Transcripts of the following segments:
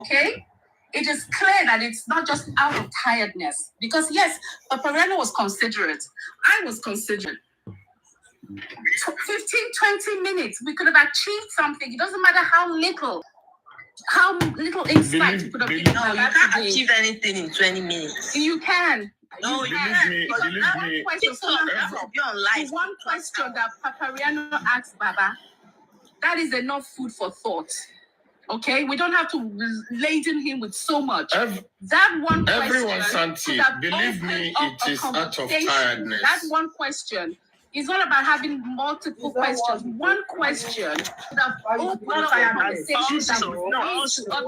Okay? It is clear that it's not just out of tiredness. Because yes, Papariano was considerate. I was considerate. 15, 20 minutes, we could have achieved something. It doesn't matter how little insight you could have given. No, you can't achieve anything in 20 minutes. You can. No, you can. Believe me. One question that Papariano asked Baba, that is enough food for thought. Okay, we don't have to laden him with so much. That one question, everyone, Santi, believe me, it is out of tiredness. That one question is not about having multiple questions. One question that opened up a conversation. Also, my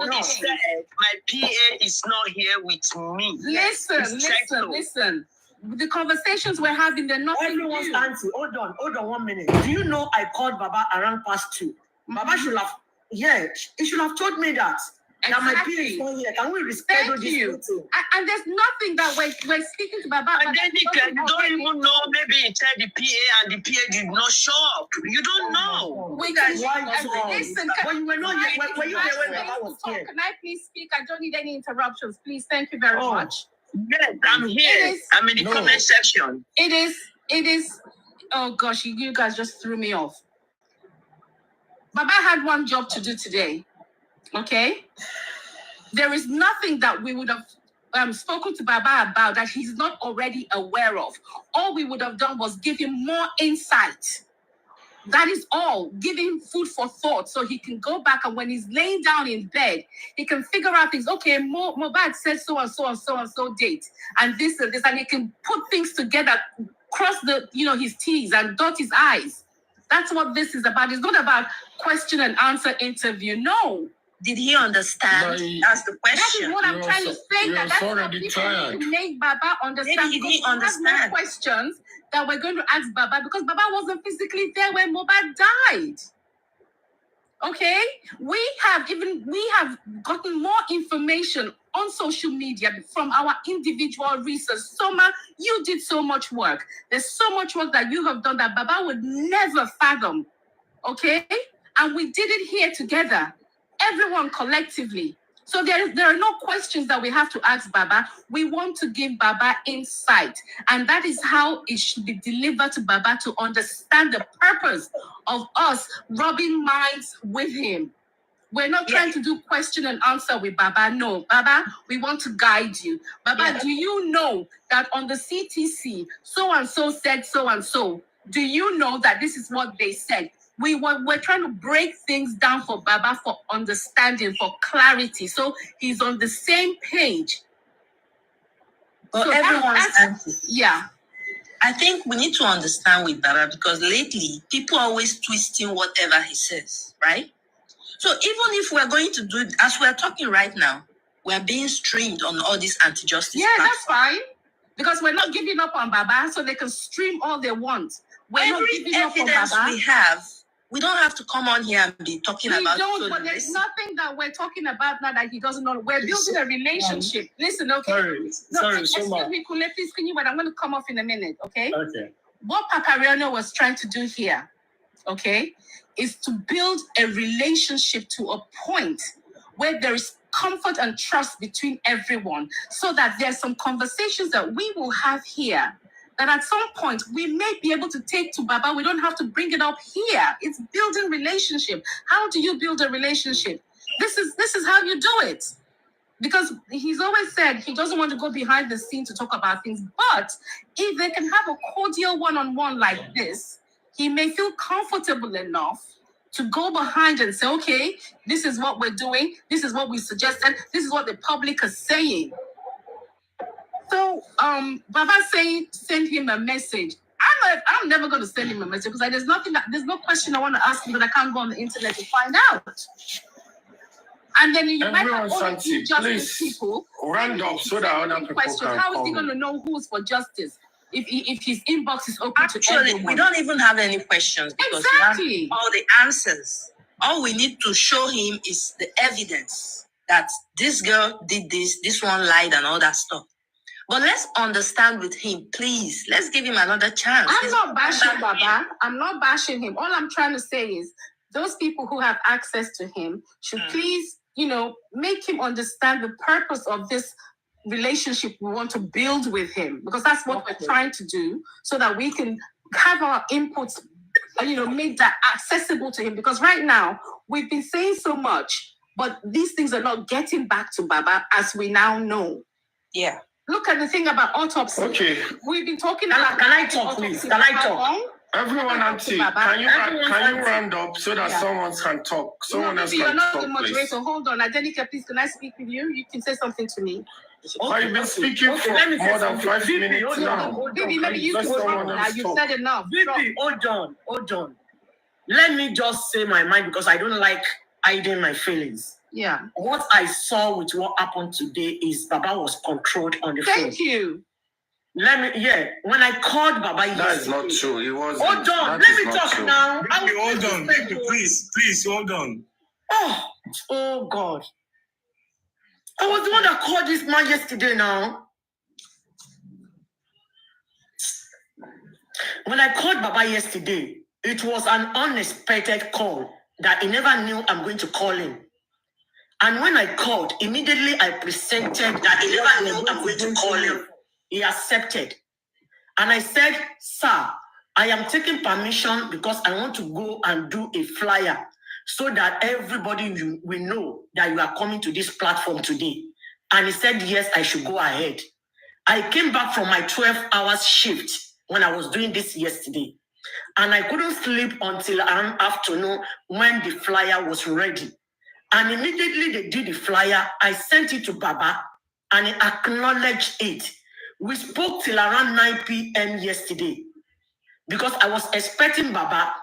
PA is not here with me. Listen. The conversations we're having, they're not. Everyone's Santi, hold on 1 minute. Do you know I called Baba around past 2? Baba should have. Yeah, he should have told me that. Exactly. That my PA is not here. Can we reschedule this meeting? And there's nothing that we're speaking to Baba. And then you don't even know. Maybe he said the PA and the PA did not show up. You don't know. Listen. When you were not here, when you were here when Baba was here. Can I please speak? I don't need any interruptions. Please, thank you very much. Yes, I'm here. I'm in the comment section. It is. Oh gosh, you guys just threw me off. Baba had one job to do today, okay? There is nothing that we would have spoken to Baba about that he's not already aware of. All we would have done was give him more insight. That is all. Give him food for thought so he can go back, and when he's laying down in bed, he can figure out things. Okay, Mohbad said so and so and so and so date, and this, and he can put things together, cross his T's and dot his I's. That's what this is about. It's not about question and answer interview. No. Did he understand? That's the question. That is what I'm trying to say. That's already tired. To make Baba understand. Maybe he didn't understand. Questions that we're going to ask Baba because Baba wasn't physically there when Mohbad died. Okay? We have gotten more information on social media from our individual research. Soma, you did so much work. There's so much work that you have done that Baba would never fathom. Okay? And we did it here together. Everyone collectively. So there are no questions that we have to ask Baba. We want to give Baba insight. And that is how it should be delivered to Baba to understand the purpose of us rubbing minds with him. We're not trying to do question and answer with Baba. No, Baba, we want to guide you. Baba, do you know that on the CTC, so-and-so said so-and-so? Do you know that this is what they said? We're trying to break things down for Baba for understanding, for clarity. So he's on the same page. But so everyone's yeah. I think we need to understand with Baba because lately people are always twisting whatever he says, right? So even if we're going to do it, as we're talking right now, we're being streamed on all these anti-justice platforms. That's fine. Because we're not giving up on Baba so they can stream all they want. Every evidence we have, we don't have to come on here and be talking about it. We don't, but there's nothing that we're talking about now that he doesn't know. We're building a relationship. Listen, okay? Sorry, excuse me, Kule, please, can you wait? I'm going to come off in a minute, okay? Okay. What Papariano was trying to do here, okay, is to build a relationship to a point where there is comfort and trust between everyone so that there's some conversations that we will have here that at some point we may be able to take to Baba. We don't have to bring it up here. It's building relationship. How do you build a relationship? This is how you do it. Because he's always said he doesn't want to go behind the scene to talk about things. But if they can have a cordial one-on-one like this, he may feel comfortable enough to go behind and say, okay, this is what we're doing. This is what we suggested. This is what the public is saying. So, Baba send him a message. I'm never going to send him a message because there's no question I want to ask him that I can't go on the internet to find out. And then you might have all the justice people. Round up so that other people can How is he going to know who's for justice if his inbox is open to everyone? We don't even have any questions because we have all the answers. All we need to show him is the evidence that this girl did this one lied and all that stuff. But let's understand with him, please. Let's give him another chance. I'm not bashing Baba. I'm not bashing him. All I'm trying to say is those people who have access to him should please make him understand the purpose of this relationship we want to build with him, because that's what we're trying to do, so that we can have our inputs, make that accessible to him. Because right now we've been saying so much, but these things are not getting back to Baba, as we now know. Yeah. Look at the thing about autopsy. Okay. We've been talking about. Can I talk, please? Can I talk? Everyone, Auntie, can you round up so that someone can talk? Someone else can talk, you're not the moderator. please. Hold on. Adenika, please, can I speak with you? You can say something to me. I've been speaking for more than 5 minutes now. Baby, maybe you can talk now. You've said enough. Baby, hold on. Let me just say my mind, because I don't like hiding my feelings. Yeah. What I saw with what happened today is Baba was controlled on the phone. Thank you. When I called Baba yesterday. That is not true. It was. Hold on, let me talk true. now. Hold on, baby, please, hold on. Oh God. I was the one that called this man yesterday now. When I called Baba yesterday, it was an unexpected call that he never knew I'm going to call him. And when I called, immediately I presented that he never knew I'm going to call him. He accepted. And I said, sir, I am taking permission because I want to go and do a flyer so that everybody will know that you are coming to this platform today. And he said, yes, I should go ahead. I came back from my 12 hours shift when I was doing this yesterday. And I couldn't sleep until around afternoon when the flyer was ready. And immediately they did the flyer. I sent it to Baba and he acknowledged it. We spoke till around 9 p.m. yesterday because I was expecting Baba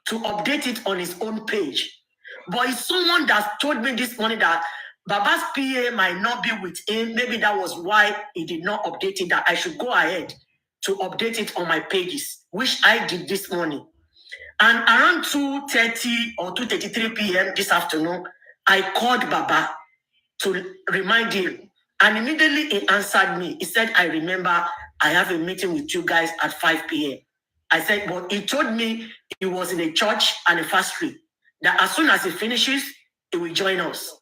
to update it on his own page. But it's someone that told me this morning that Baba's PA might not be with him. Maybe that was why he did not update it, that I should go ahead to update it on my pages, which I did this morning. And around 2:30 or 2:33 p.m. this afternoon, I called Baba to remind him. And immediately he answered me. He said, I remember I have a meeting with you guys at 5 p.m. I said, but he told me he was in a church anniversary, that as soon as he finishes, he will join us.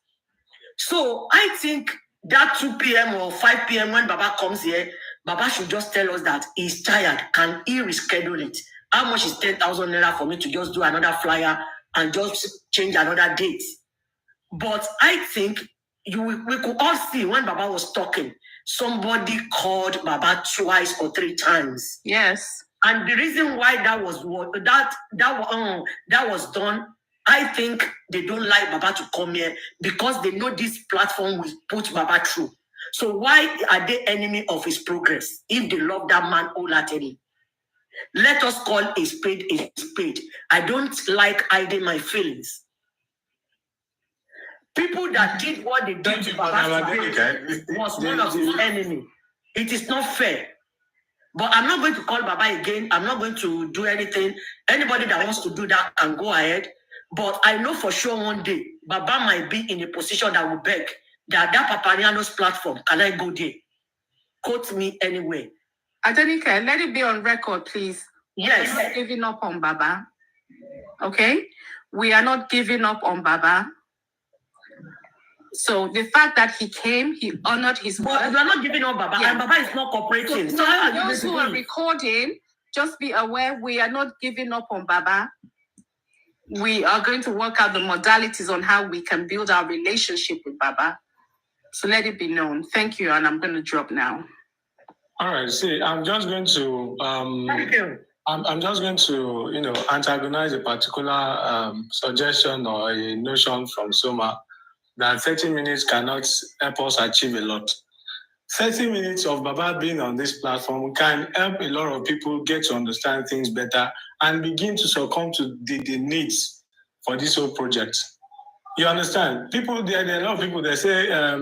So I think that 2 p.m. or 5 p.m. when Baba comes here, Baba should just tell us that he's tired. Can he reschedule it? How much is 10,000 naira for me to just do another flyer and just change another date? But I think we could all see when Baba was talking, somebody called Baba twice or 3 times. Yes. And the reason why that was done, I think they don't like Baba to come here because they know this platform will put Baba through. So why are they enemy of his progress if they love that man wholeheartedly? Let us call a spade a spade. I don't like hiding my feelings. People that did what they did to Baba was one of his enemy. It is not fair. But I'm not going to call Baba again. I'm not going to do anything. Anybody that wants to do that can go ahead. But I know for sure one day, Baba might be in a position that will beg that Papariano'S platform, can I go there? Quote me anyway. Adenika, let it be on record, please. Yes. We're not giving up on Baba. Okay? We are not giving up on Baba. So the fact that he came, he honored his word. But we are not giving up Baba, and Baba is not cooperating. So those who are recording, just be aware we are not giving up on Baba. We are going to work out the modalities on how we can build our relationship with Baba. So let it be known. Thank you, and I'm going to drop now. All right. See, I'm just going to Thank you. I'm just going to antagonize a particular suggestion or a notion from Soma that 30 minutes cannot help us achieve a lot. 30 minutes of Baba being on this platform can help a lot of people get to understand things better and begin to succumb to the needs for this whole project. You understand? People, there are a lot of people, they say, or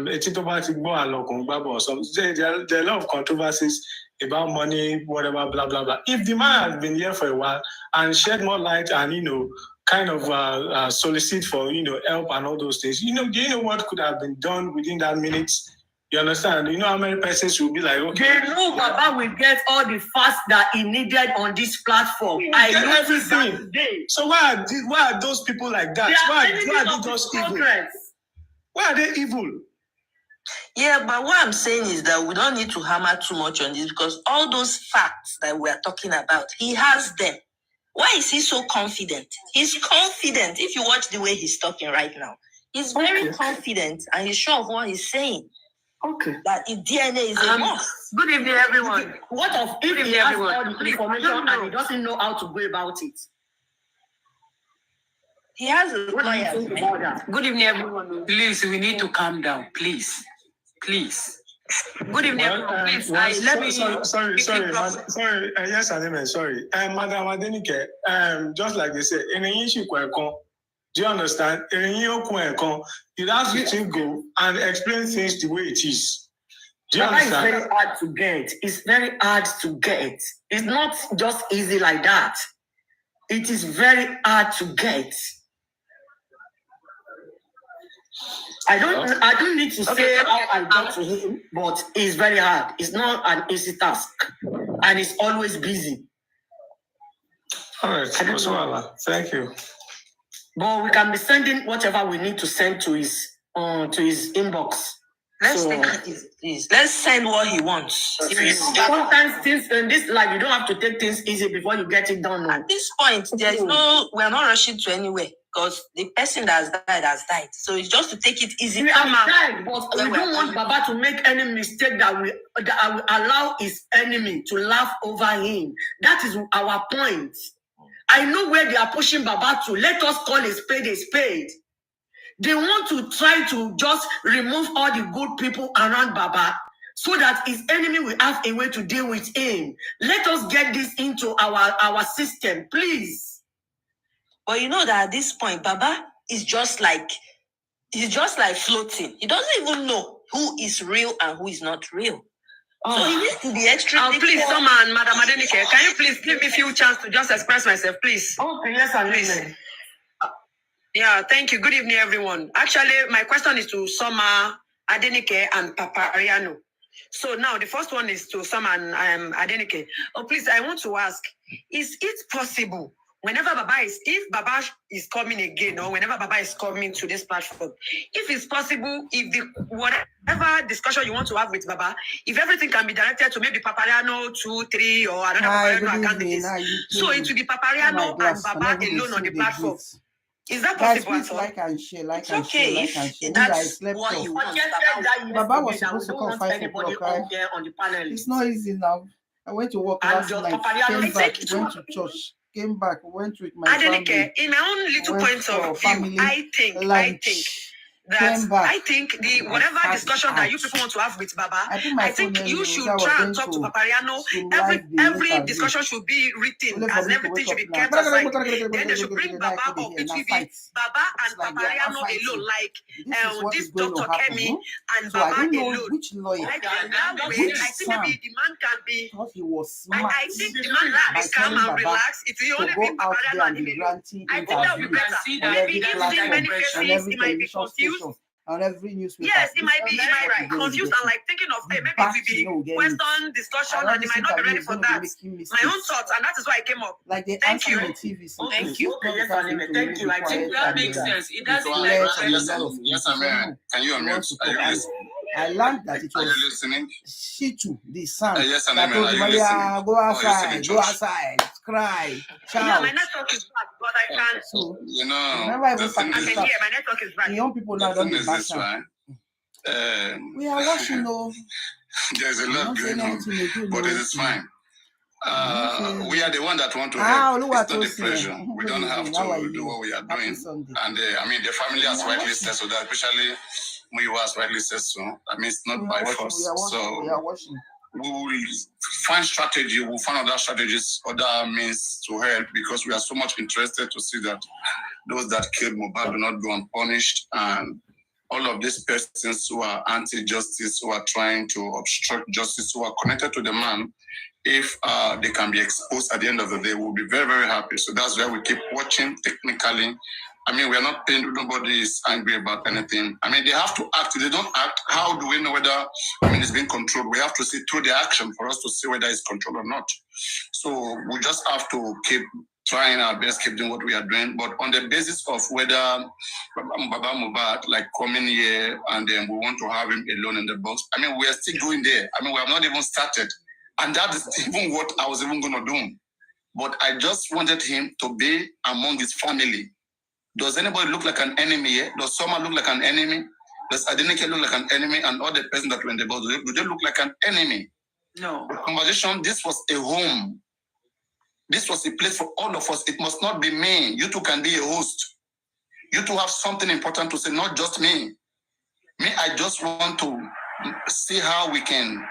something. There are a lot of controversies about money, whatever, blah, blah, blah. If the man has been here for a while and shed more light and, kind of solicit for, help and all those things, do you know what could have been done within that minute? You understand? You know how many persons will be like, okay. They know Baba will get all the facts that he needed on this platform. I know everything. So why are those people like that? Why are they just evil? Why are they evil? Yeah, but what I'm saying is that we don't need to hammer too much on this because all those facts that we are talking about, he has them. Why is he so confident? He's confident. If you watch the way he's talking right now, he's very confident and he's sure of what he's saying. Okay. That if DNA is a must. Good evening, everyone. What of if he has all the information and he doesn't know how to go about it? He has a lawyer. Good evening, everyone. Please, we need to calm down. Please. Good evening, everyone. Please, sorry. Yes, Anime, sorry. Madam Adenike, just like they say, do you understand? You have to go and explain things the way it is. Do you understand? It's very hard to get. It's very hard to get. It's not just easy like that. It is very hard to get. I don't need to say how I got to him, but it's very hard. It's not an easy task, and it's always busy. All right, thank you. But we can be sending whatever we need to send to his inbox. Let's take it easy, please. Let's send what he wants. Sometimes things in this life, you don't have to take things easy before you get it done. At this point, we're not rushing to anywhere because the person that has died. So it's just to take it easy. We died, but we don't want Baba to make any mistake that will allow his enemy to laugh over him. That is our point. I know where they are pushing Baba to. Let us call a spade a spade. They want to try to just remove all the good people around Baba so that his enemy will have a way to deal with him. Let us get this into our system, please. But you know that at this point, Baba is just like floating. He doesn't even know who is real and who is not real. So he needs to be extremely please, someone, Madam Adenike, can you please give me a few chance to just express myself, please? Okay, yes, please. Yeah, thank you. Good evening, everyone. Actually, my question is to Soma, Adenike, and Papariano. So now the first one is to Soma and Adenike. Oh, please, I want to ask, is it possible whenever if Baba is coming again, or whenever Baba is coming to this platform, if it's possible, if whatever discussion you want to have with Baba, if everything can be directed to maybe Papariano 2, 3, or another Papariano account, so it will be Papariano and Baba alone on the platform. Is that possible? Guys, like and share, it's okay. That's what you want. Baba was supposed to come 5 o'clock, right? On the panel. It's not easy now. I went to work last night, came back, went to church, came back, went with my family. In my own little point of view, I think the whatever discussion that you people want to have with Baba, I think you should try and talk to Papariano. Every discussion should be written, as everything should be kept aside. Then they should bring Baba up. It will be Baba and Papariano alone, like this Dr. Kemi and Baba alone. Like that way, I think maybe the man can be. I think the man can be calm and relaxed. It will only be Papariano and him alone. I think that would be better. Maybe if the many faces, it might be confused. On every newspaper. Yes, it might be confused and like thinking of maybe it will be Western discussion and they might not be ready for that. My own thoughts, and that is why I came up. Like they thank you. TV, so thank you. Thank you. I think that makes sense. It doesn't Yes, Amen. Can you unmute? Are you listening? I learned that it was listening? Shitu, the son, yes, that told Maria, go outside, cry, shout. Yeah, my network is bad, but I can't. So, you know, remember I can hear, my network is bad. The young people now don't be back. We are watching, though. There's a lot going on, but it is fine. We are the one that want to help. It's not the pressure. We don't have to do what we are doing. And the family has rightly said so, that especially Muyiwa rightly says so. I mean, it's not by force. So we will find strategy. We'll find other strategies, other means to help, because we are so much interested to see that those that killed Mohbad do not go unpunished, and all of these persons who are anti-justice, who are trying to obstruct justice, who are connected to the man, if they can be exposed at the end of the day, we'll be very, very happy. So that's why we keep watching technically. I mean, we are not pained. Nobody is angry about anything. I mean, they have to act. If they don't act, how do we know whether, it's being controlled? We have to see through the action for us to see whether it's controlled or not. So we just have to keep trying our best, keep doing what we are doing. But on the basis of whether Baba Mohbad like coming here and then we want to have him alone in the box, I mean, we are still going there. I mean, we have not even started. And that is even what I was even going to do. But I just wanted him to be among his family. Does anybody look like an enemy here? Does someone look like an enemy? Does Adenike look like an enemy? And all the person that were in the box, do they look like an enemy? No. The conversation, this was a home. This was a place for all of us. It must not be me. You two can be a host. You two have something important to say, not just me. Me, I just want to see how we can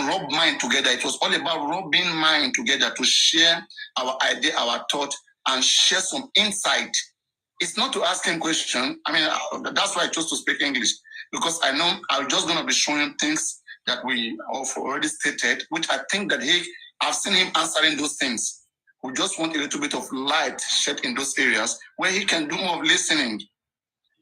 rub mind together. It was all about rubbing mind together to share our idea, our thought, and share some insight. It's not to ask him questions. I mean, that's why I chose to speak English, because I know I'm just going to be showing things that we have already stated, which I think that I've seen him answering those things. We just want a little bit of light shed in those areas where he can do more of listening.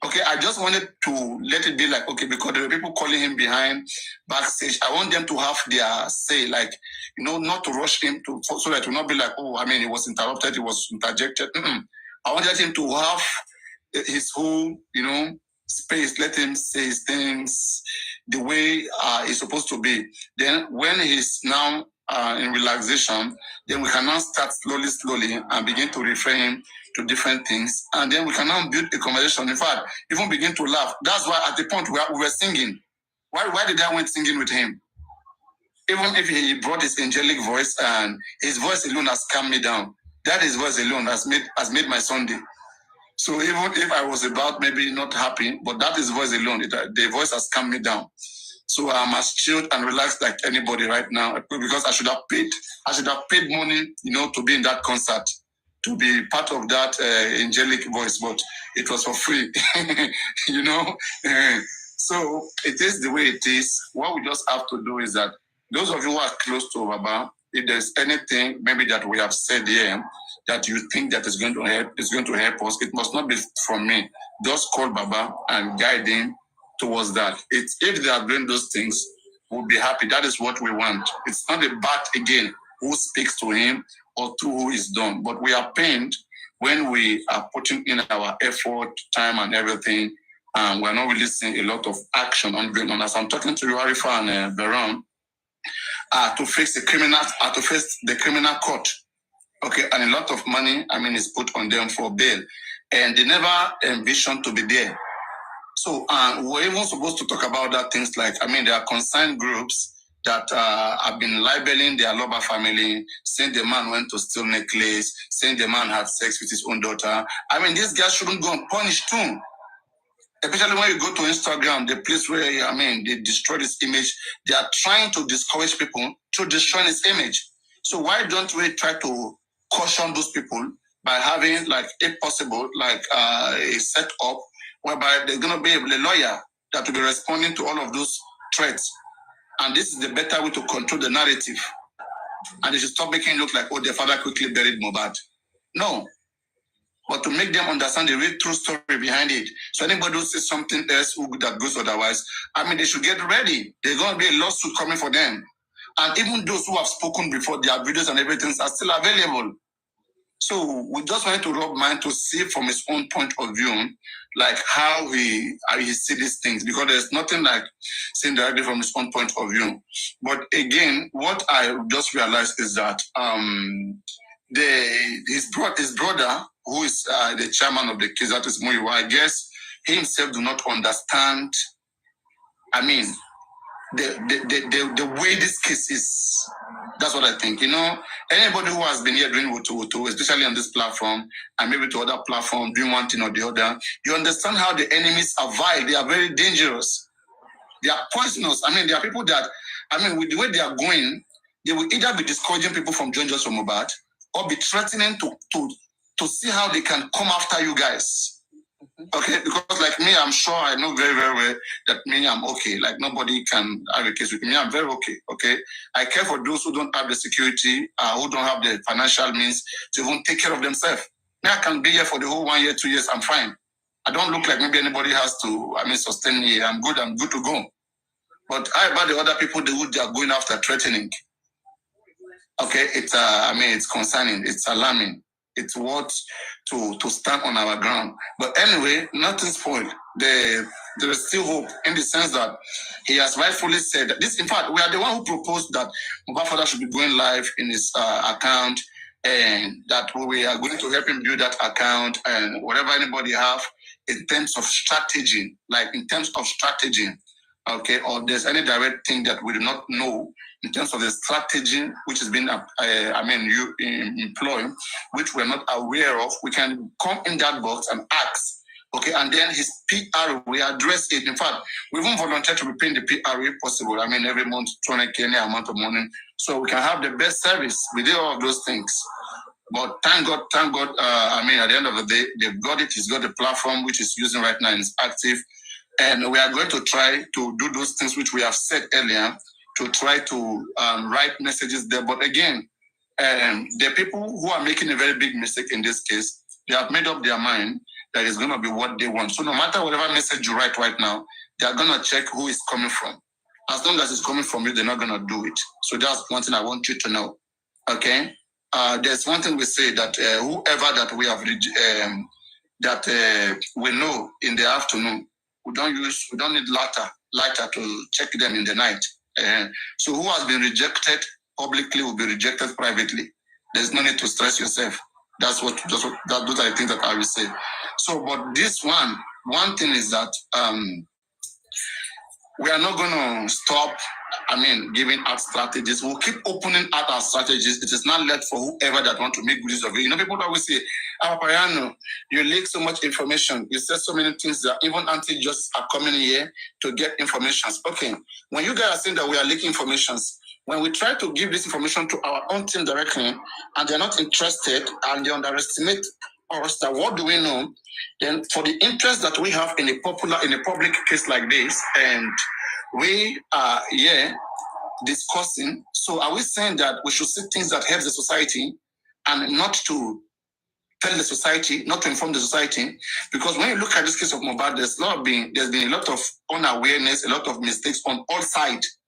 Okay, I just wanted to let it be like, okay, because there were people calling him behind backstage. I want them to have their say, like, not to rush him so that it will not be like, oh, I mean, he was interrupted, he was interjected. I wanted him to have his whole, space, let him say his things the way it's supposed to be. Then when he's now in relaxation, then we can now start slowly and begin to refer him to different things. And then we can now build a conversation. In fact, even begin to laugh. That's why at the point where we were singing, why did I went singing with him? Even if he brought his angelic voice and his voice alone has calmed me down. That his voice alone has made my Sunday. So even if I was about maybe not happy, but that is voice alone, the voice has calmed me down. So I'm as chilled and relaxed like anybody right now, because I should have paid money, to be in that concert, to be part of that angelic voice, but it was for free, So it is the way it is. What we just have to do is that those of you who are close to Baba, if there's anything maybe that we have said here that you think that is going to help us, it must not be from me. Just call Baba and guide him towards that. If they are doing those things, we'll be happy. That is what we want. It's not about, again, who speaks to him or to who is done. But we are pained when we are putting in our effort, time, and everything, and we're not really seeing a lot of action on going on. As I'm talking to you, Arifa and Veron, to face the criminal court. Okay, and a lot of money, is put on them for bail. And they never envisioned to be there. So we're even supposed to talk about that things like, there are concerned groups that have been libeling their Loba family, saying the man went to steal necklace, saying the man had sex with his own daughter. These guys shouldn't go unpunished too. Especially when you go to Instagram, the place where, they destroy this image, they are trying to discourage people to destroy his image. So why don't we try to caution those people by having, like, if possible, like a setup whereby there's going to be a lawyer that will be responding to all of those threats. And this is the better way to control the narrative. And they should stop making it look like, their father quickly buried Mohbad. No. But to make them understand the real true story behind it. So anybody who says something else that goes otherwise, they should get ready. There's going to be a lawsuit coming for them. And even those who have spoken before, their videos and everything are still available. So we just wanted to rub mind to see from his own point of view, like how he see these things, because there's nothing like seeing directly from his own point of view. But again, what I just realized is that his brother, who is the chairman of the case, that is Muyiwa, I guess he himself do not understand. The way this case is. That's what I think. Anybody who has been here doing Woto, especially on this platform, and maybe to other platforms, doing one thing or the other, you understand how the enemies are vile. They are very dangerous. They are poisonous. There are people that, with the way they are going, they will either be discouraging people from joining us from Mohbad, or be threatening to see how they can come after you guys. Okay, because like me, I'm sure I know very, very well that me, I'm okay. Like nobody can have a case with me. I'm very okay. Okay, I care for those who don't have the security, who don't have the financial means to even take care of themselves. Me, I can be here for the whole 1 year, 2 years. I'm fine. I don't look like maybe anybody has to. Sustain me. I'm good to go. But how about the other people who they are going after, threatening? Okay, it's it's concerning. It's alarming. it's worth to stand on our ground. But anyway, nothing's spoiled. There is still hope in the sense that he has rightfully said that this. In fact, we are the one who proposed that Mohbad father should be going live in his account, and that we are going to help him build that account and whatever anybody have in terms of strategy, okay, or there's any direct thing that we do not know in terms of the strategy which has been, you employ, which we're not aware of, we can come in that box and ask, okay, and then his PR, we address it. In fact, we even volunteer to be paying the PR if possible. Every month, 200K, any amount of money, so we can have the best service. We do all of those things. But thank God, at the end of the day, they've got it. He's got the platform which is using right now and it's active. And we are going to try to do those things which we have said earlier, to try to write messages there. But again, the people who are making a very big mistake in this case, they have made up their mind that it's going to be what they want. So no matter whatever message you write right now, they are going to check who it's coming from. As long as it's coming from you, they're not going to do it. So that's one thing I want you to know. Okay? There's one thing we say that whoever that we have, we know in the afternoon, we don't need lighter to check them in the night. So who has been rejected publicly will be rejected privately. There's no need to stress yourself. Those are the things that I will say. So, but this one thing is that we are not going to stop, giving out strategies. We'll keep opening out our strategies. It is not left for whoever that want to make good use of it. People always say, Papariano, you leak so much information. You said so many things that even anti-justice are coming here to get information. Okay, when you guys are saying that we are leaking information, when we try to give this information to our own team directly, and they're not interested, and they underestimate us, that what do we know? Then for the interest that we have in a public case like this, and we are here discussing, so are we saying that we should see things that help the society and not to tell the society, not to inform the society? Because when you look at this case of Mohbad, there's been a lot of unawareness, a lot of mistakes on all sides.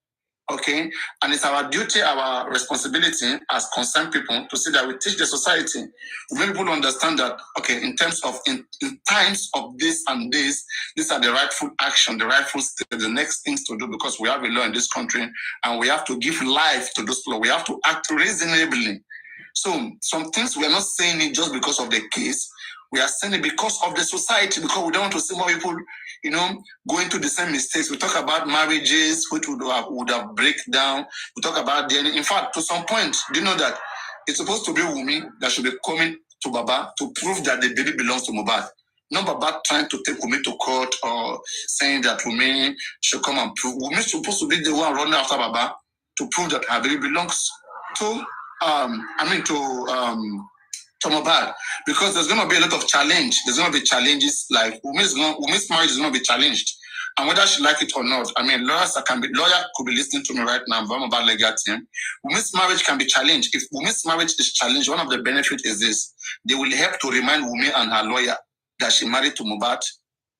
Okay, and it's our duty, our responsibility as concerned people to see that we teach the society, we make people understand that, okay, in times of this and this, these are the rightful action, the rightful steps, the next things to do, because we have a law in this country and we have to give life to those laws. We have to act reasonably. So some things we are not saying it just because of the case. We are saying it because of the society, because we don't want to see more people, going to the same mistakes. We talk about marriages, which would have break down. We talk about DNA. In fact, to some point, do you know that it's supposed to be Wumi that should be coming to Baba to prove that the baby belongs to Mohbad. Not Baba trying to take Wumi to court or saying that Wumi should come and prove. Wumi is supposed to be the one running after Baba to prove that her baby belongs to Mohbad, because there's going to be a lot of challenge. There's going to be challenges, like Wumi's marriage is going to be challenged, and whether she like it or not. Lawyer could be listening to me right now. I'm about legal team. Wumi's marriage can be challenged. If Wumi's marriage is challenged, one of the benefits is this: they will help to remind Wumi and her lawyer that she married to Mohbad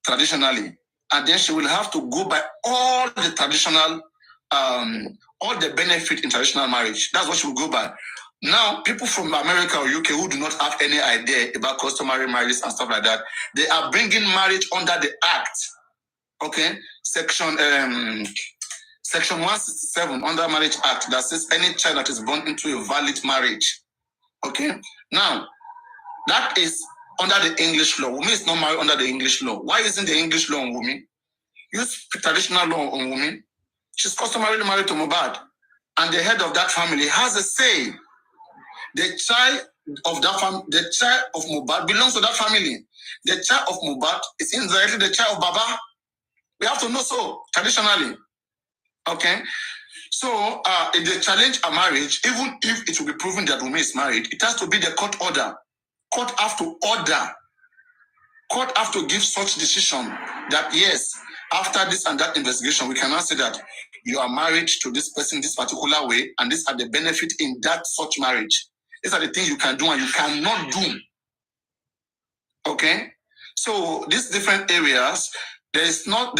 traditionally, and then she will have to go by all the traditional, all the benefit in traditional marriage. That's what she will go by. Now, people from America or UK who do not have any idea about customary marriage and stuff like that, they are bringing marriage under the Act. Okay? Section 167 under Marriage Act that says any child that is born into a valid marriage. Okay? Now, that is under the English law. Wumi is not married under the English law. Why isn't the English law on Wumi? Use traditional law on Wumi. She's customarily married to Mohbad. And the head of that family has a say. The child of Mohbad belongs to that family. The child of Mohbad is indirectly the child of Baba. We have to know so, traditionally. Okay? So, if they challenge a marriage, even if it will be proven that Wumi is married, it has to be the court order. Court have to order. Court have to give such decision that, yes, after this and that investigation, we cannot say that you are married to this person this particular way, and these are the benefits in that such marriage. These are the things you can do and you cannot do. Okay? So these different areas, there is no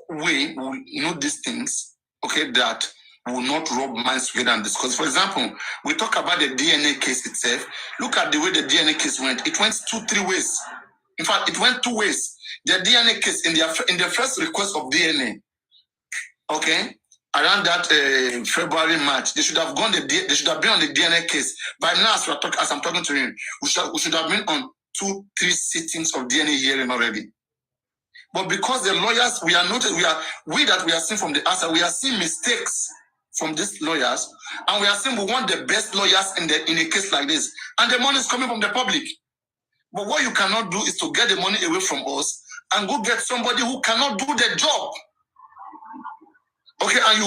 way we know these things, okay, that will not rub minds together and discuss. For example, we talk about the DNA case itself. Look at the way the DNA case went. It went 2-3 ways. In fact, it went 2 ways. The DNA case in the first request of DNA, okay, around that February, March, they should have gone. They should have been on the DNA case by now. As I'm talking to him, we should have been on 2-3 sittings of DNA hearing already. But because the lawyers, we are seeing from the answer, we are seeing mistakes from these lawyers, and we are saying we want the best lawyers in a case like this, and the money is coming from the public. But what you cannot do is to get the money away from us and go get somebody who cannot do the job. Okay, and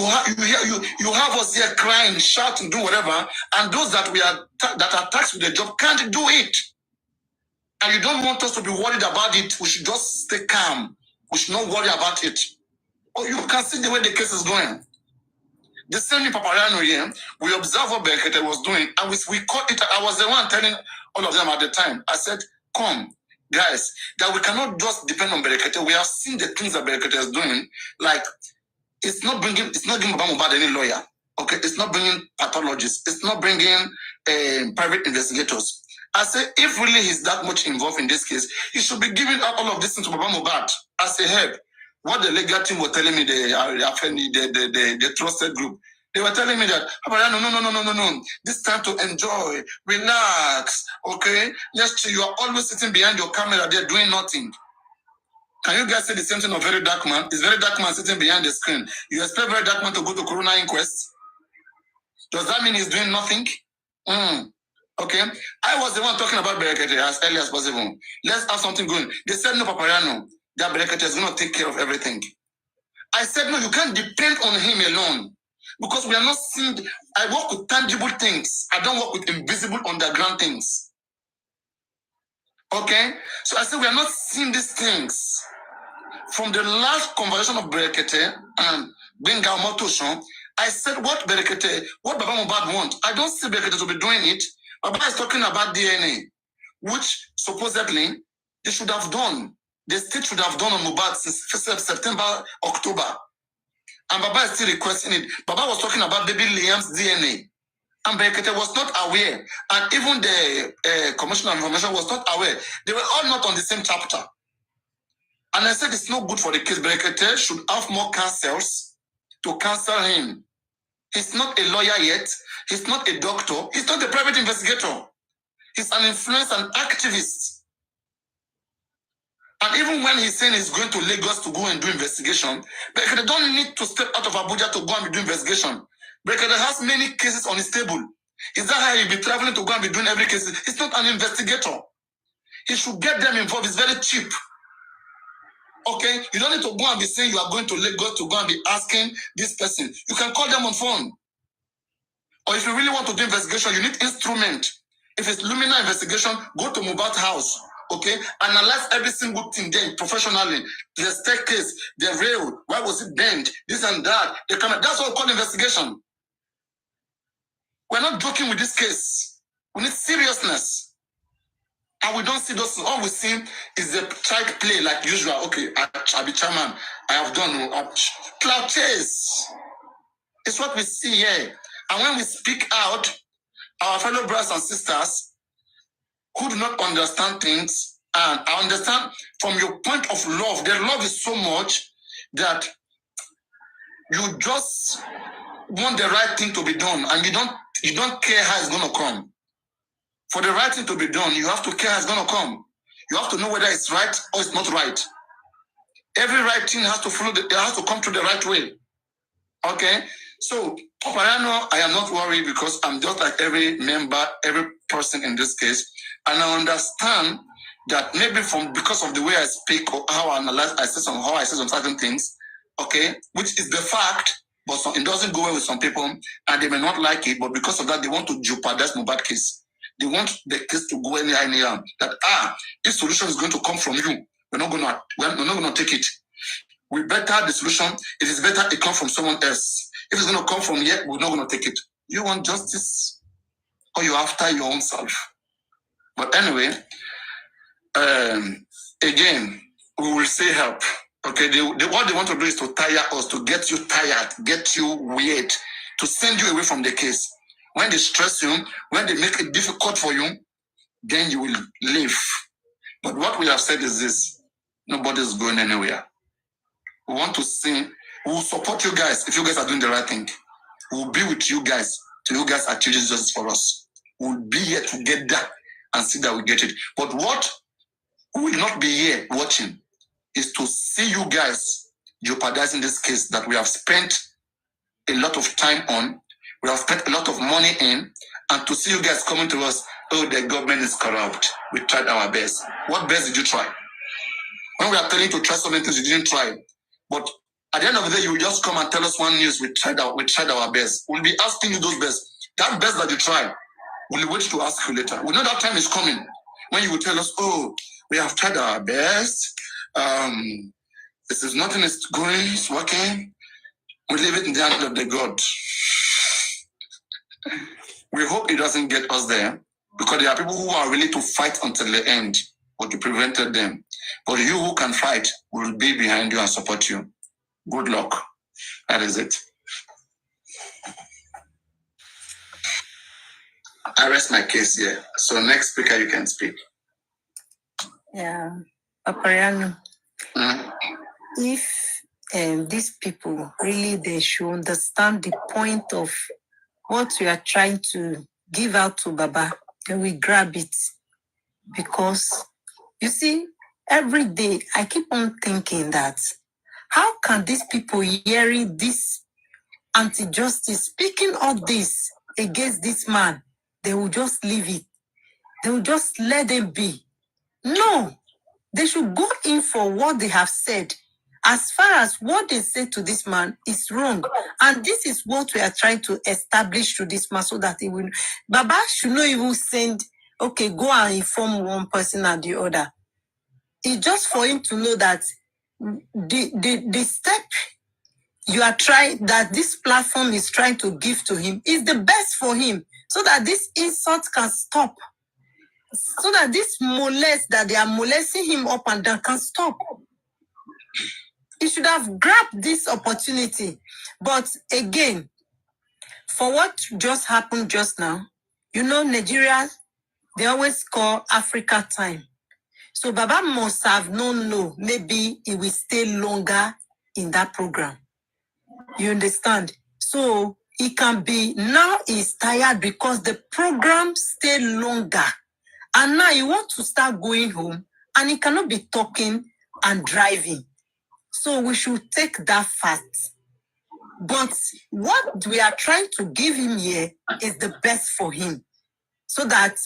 you have us here crying, shouting, do whatever, and those that are tasked with the job can't do it. And you don't want us to be worried about it. We should just stay calm. We should not worry about it. Oh, you can see the way the case is going. The same in Papariano here, we observed what Berekete was doing, and we caught it. I was the one telling all of them at the time. I said, come, guys, that we cannot just depend on Berekete. We have seen the things that Berekete is doing. Like, it's not giving Baba Mohbad any lawyer. Okay, it's not bringing pathologists. It's not bringing private investigators. I say, if really he's that much involved in this case, he should be giving out all of this to Baba Mohbad as a help. What the legal team were telling me, the trusted group, they were telling me that, no. This time to enjoy, relax, okay? Just you are always sitting behind your camera there doing nothing. Can you guys say the same thing of Very Dark Man? Is Very Dark Man sitting behind the screen? You expect Very Dark Man to go to Corona inquest? Does that mean he's doing nothing? Okay. I was the one talking about Berekete as early as possible. Let's have something going. They said no, Papariano, that Berekete is going to take care of everything. I said no, you can't depend on him alone. Because we are not seeing, I work with tangible things. I don't work with invisible underground things. Okay? So I said we are not seeing these things. From the last conversation of Berekete and Benga Motosho, I said what Baba Mohbad wants. I don't see Berekete to be doing it. Baba is talking about DNA, which supposedly they should have done. The state should have done on Mohbad since September, October. And Baba is still requesting it. Baba was talking about baby Liam's DNA. And Berekete was not aware. And even the Commissioner of Information was not aware. They were all not on the same chapter. And I said it's not good for the case. Berekete should have more counsels to counsel him. He's not a lawyer yet. He's not a doctor. He's not a private investigator. He's an influencer and activist. And even when he's saying he's going to Lagos to go and do investigation, Berekete don't need to step out of Abuja to go and do investigation. Berekete has many cases on his table. Is that how he'll be traveling to go and be doing every case? He's not an investigator. He should get them involved. It's very cheap. Okay? You don't need to go and be saying you are going to Lagos to go and be asking this person. You can call them on phone. Or if you really want to do investigation, you need instrument. If it's Lumina investigation, go to Mohbad's house. Okay? Analyze every single thing there professionally. The staircase, the rail, why was it bent, this and that. The camera. That's what we call investigation. We're not joking with this case. We need seriousness. And we don't see those. All we see is the child play like usual. Okay, I'll be chairman. I have done cloud chase. It's what we see here. And when we speak out, our fellow brothers and sisters who do not understand things, and I understand from your point of love, the love is so much that you just want the right thing to be done, and you don't care how it's going to come. For the right thing to be done, you have to care how it's going to come. You have to know whether it's right or it's not right. Every right thing has to follow. It has to come through the right way. Okay? So, Papariano, I am not worried because I'm just like every member, every person in this case. And I understand that maybe because of the way I speak or how I analyze, how I say some certain things, okay, which is the fact, but it doesn't go well with some people, and they may not like it, but because of that, they want to jeopardize Mohbad case. They want the case to go anyhow. That this solution is going to come from you. We're not going to take it. We better the solution. It is better it come from someone else. If it's going to come from here, we're not going to take it. You want justice, or you after your own self. But anyway, again, we will say help. Okay, what they want to do is to tire us, to get you tired, get you weird, to send you away from the case. When they stress you, when they make it difficult for you, then you will leave. But what we have said is this: nobody's going anywhere. We want to see, we will support you guys if you guys are doing the right thing. We will be with you guys till you guys achieve justice for us. We will be here together and see that we get it. But what we will not be here watching is to see you guys jeopardizing this case that we have spent a lot of time on, we have spent a lot of money in, and to see you guys coming to us, oh, the government is corrupt. We tried our best. What best did you try? When we are telling you to try so many things, you didn't try. But at the end of the day, you will just come and tell us one news, we tried our best. We'll be asking you those best. That best that you try, we'll wait to ask you later. We know that time is coming when you will tell us, oh, we have tried our best. This is nothing is going, it's working. We leave it in the hand of the God. We hope it doesn't get us there, because there are people who are willing to fight until the end, but you prevented them. But you who can fight will be behind you and support you. Good luck. That is it. I rest my case here. So next speaker, you can speak. Yeah, Papariano. If these people really, they should understand the point of what we are trying to give out to Baba, then we grab it. Because, you see, every day I keep on thinking that, how can these people hearing this anti-justice, speaking all this against this man, they will just leave it. They will just let them be. No, they should go in for what they have said. As far as what they said to this man is wrong. And this is what we are trying to establish to this man so that he will. Baba should not even send, okay, go and inform one person and the other. It's just for him to know that the step you are trying, that this platform is trying to give to him is the best for him, so that this insult can stop. So that this molest that they are molesting him up and down can stop. He should have grabbed this opportunity. But again, for what just happened just now, you know, Nigeria, they always call Africa time. So Baba must have known, maybe he will stay longer in that program. You understand? So he can be, now he's tired because the program stayed longer. And now you want to start going home and he cannot be talking and driving. So we should take that fact. But what we are trying to give him here is the best for him. So that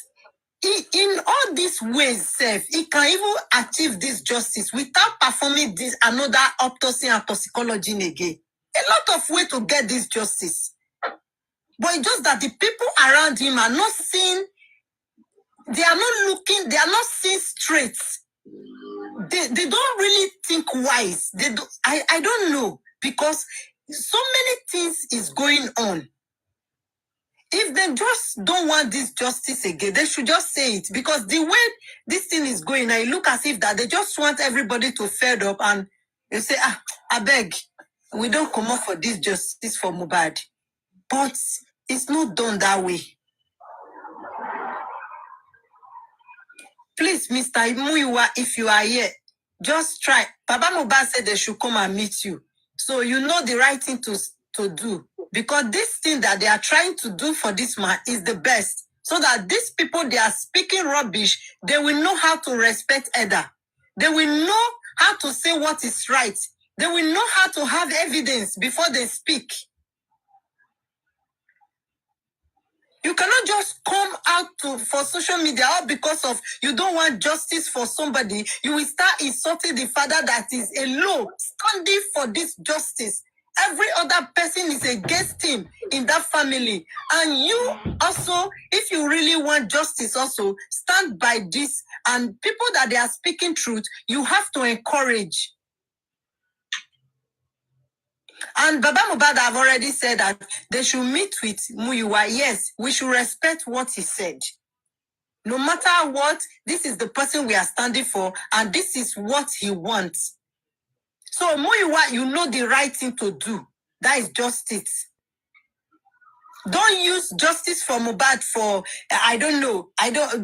in all these ways, he can even achieve this justice without performing this another autopsy and toxicology again. A lot of ways to get this justice. But it's just that the people around him are not seeing, they are not looking, they are not seeing straight. They don't really think wise. I don't know, because so many things is going on. If they just don't want this justice again, they should just say it, because the way this thing is going, I look as if that they just want everybody to fed up and you say, I beg, we don't come up for this justice for Mohbad. But it's not done that way. Please, Mr. Muyiwa, if you are here, just try. Baba Mohbad said they should come and meet you. So you know the right thing to do. Because this thing that they are trying to do for this man is the best. So that these people, they are speaking rubbish, they will know how to respect other. They will know how to say what is right. They will know how to have evidence before they speak. You cannot just come out for social media all because of you don't want justice for somebody. You will start insulting the father that is alone, standing for this justice. Every other person is against him in that family. And you also, if you really want justice also, stand by this. And people that they are speaking truth, you have to encourage. And Baba Mohbad have already said that they should meet with Muyiwa. Yes, we should respect what he said. No matter what, this is the person we are standing for, and this is what he wants. So Muyiwa, you know the right thing to do. That is justice. Don't use justice for Mohbad for, I don't know.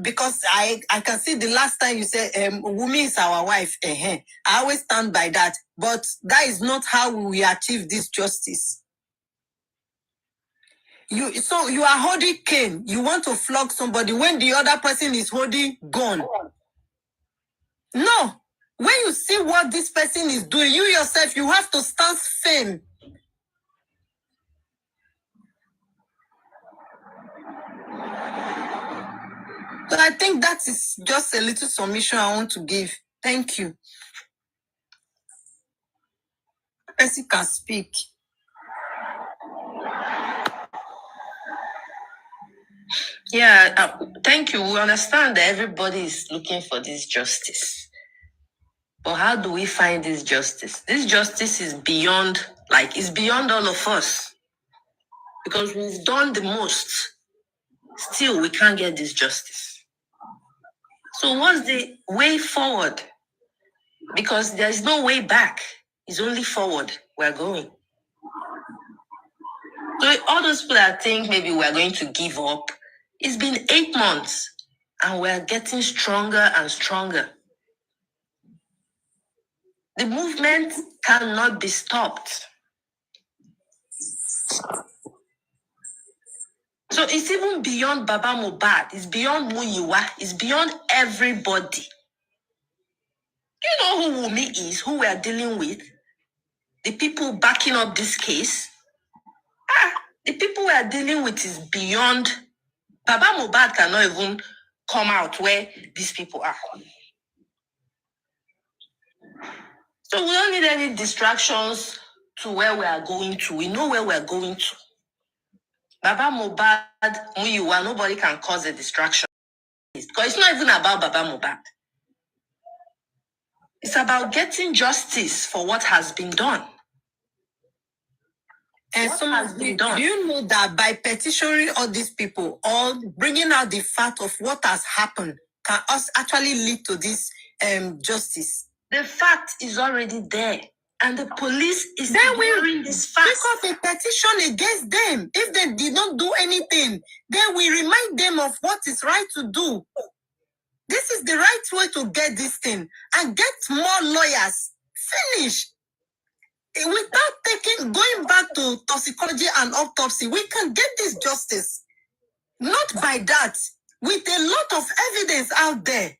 Because I can see the last time you said, Wumi is our wife. I always stand by that. But that is not how we achieve this justice. So you are holding cane. You want to flog somebody when the other person is holding gun. No. When you see what this person is doing, you yourself, you have to stand firm. So I think that is just a little submission I want to give. Thank you. Person can speak. Yeah, thank you. We understand that everybody is looking for this justice. But how do we find this justice? This justice is beyond, it's beyond all of us. Because we've done the most. Still, we can't get this justice. So what's the way forward? Because there's no way back. It's only forward we're going. So all those people that think maybe we're going to give up, it's been 8 months and we're getting stronger and stronger. The movement cannot be stopped. So it's even beyond Baba Mohbad. It's beyond Muyiwa. It's beyond everybody. You know who Wumi is, who we are dealing with? The people backing up this case? The people we are dealing with is beyond. Baba Mohbad cannot even come out where these people are. So we don't need any distractions to where we are going to. We know where we are going to. Baba Mohbad, Muyiwa, nobody can cause a distraction. Because it's not even about Baba Mohbad. It's about getting justice for what has been done. And so do you know that by petitioning all these people or bringing out the fact of what has happened can us actually lead to this justice? The fact is already there. And the police is ignoring this fact. Pick up a petition against them. If they did not do anything, then we remind them of what is right to do. This is the right way to get this thing and get more lawyers. Finish. Without going back to toxicology and autopsy, we can get this justice. Not by that, with a lot of evidence out there.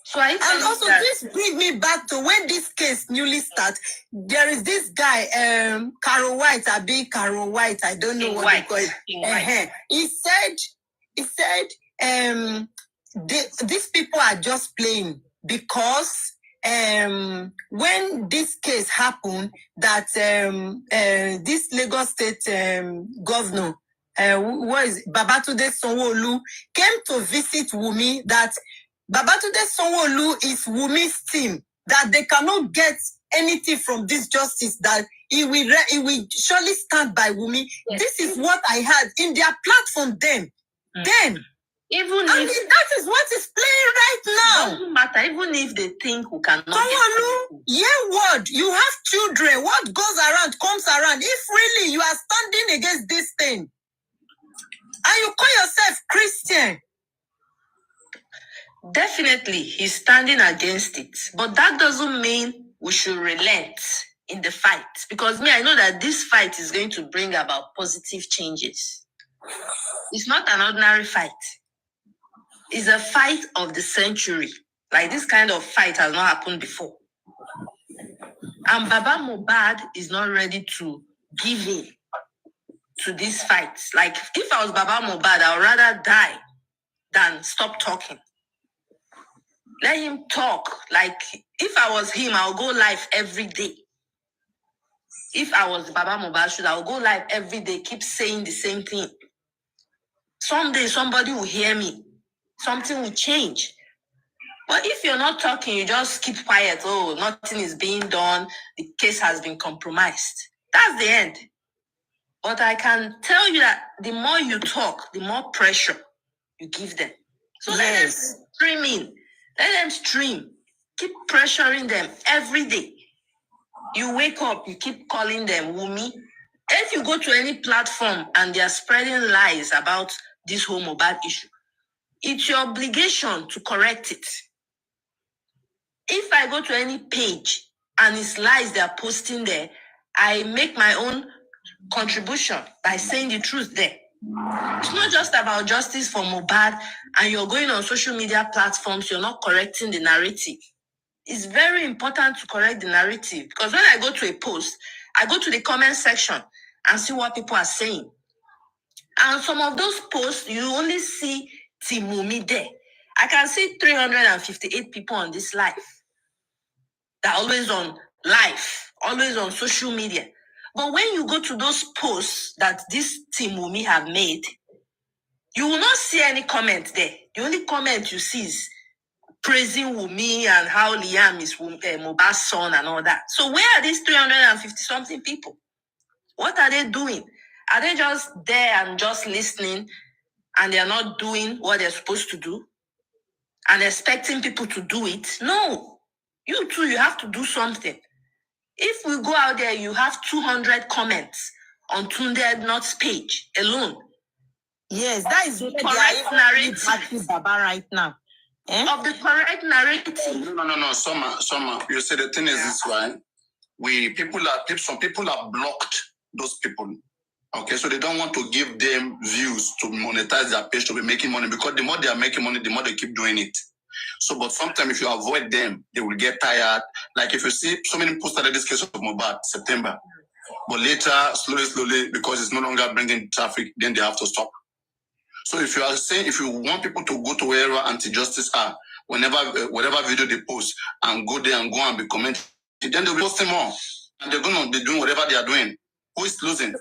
So and also, this brings me back to when this case newly started. There is this guy, Caro White, I don't know what they call it. He said, these people are just playing because when this case happened, that this Lagos State governor, Babatunde Sanwo-Olu, came to visit Wumi, that Babatunde Sanwo-Olu is Wumi's team, that they cannot get anything from this justice, that he will surely stand by Wumi. Yes. This is what I heard in their platform then. Then. That is what is playing right now. It doesn't matter, even if they think we cannot. Word, you have children. What goes around comes around. If really you are standing against this thing, and you call yourself Christian, definitely he's standing against it. But that doesn't mean we should relent in the fight. Because I know that this fight is going to bring about positive changes. It's not an ordinary fight. It's a fight of the century. Like, this kind of fight has not happened before. And Baba Mohbad is not ready to give in to these fights. Like, if I was Baba Mohbad, I would rather die than stop talking. Let him talk. Like, if I was him, I would go live every day. If I was Baba Mohbad, I would go live every day, keep saying the same thing. Someday, somebody will hear me. Something will change. But if you're not talking, you just keep quiet. Oh, nothing is being done. The case has been compromised. That's the end. But I can tell you that the more you talk, the more pressure you give them. So let them stream in. Let them stream. Keep pressuring them every day. You wake up, you keep calling them Wumi. If you go to any platform and they are spreading lies about this whole Mohbad issue, it's your obligation to correct it. If I go to any page and it's lies they are posting there, I make my own contribution by saying the truth there. It's not just about justice for Mohbad and you're going on social media platforms, you're not correcting the narrative. It's very important to correct the narrative because when I go to a post, I go to the comment section and see what people are saying. And some of those posts, you only see Timumi there. I can see 358 people on this live. They're always on live, always on social media. But when you go to those posts that this Timumi have made, you will not see any comment there. The only comment you see is praising Wumi and how Liam is Mohbad's son and all that. So where are these 350-something people? What are they doing? Are they just there and just listening and they're not doing what they're supposed to do and expecting people to do it? No. You too, you have to do something. If we go out there, you have 200 comments on Tunde Not's page alone. Yes, that is the correct narrative. Baba right now. Of the correct narrative. No. Summer. You say the thing is this, right? Some people are blocked those people. Okay, so they don't want to give them views to monetize their page to be making money because the more they are making money, the more they keep doing it. So, but sometimes if you avoid them, they will get tired. Like if you see so many people started this case of Mohbad, September, but later, slowly, because it's no longer bringing traffic, then they have to stop. So if you are saying, if you want people to go to wherever anti-justice are, whatever video they post, and go there and go and be commenting, then they'll be posting more. And they're going to be doing whatever they are doing. Who is losing?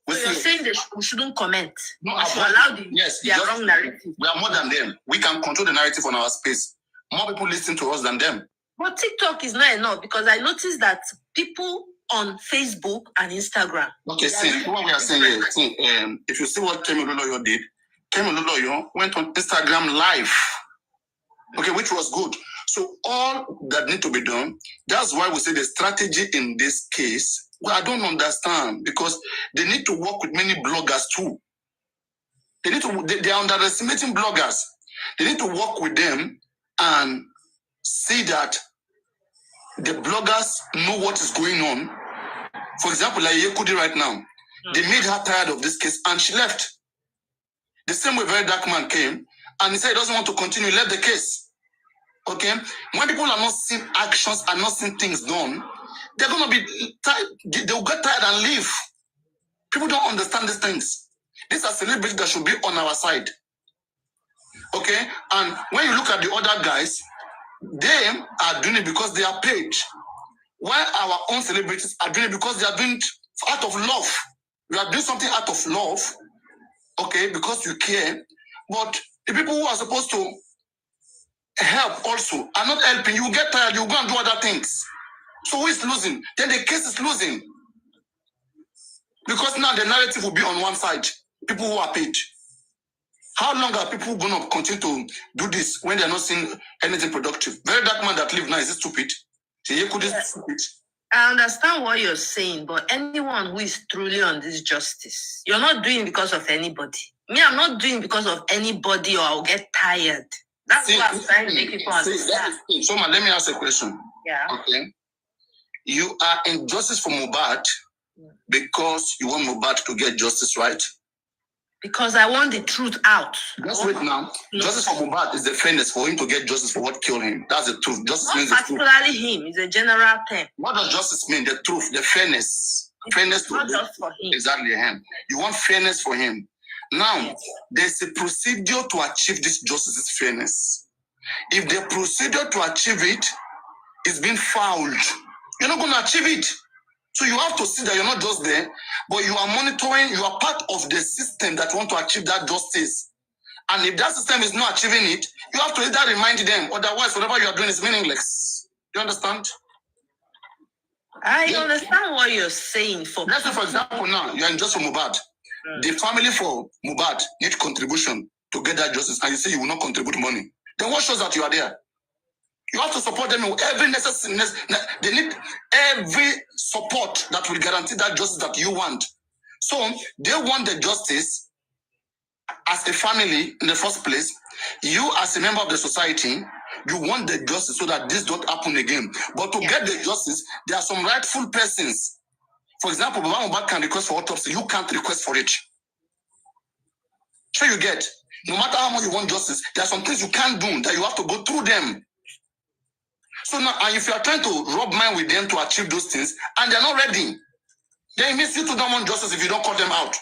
So you're saying we shouldn't comment? No, we should allow their wrong narrative. We are more than them. We can control the narrative on our space. More people listen to us than them. But TikTok is not enough because I noticed that people on Facebook and Instagram. Okay, see, what we are saying here, if you see what Kemi Olunloyo did, Kemi Olunloyo went on Instagram live, okay, which was good. So all that need to be done, that's why we say the strategy in this case, well, I don't understand because they need to work with many bloggers too. They are underestimating bloggers. They need to work with them and see that the bloggers know what is going on. For example, like Yekudi right now, they made her tired of this case and she left. The same way Very Dark Man came and he said he doesn't want to continue, he left the case. Okay? When people are not seeing actions and not seeing things done, they're going to be tired. They'll get tired and leave. People don't understand these things. These are celebrities that should be on our side. Okay? And when you look at the other guys, they are doing it because they are paid. While our own celebrities are doing it because they are doing it out of love. We are doing something out of love, okay, because you care. But the people who are supposed to help also are not helping. You get tired, you go and do other things. So who is losing? Then the case is losing. Because now the narrative will be on one side. People who are paid. How long are people going to continue to do this when they're not seeing anything productive? Very Dark Man that live now, is it stupid? Stupid. I understand what you're saying, but anyone who is truly on this justice, you're not doing because of anybody. Me, I'm not doing because of anybody or I'll get tired. That's what I'm trying to make people understand. So, let me ask a question. Yeah. Okay. You are in justice for Mohbad because you want Mohbad to get justice, right? Because I want the truth out. Just wait now. Justice for Mohbad is the fairness for him to get justice for what killed him. That's the truth. Justice means the truth. Not particularly him. It's a general term. What does justice mean? The truth, the fairness. Fairness to not just for him. Exactly him. You want fairness for him. Now, there's a procedure to achieve this justice, this fairness. If the procedure to achieve it is being fouled, you're not going to achieve it. So you have to see that you're not just there, but you are monitoring, you are part of the system that want to achieve that justice. And if that system is not achieving it, you have to either remind them, otherwise whatever you are doing is meaningless. Do you understand? I understand what you're saying. Let's say, for example, now, you're in justice for Mohbad. The family for Mohbad need contribution to get that justice, and you say you will not contribute money. Then what shows that you are there? You have to support them with every necessary. They need every support that will guarantee that justice that you want. So they want the justice as a family in the first place. You as a member of the society, you want the justice so that this don't happen again. But to get the justice, there are some rightful persons. For example, Baba Mohbad can request for autopsy. You can't request for it. So you get, no matter how much you want justice, there are some things you can't do that you have to go through them. So now, and if you are trying to rub mind with them to achieve those things, and they're not ready, then it means you two don't want justice if you don't call them out.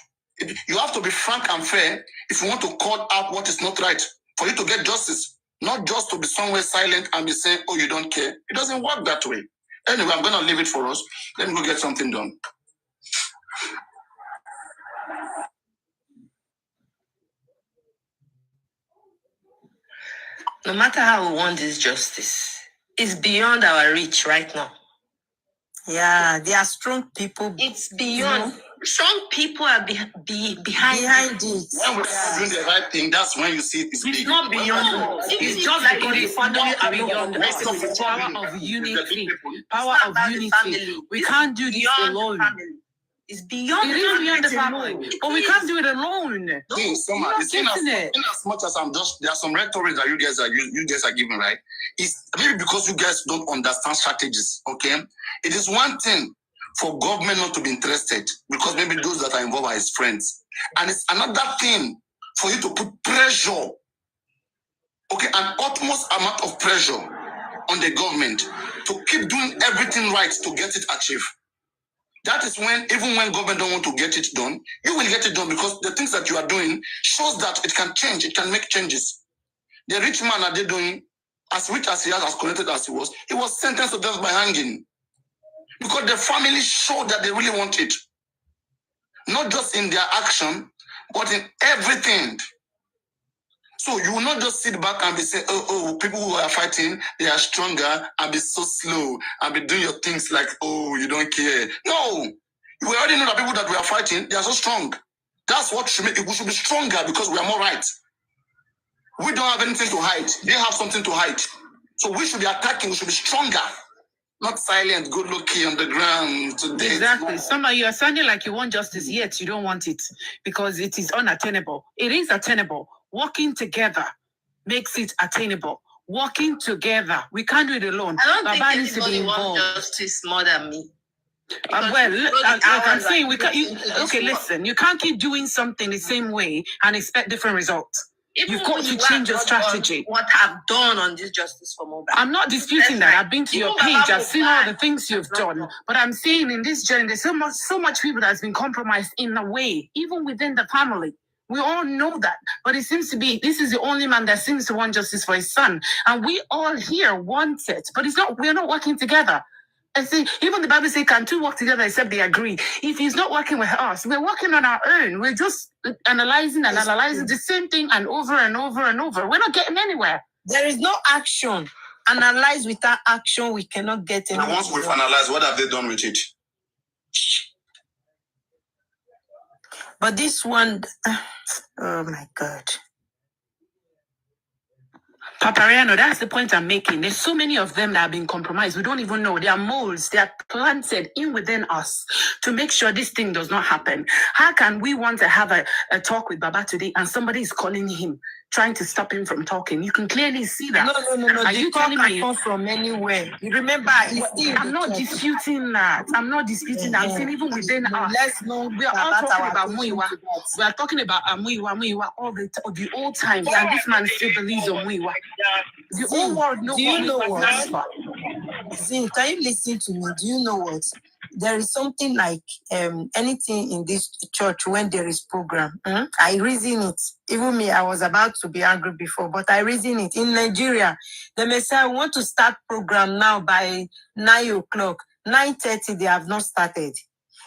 You have to be frank and fair if you want to call out what is not right for you to get justice, not just to be somewhere silent and be saying, oh, you don't care. It doesn't work that way. Anyway, I'm going to leave it for us. Let me go get something done. No matter how we want this justice, it's beyond our reach right now. Yeah, they are strong people. It's beyond. Strong people are behind it. When we're doing the right thing, that's when you see it's big. Not beyond. It's just like the family are beyond. The power of unity. Power of unity. We can't do this alone. It's beyond. It is beyond the family, but we can't do it alone. No, it's in as much as I'm just, there are some rhetoric that you guys are giving, right? It's maybe because you guys don't understand strategies, okay? It is one thing for government not to be interested because maybe those that are involved are his friends. And it's another thing for you to put pressure, okay, an utmost amount of pressure on the government to keep doing everything right to get it achieved. That is when, even when government don't want to get it done, you will get it done because the things that you are doing shows that it can change, it can make changes. The rich man are they doing, as rich as he has, as connected as he was sentenced to death by hanging. Because the family showed that they really want it. Not just in their action, but in everything. So you will not just sit back and be saying, oh, people who are fighting, they are stronger, and be so slow, and be doing your things like, oh, you don't care. No. You already know that people that we are fighting, they are so strong. That's what should make it. We should be stronger because we are more right. We don't have anything to hide. They have something to hide. So we should be attacking, we should be stronger. Not silent, good looking on the ground today. Exactly. Some of you are sounding like you want justice, yet you don't want it because it is unattainable. It is attainable. Working together makes it attainable. Working together, we can't do it alone. I don't think anybody wants justice more than me. I'm saying we can't. Okay, listen. You can't keep doing something the same way and expect different results. You've got to change your strategy. What I've done on this justice for Mohbad. I'm not disputing that. I've been to your page. I've seen all the things you've done. But I'm saying in this journey, there's so much people that has been compromised in a way, even within the family. We all know that. But it seems to be, this is the only man that seems to want justice for his son. And we all here want it. But we're not working together. And see, even the Bible says, can two work together except they agree? If he's not working with us, we're working on our own. We're just analyzing the same thing and over and over and over. We're not getting anywhere. There is no action. Analyze without action, we cannot get anywhere. And once we've analyzed, what have they done with it? But this one, oh my God. Papariano, that's the point I'm making. There's so many of them that have been compromised. We don't even know. They are molds. They are planted in within us to make sure this thing does not happen. How can we want to have a talk with Baba today and somebody is calling him, trying to stop him from talking? You can clearly see that. No. Are you telling me? Come from anywhere. You remember, I'm not disputing that. I'm I'm saying even within us. We are all talking about Muiwa. We are talking about Muiwa all the old times, and this man still believes on Muiwa. The whole world knows. Do you know what? Zin, can you listen to me? Do you know what? There is something like anything in this church when there is program. I reason it. Even me, I was about to be angry before, but I reason it. In Nigeria, they may say, I want to start program now by 9 o'clock. 9:30, they have not started.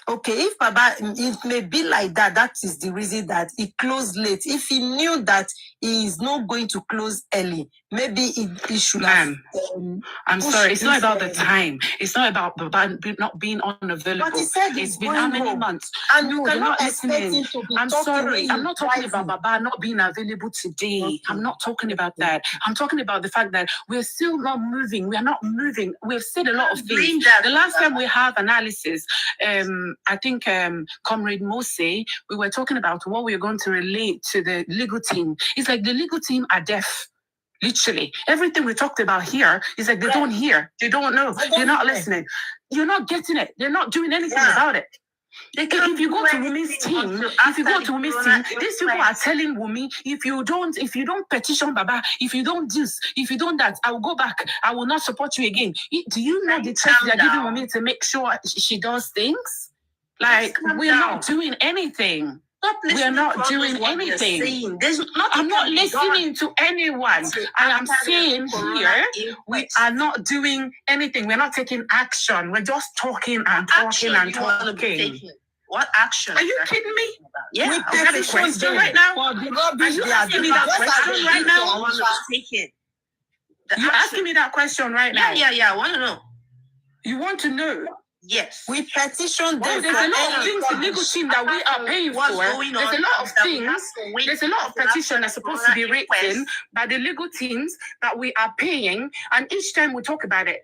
Okay, if Baba, it may be like that. That is the reason that he closed late. If he knew that he is not going to close early, maybe he should have. I'm sorry, it's not about the time. It's not about Baba not being unavailable. But he said it's been how many months? And you cannot expect him to be I'm sorry. I'm not talking about Baba not being available today. Okay. I'm not talking about that. I'm talking about the fact that we're still not moving. We are not moving. We've said a lot of things. The last time we have analysis, I think Comrade Mose, we were talking about what we are going to relate to the legal team. It's like the legal team are deaf. Literally, everything we talked about here is like they don't hear, they don't know, they're not listening. You're not getting it. They're not doing anything about it. Like, if you go to Wumi's team, these people are telling Wumi, if you don't petition Baba, if you don't this, if you don't that, I will go back. I will not support you again. Do you know the trust they're giving Wumi to make sure she does things? Like, we're not doing anything. We are not doing anything. I'm not listening to anyone. I am saying here, we are not doing anything. We're not taking action. We're just talking and talking and talking. What action? Are you kidding me? Yeah, I have a question right now. Are you asking me that question right now? You asking me that question right now? Yeah. I want to know. You want to know? Yes. We petitioned them. There's a lot of things the legal team that we are paying for. There's a lot of things. There's a lot of petitions that's supposed to be written by the legal teams that we are paying. And each time we talk about it,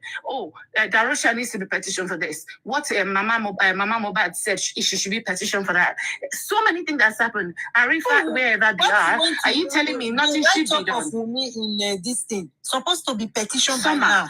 Darusha needs to be petitioned for this. What Mama Mobad said she should be petitioned for that. So many things that's happened. Arifa, wherever they are you telling me nothing should be done? In this thing, supposed to be petitioned by Summer, now.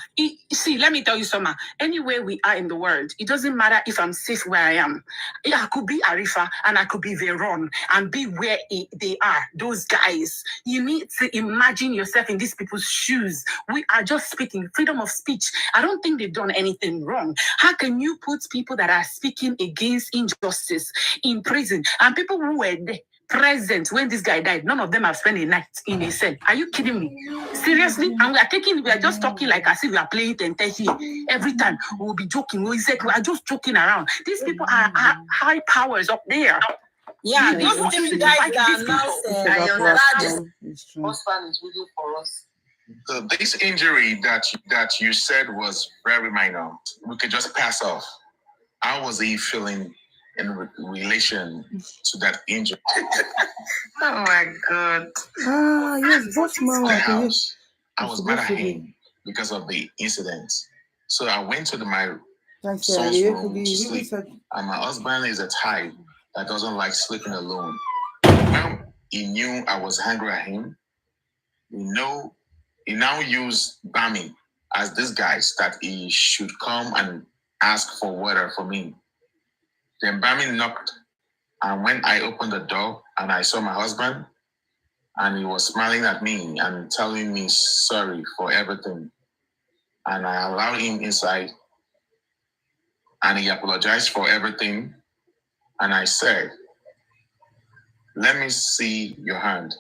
See, let me tell you, Summer. Anywhere we are in the world, it doesn't matter if I'm safe where I am. I could be Arifa and I could be Veron and be where they are, those guys. You need to imagine yourself in these people's shoes. We are just speaking freedom of speech. I don't think they've done anything wrong. How can you put people that are speaking against injustice in prison and people who were there present when this guy died? None of them have spent a night in a cell. Are you kidding me? Seriously? And we are just talking like as if we are playing Tente here. Every time we'll be joking. We are just joking around. These people are high powers up there. Yeah, those same guys that now husband is waiting for us. So this injury that you said was very minor, we could just pass off. How was he feeling in relation to that injury? Oh my God. Yes, both man. I was mad at him because of the incident. So I went to my son's room to sleep. And my husband is a type that doesn't like sleeping alone. When he knew I was angry at him, he now used Bami as this guy that he should come and ask for water for me. Then Bami knocked, and when I opened the door and I saw my husband, and he was smiling at me and telling me sorry for everything. And I allowed him inside, and he apologized for everything. And I said, "Let me see your hand."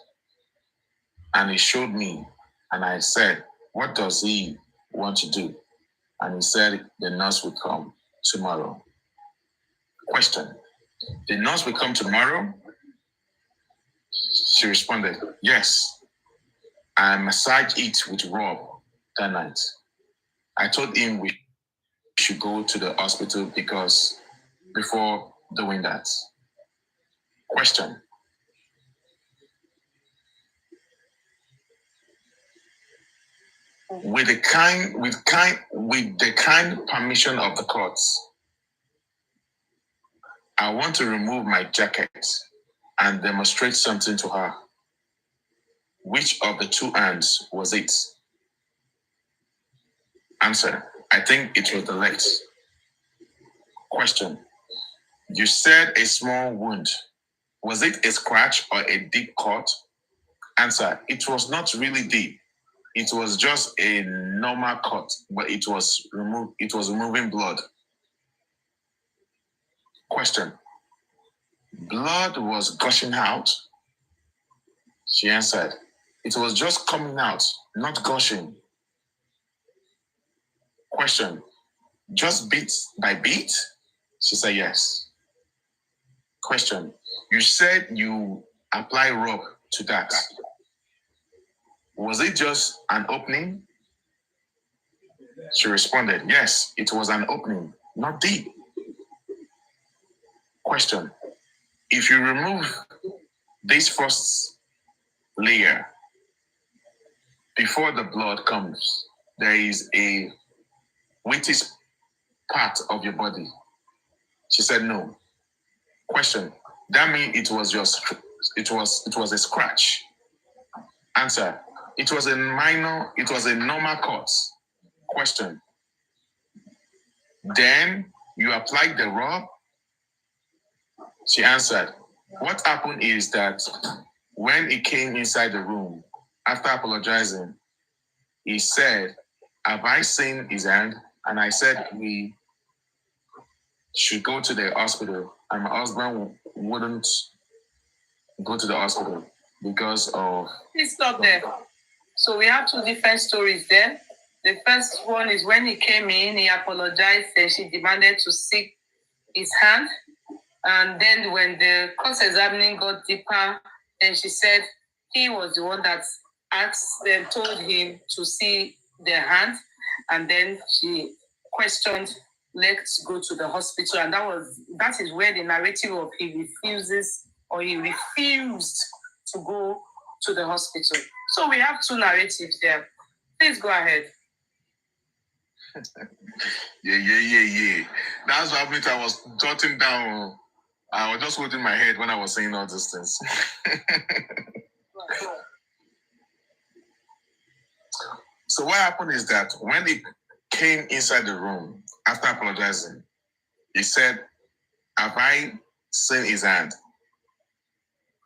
And he showed me, and I said, "What does he want to do?" And he said, "The nurse will come tomorrow." Question: the nurse will come tomorrow? She responded, "Yes." I massaged it with Rob that night. I told him we should go to the hospital before doing that. Question: with the kind permission of the courts, I want to remove my jacket and demonstrate something to her. Which of the two hands was it? Answer: I think it was the legs. Question: you said a small wound. Was it a scratch or a deep cut? Answer: it was not really deep. It was just a normal cut, but it was removing blood. Question: blood was gushing out? She answered, it was just coming out, not gushing. Question: just bit by bit? She said yes. Question: you said you apply rope to that. Was it just an opening? She responded, yes, it was an opening, not deep. Question: if you remove this first layer before the blood comes, there is a wettest part of your body. She said no. Question. That means it was a scratch. Answer. It was a normal cut. Question. Then you applied the rub? She answered. What happened is that when he came inside the room, after apologizing, he said, have I seen his hand? And I said, we should go to the hospital. And my husband wouldn't go to the hospital because of... Please stop there. So we have two different stories there. The first one is when he came in, he apologized and she demanded to seek his hand. And then when the cross-examining got deeper, then she said he was the one that told him to see their hand. And then she questioned, let's go to the hospital. And that is where the narrative of he refused to go to the hospital. So we have two narratives there. Please go ahead. Yeah. That's what happened. I was jotting down. I was just holding my head when I was saying all these things. So what happened is that when he came inside the room, after apologizing, he said, have I seen his hand?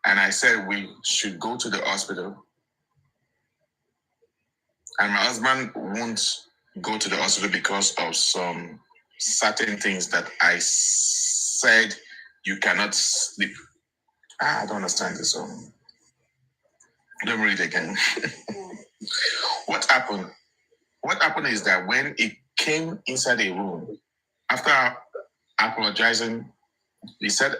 And I said, we should go to the hospital. And my husband won't go to the hospital because of some certain things that I said you cannot sleep. I don't understand this one. Don't read it again. What happened? What happened is that when he came inside a room, after apologizing, he said,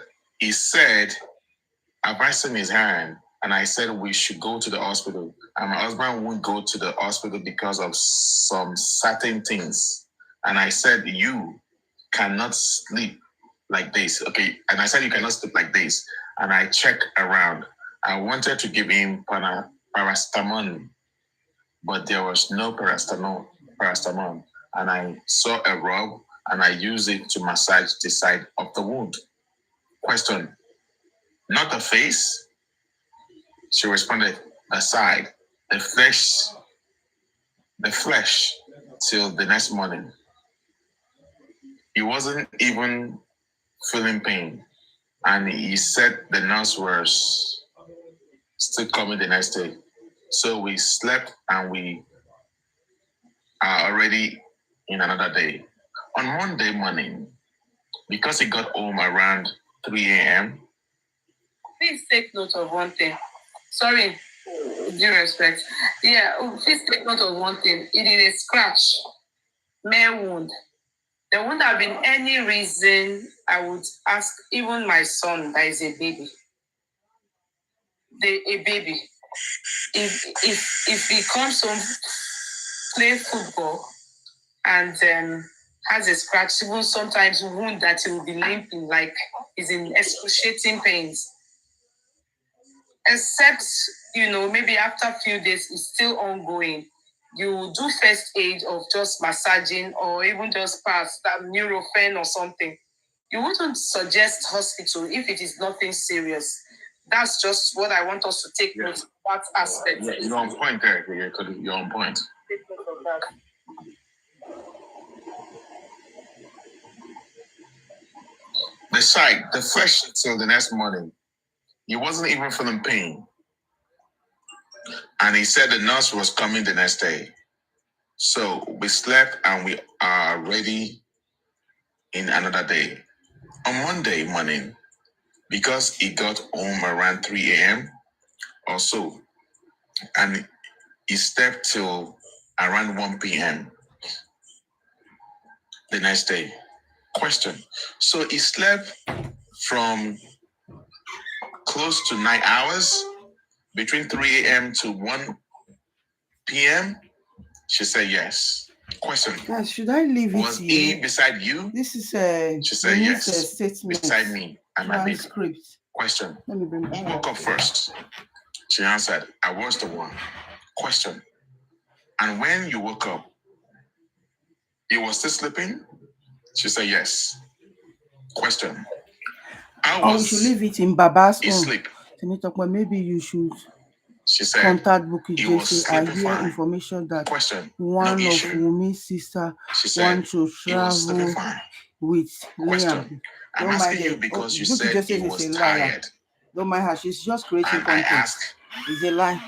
have I seen his hand? And I said, we should go to the hospital. And my husband won't go to the hospital because of some certain things. And I said, you cannot sleep like this. Okay. And I said, you cannot sleep like this. And I checked around. I wanted to give him paracetamol, but there was no paracetamol. And I saw a rub and I used it to massage the side of the wound. Question. Not the face. She responded, the side, the flesh till the next morning. He wasn't even feeling pain. And he said the nurse was still coming the next day. So we slept and we are already in another day. On Monday morning, because he got home around 3 a.m. Please take note of one thing. Sorry, due respect. Yeah, please take note of one thing. It is a scratch, mere wound. There wouldn't have been any reason I would ask even my son that is a baby. A baby. If he comes home, play football, and has a scratch, even sometimes wound that he will be limping, like he's in excruciating pains. Except, maybe after a few days, it's still ongoing. You do first aid of just massaging or even just pass that Nurofen or something. You wouldn't suggest hospital if it is nothing serious. That's just what I want us to take note of that aspect. Yeah, you're on point there. You're on point. Take note of that. The flesh till the next morning. He wasn't even feeling pain. And he said the nurse was coming the next day. So we slept and we are ready in another day. On Monday morning, because he got home around 3 a.m. or so, and he slept till around 1 p.m. the next day. Question. So he slept from close to 9 hours, between 3 a.m. to 1 p.m. She said yes. Question. Guys, should I leave it Was here? he beside you? This is a She said yes. Statement. Beside me and my baby. Transcript. Question. Let me bring Who woke up first? She answered, I was the one. Question. And when you woke up, he was still sleeping? She said yes. Question. Or we should leave it in Baba's own. Sleep. Maybe you should said, contact Bukky Jesse. I hear information that one of Wumi's sister wants to travel with Liam. I'm asking you because you said he was tired. Don't mind her. She's just creating content. It's a lie.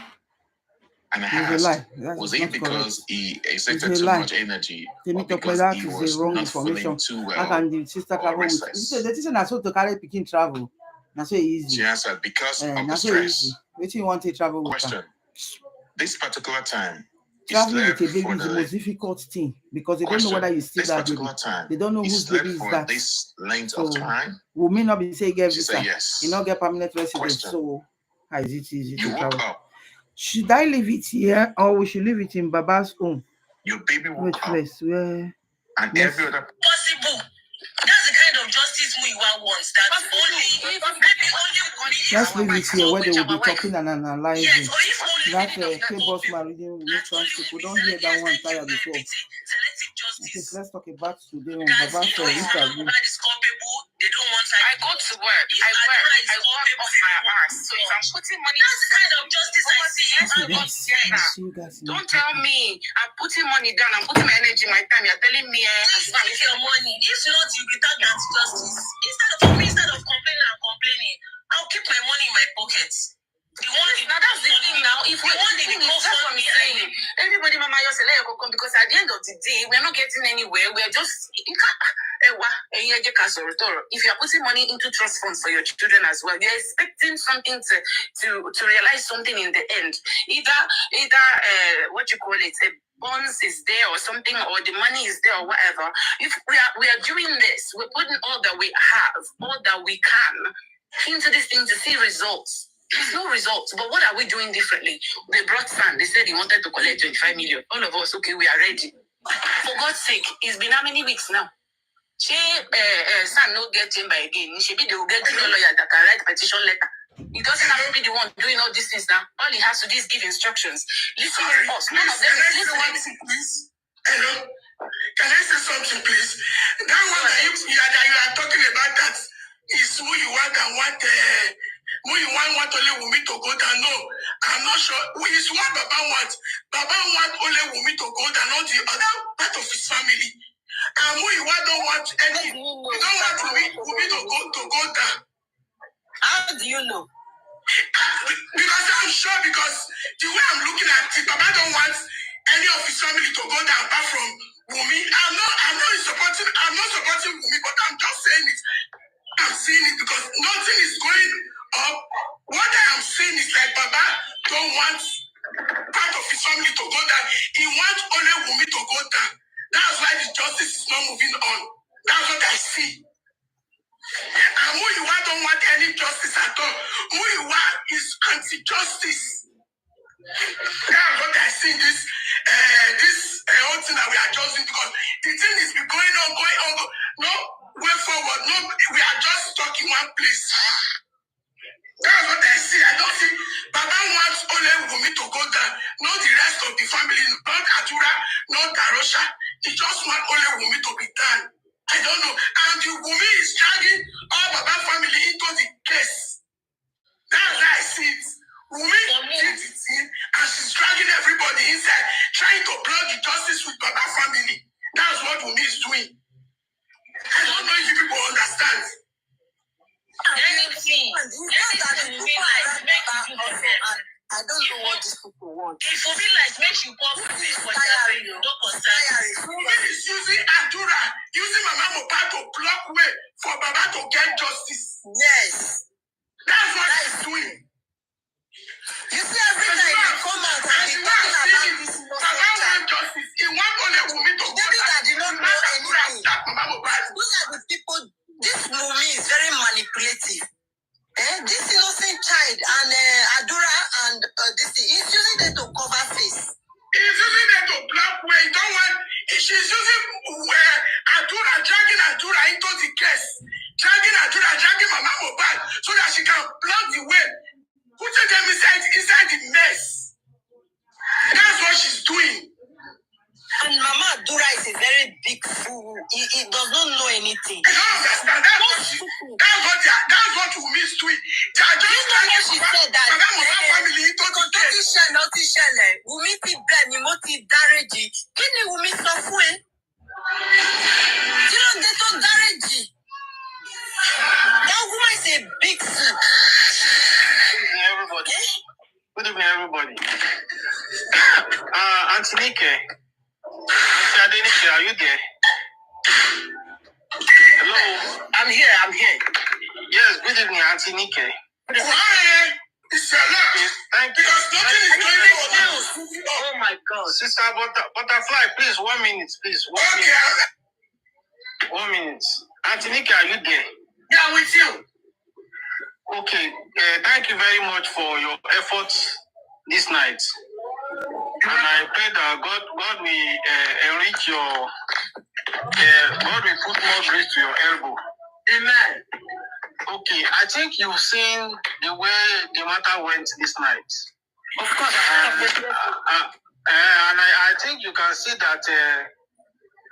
And I asked, was it because he exerted so much energy, or because he was not feeling too well? How can the sister travel with? The sister is supposed to carry Pekin travel. That's so easy. She answered, because of the stress. What do you want to travel with? Question. This particular time, traveling with a baby is the most difficult thing because they don't know whether you still that baby. They don't know whose baby is that. This length of time, we may not be saying get visa. Yes. You not get permanent residence. So how is it easy to travel? Up. Should I leave it here or we should leave it in Baba's home? Your baby woke up. Where? And every other possible. That's the kind of justice Muyiwa wants. That only let's leave it here where they will be talking and analyzing. That K-Boss man reading people don't hear that one tired before. Okay, let's talk about today on Baba's interview. They don't want I go to work. I work off my ass. So if I'm putting money, that's the kind of justice I see. Don't tell me I'm putting money down. I'm putting my energy, my time. You're telling me please give your money. If not, you be tagged anti-justice. Instead of complaining, I'll keep my money in my pockets. Now that's the thing now. If we want the that's what I'm saying. Everybody, Mama, you're saying because at the end of the day, we're not getting anywhere. We're just if you're putting money into trust funds for your children as well, you're expecting something to realize something in the end. Either what you call it, a bonds is there or something, or the money is there or whatever. If we are doing this, we're putting all that we have, all that we can into this thing to see results. There's no results, but what are we doing differently? They brought San. They said he wanted to collect 25 million. All of us, okay, we are ready. For God's sake, it's been how many weeks now? She San no get him by again. She be the get no lawyer that can write petition letter. He doesn't have to be the one doing all these things now. All he has to do is give instructions. Listen to us. None of them is listening. Please. Hello. Can I say something, please? That one that you are talking about, that is who you want and what. Want only Wumi to go down. No, I'm not sure. It's what Baba wants. Baba wants only Wumi to go down, not the other part of his family. And Muyiwa don't want any. We don't want Wumi to go down. How do you know? Because I'm sure. Because the way I'm looking at it, Baba don't want any of his family to go down apart from Wumi. I'm not supporting Wumi, but I'm just saying it. I'm saying it because nothing is going up. What I am saying is like Baba don't want part of his family to go down. He wants only Wumi to go down. That's why the justice is not moving on. That's what I see. And Muyiwa don't want any justice at all. Muyiwa is anti-justice. That's what I see in this whole thing that we are just doing, because the thing is going on. No way forward. No, we are just stuck in one place. That's what I see. I don't see Baba wants only Wumi to go down, not the rest of the family, not Adura, not Darosha. He just wants only Wumi to be done. I don't know. And the Wumi is dragging all Baba family into the case. That's how I see it. Wumi did it in, and she's dragging everybody inside, trying to block the justice with Baba family. That's what Wumi is doing. I don't know if you people understand. I don't know what these people want. If you feel like makes you pop this for you don't concern. Wumi is using Adura, using Mama Mohbad to block way for Baba to get justice. Yes. That's what he's doing. You see, every time you come out and be talking about this Baba wants justice. He wants only Wumi to go down. That did not know anything. Those are the people. This Wumi is very manipulative. This innocent child and Adura and this he's using them to cover face. He's using them to block way. Don't want. She's using Adura, dragging Adura into the case. Dragging Mama Mohbad into it. They are just trying to she said that family into the case. Wumi ti bẹ́ẹ̀ ni mo ti dáríjì. Kí ni Wumi sọ fún ẹ? Kí ló dé tó dáríjì? That woman is a big fool. Good evening, everybody. Good evening, everybody. Auntie Nike, Mr. Adenike, are you there? Hello? I'm here. Yes, good evening, Auntie Nike. It's your luck. Thank you. Because nothing is going on. Oh my God. Sister Butterfly, please, 1 minute, please. 1 minute. 1 minute. Auntie Nike, are you there? Yeah, I'm with you. Okay, thank you very much for your efforts this night. And I pray that God will enrich your, God will put more grace to your elbow. Amen. Okay, I think you've seen the way the matter went this night. Of course. And I think you can see that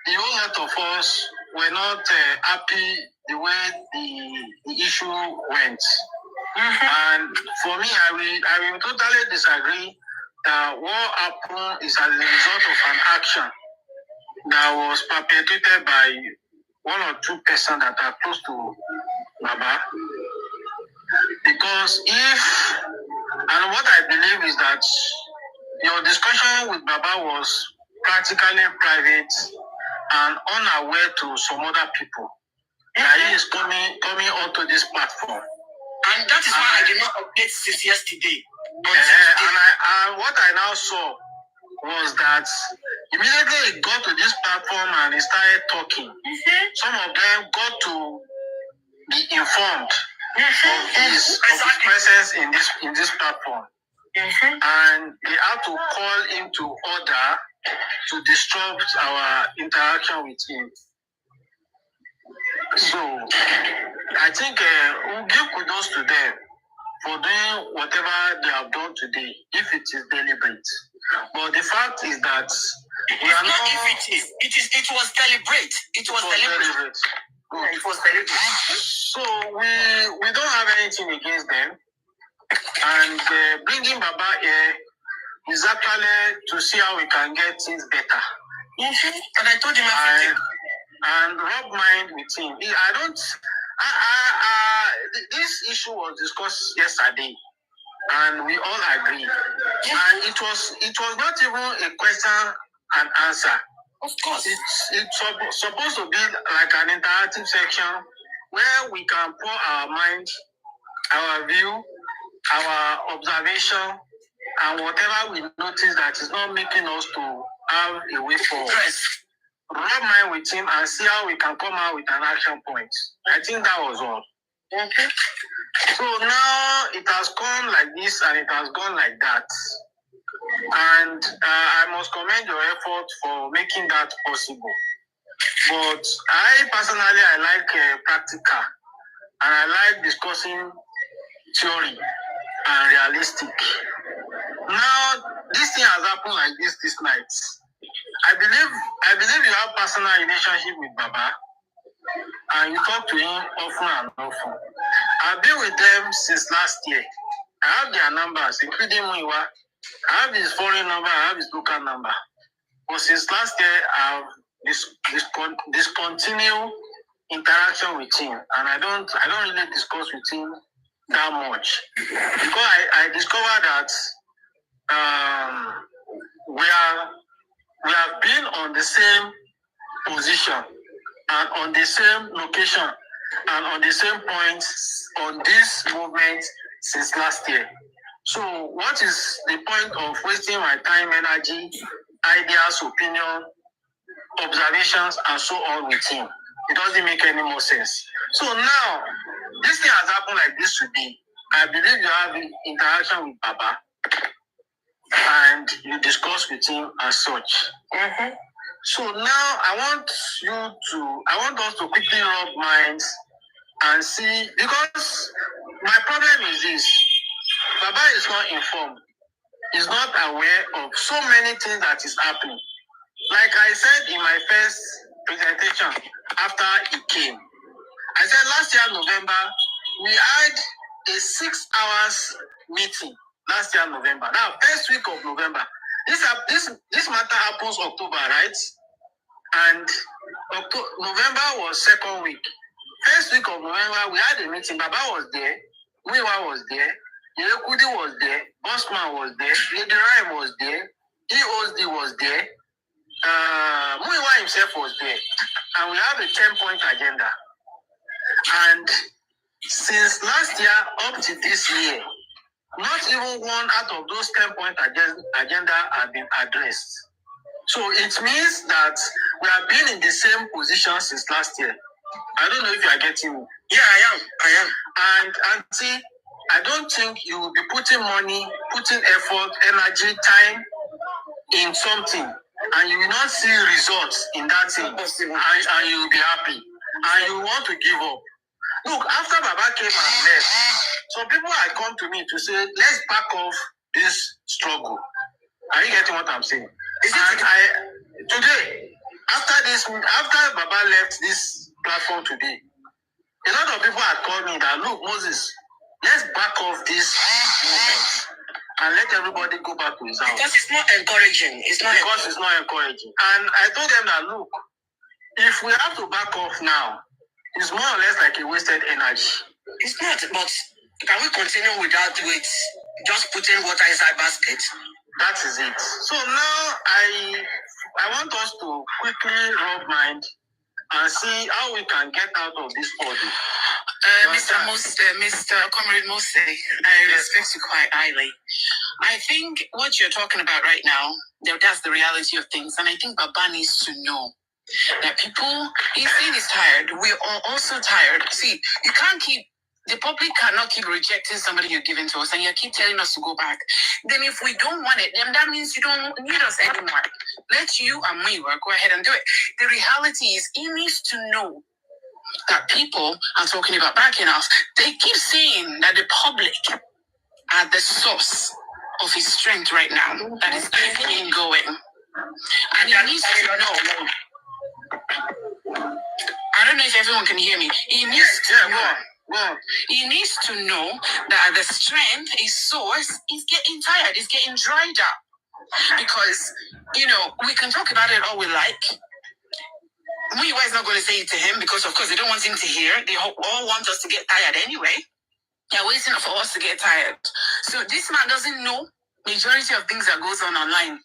the whole lot of us were not happy the way the issue went. And for me, I will totally disagree that what happened is as a result of an action that was perpetrated by one or two persons that are close to Baba. Because and what I believe is that your discussion with Baba was practically private and unaware to some other people. That he is coming onto this platform. And that is why I did not update since yesterday. And what I now saw was that immediately he got to this platform and he started talking. Some of them got to be informed of his presence in this platform. And they had to call him to order to disrupt our interaction with him. So I think we'll give kudos to them for doing whatever they have done today, if it is deliberate. But the fact is that we are not. It was deliberate. It was deliberate. Good. It was deliberate. So we don't have anything against them, and bringing Baba here is actually to see how we can get things better. And I told him everything. And rub mind with him. This issue was discussed yesterday, and we all agree. And it was not even a question and answer. Of course, it's supposed to be like an interactive section where we can pour our mind, our view, our observation, and whatever we notice that is not making us to have a way forward. Rub mind with him and see how we can come out with an action point. I think that was all. Okay. So now it has come like this and it has gone like that. And I must commend your effort for making that possible. But I personally, I like practical and I like discussing theory and realistic. Now, this thing has happened like this night. I believe you have personal relationship with Baba and you talk to him often and often. I've been with them since last year. I have their numbers, including Muiwa. I have his foreign number, I have his local number. But since last year, I've discontinued interaction with him, and I don't really discuss with him that much because I discovered that we have been on the same position and on the same location and on the same point on this movement since last year. So what is the point of wasting my time, energy, ideas, opinion, observations, and so on with him? It doesn't make any more sense. So now, this thing has happened like this today. I believe you have interaction with Baba and you discuss with him as such. Mm-hmm. So now I want us to quickly rub minds and see, because my problem is this: Baba is not informed. He's not aware of so many things that is happening. Like I said in my first presentation after he came, I said last year November we had a 6 hours meeting last year, November. Now, first week of November. This matter happens October, right? And November was second week. First week of November, we had a meeting. Baba was there. Muiwa was there. Yekudi was there. Bossman was there. Lady Rhyme was there. EOSD was there. Muiwa himself was there. And we have a 10-point agenda. And since last year up to this year, not even one out of those 10-point agenda have been addressed. So it means that we have been in the same position since last year. I don't know if you are getting me. Yeah, I am. And Auntie, I don't think you will be putting money, putting effort, energy, time in something, and you will not see results in that thing, and you will be happy, and you want to give up. Look, after Baba came and left, some people had come to me to say, let's back off this struggle. Are you getting what I'm saying? Today, after Baba left this platform today, a lot of people had called me that, look, Moses, let's back off this movement and let everybody go back to his house. Because it's not encouraging. It's not encouraging. And I told them that, look, if we have to back off now, it's more or less like a wasted energy. It's not, but can we continue without it? Just putting water inside basket? That is it. So now I want us to quickly rub mind and see how we can get out of this body. Mr. Comrade Mose, I respect you quite highly. I think what you're talking about right now, that's the reality of things. And I think Baba needs to know that people, he's saying he's tired. We're also tired. See, the public cannot keep rejecting somebody you're giving to us, and you keep telling us to go back. Then if we don't want it, then that means you don't need us anymore. Let you and me go ahead and do it. The reality is, he needs to know that people are talking about backing off. They keep saying that the public are the source of his strength right now, that is keeping him going. And he needs to know. I don't know if everyone can hear me. He needs to know. He needs to know that the strength, his source, is getting tired, is getting dried up. Because, we can talk about it all we like. Muiwa is not going to say it to him because, of course, they don't want him to hear. They all want us to get tired anyway. They're waiting for us to get tired. So this man doesn't know majority of things that goes on online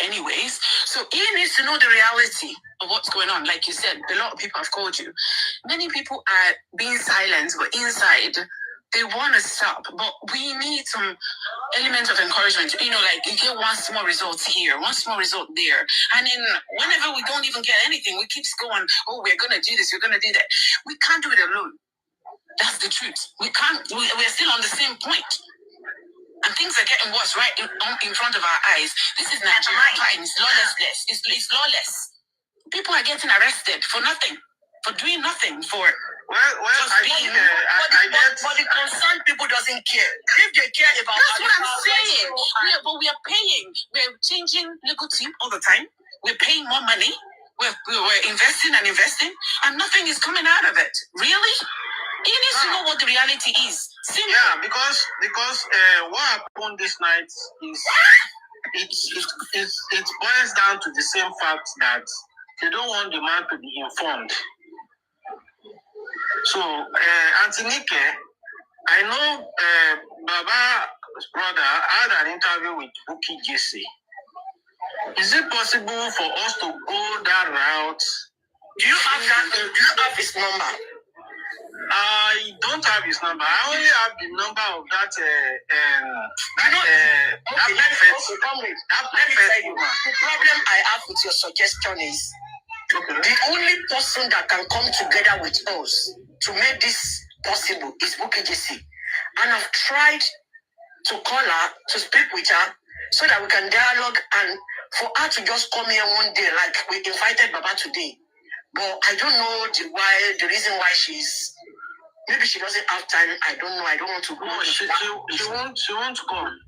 anyways. So he needs to know the reality of what's going on. Like you said, a lot of people have called you. Many people are being silenced, but inside, they want to stop. But we need some element of encouragement. Like you get one small result here, one small result there. And then whenever we don't even get anything, we keep going, oh, we're going to do this, we're going to do that. We can't do it alone. That's the truth. We can't, we're still on the same point. And things are getting worse right in front of our eyes. This is Nigeria times, lawlessness. It's lawless. People are getting arrested for nothing, for doing nothing, for just being. But the concerned people doesn't care. If they care about, that's what I'm saying. But we are paying. We're changing legal team all the time. We're paying more money. We're investing and nothing is coming out of it. Really? He needs to know what the reality is. Simple. Yeah, because what happened this night is it boils down to the same fact that they don't want the man to be informed. So, Auntie Nike, I know Baba's brother had an interview with Buki Jesse. Is it possible for us to go that route? Do you have his number? I don't have his number. I only have the number of that. Let me tell you. The problem I have with your suggestion is the only person that can come together with us to make this possible is Buki Jesse. And I've tried to call her, to speak with her, so that we can dialogue and for her to just come here one day, like we invited Baba today. But I don't know the reason why she's. Maybe she doesn't have time. I don't know. I don't want to go. No, she won't come.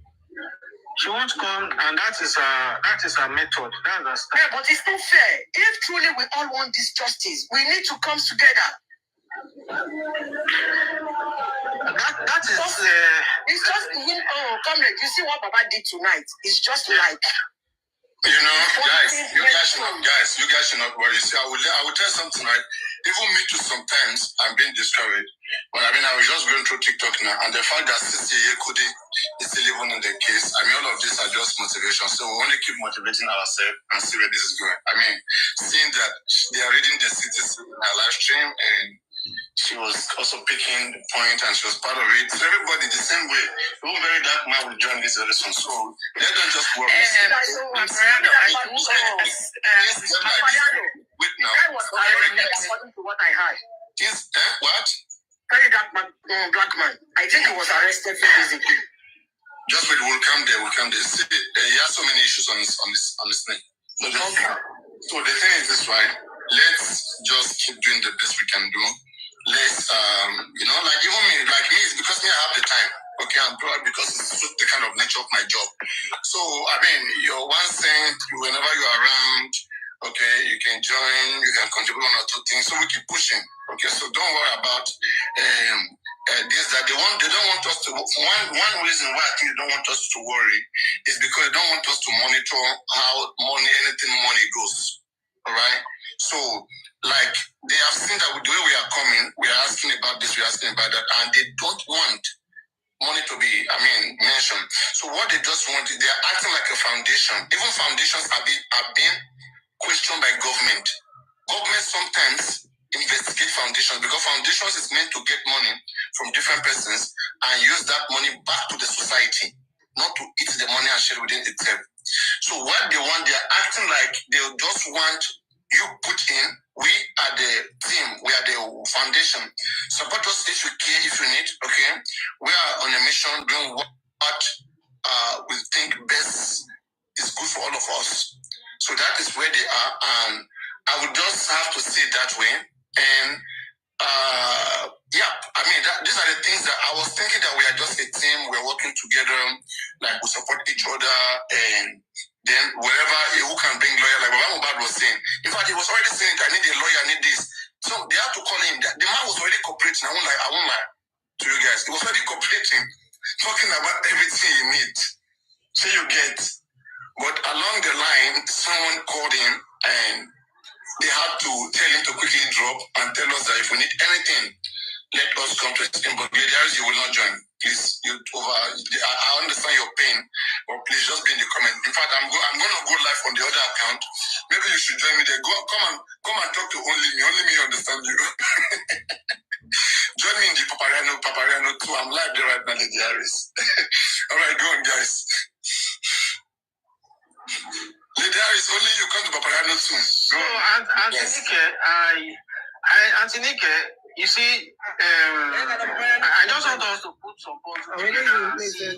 She won't come, and that is her method. That's yeah, but it's not fair. If truly we all want this justice, we need to come together. that is it's just comrade. You see what Baba did tonight? It's just like. You know, you guys should not worry. See, I will tell you something, right? Even me too, sometimes I'm being discouraged. But I mean, I was just going through TikTok now, and the fact that Sisi Yekudi is still even in the case, I mean, all of these are just motivation. So we only keep motivating ourselves and see where this is going. I mean, seeing that they are reading the cities in our live stream, and she was also picking the point, and she was part of it. So everybody, the same way, even very dark man will join this very soon. So let them just work. Wait now. According to what I heard. Is what? Very dark man, black man. I think he was arrested physically. Just wait, we'll come there. See, he has so many issues on his neck. So the thing is this, right? Let's just keep doing the best we can do. Let's, like even me, it's because me, I have the time. Okay, I'm proud because it's the kind of nature of my job. So, I mean, you're 1 cent, whenever you're around, okay, you can join, you can contribute 1 or 2 things. So we keep pushing. Okay, so don't worry about this, that they don't want us to, one reason why I think they don't want us to worry is because they don't want us to monitor how anything money goes. All right? So, like, they have seen that the way we are coming, we are asking about this, we are asking about that, and they don't want money to be, mentioned. So what they just want is they are acting like a foundation. Even foundations are being questioned by government. Government sometimes investigate foundations because foundations is meant to get money from different persons and use that money back to the society, not to eat the money and share within itself. So what they want, they are acting like they just want you put in. We are the team. We are the foundation. Support us if you care, if you need. Okay, we are on a mission doing what we think best is good for all of us. So that is where they are, and I would just have to say it that way. And these are the things that I was thinking, that we are just a team. We're working together, like we support each other, and then wherever who can bring lawyer, like Baba Mohbad was saying. In fact, he was already saying, I need a lawyer, I need this. So they have to call him. The man was already cooperating. I won't lie to you guys. He was already cooperating, talking about everything he needs. So you get. But along the line, someone called him and they had to tell him to quickly drop and tell us that if we need anything, let us come to him. But Ladies, you will not join. Please, I understand your pain, but please just be in the comment. In fact, I'm going to go live on the other account. Maybe you should join me there. Come and talk to only me. Only me understand you. Join me in the Papariano too. I'm live there right now, Lady Harris. All right, go on, guys. Lady Harris, only you come to Papariano soon. So, Antinike, you see, I just want us to put support together and see if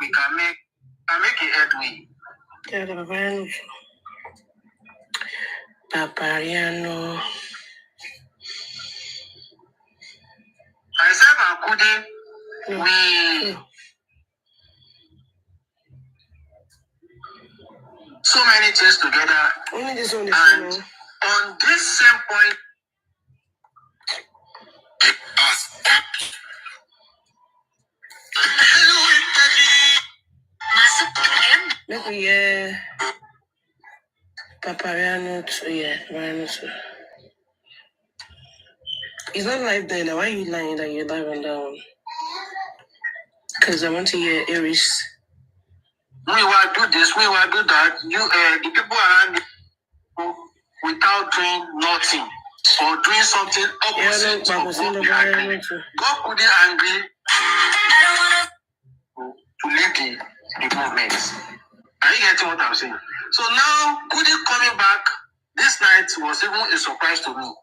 we can make a headway. Papariano. Myself and Kudi, we so many things together. Only this one is and on this same point, look, yeah. Papariano too, yeah. Papariano too. It's not live there now. Why are you lying that you're live on that one? Because I want to hear Aries. We will do this, we will do that. The people around you without doing nothing or doing something opposite to what we agree. God could be angry to lead the movement. Are you getting what I'm saying? So now, Kudi coming back this night was even a surprise to me.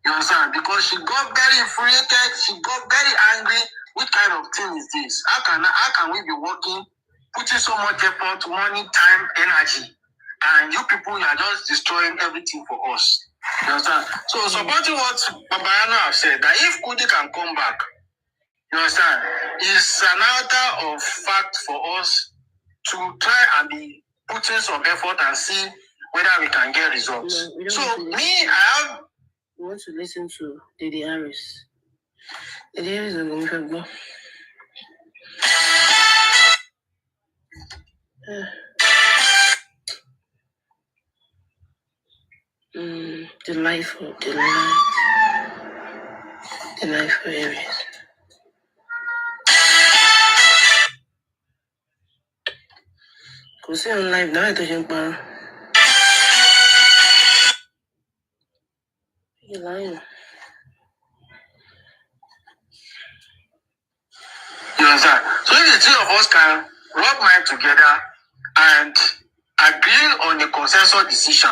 You understand? Because she got very infuriated, she got very angry. What kind of thing is this? How can we be working, putting so much effort, money, time, energy, and you people, you are just destroying everything for us? You understand? So supporting what Papariano have said, that if Kudi can come back, you understand, is an matter of fact for us to try and be putting some effort and see whether we can get results. We want to listen to Lady Harris. There is a room. The life of Aries. Go see on live now. You're lying. You understand? So if the three of us can rub mind together and agree on a consensus decision,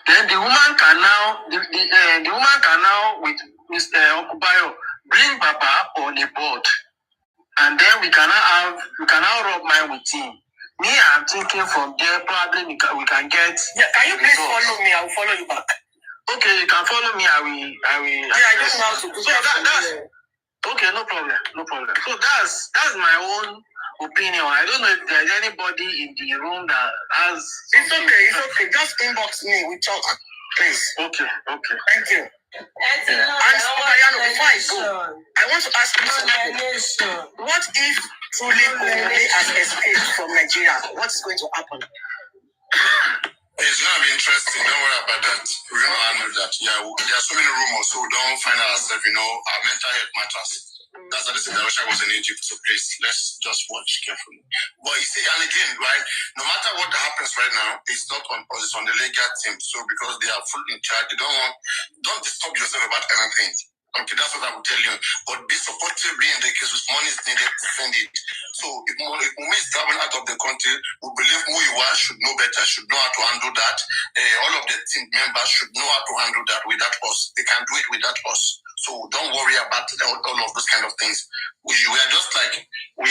then the woman can now, the woman can now with Mr. Okubayo bring Baba on a board, and then we can now rub mind with him. Me, I'm thinking from there probably we can get. Yeah, can you please follow me? I will follow you back. Okay, you can follow me. I will. Yeah, I just know how to do so that's. Okay, no problem. So that's my own opinion. I don't know if there's anybody in the room that has. It's okay. Just inbox me. We talk, please. Okay. Thank you. And Papariano, before I go, I want to ask you, what if truly Omele has escaped from Nigeria? What is going to happen? It's going to be interesting. Don't worry about that. We're going to handle that. Yeah, there are so many rumors, so don't find ourselves, our mental health matters. That's the reason that Russia was in Egypt. So please, let's just watch carefully. But you see, and again, right, no matter what happens right now, it's not on us, it's on the legal team. So because they are fully in charge, don't disturb yourself about anything. Okay, that's what I will tell you. But be supportive, be in the case with money is needed to send it. So if Mumi is traveling out of the country, we believe Muiwa should know better, should know how to handle that. All of the team members should know how to handle that without us. They can do it without us. So don't worry about all of those kind of things. We are just like, we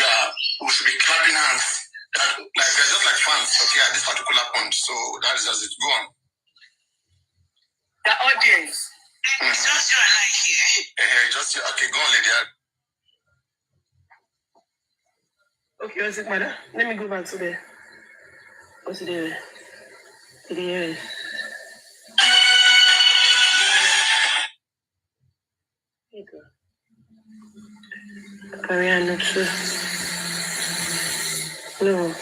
should be clapping hands. Like we're just like fans, okay, at this particular point. So that is as it go on. The audience. It's just you and I here. Just you. Okay, go on, lady. Okay, what's it matter? Let me go back to the. What's it there? To the Aries. Here you go. Papariano'S. No.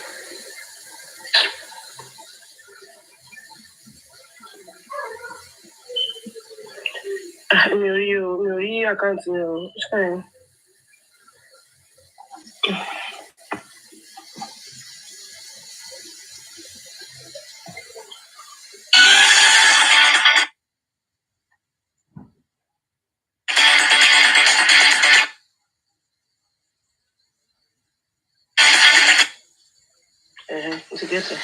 Mi account mi o. Fine. Together.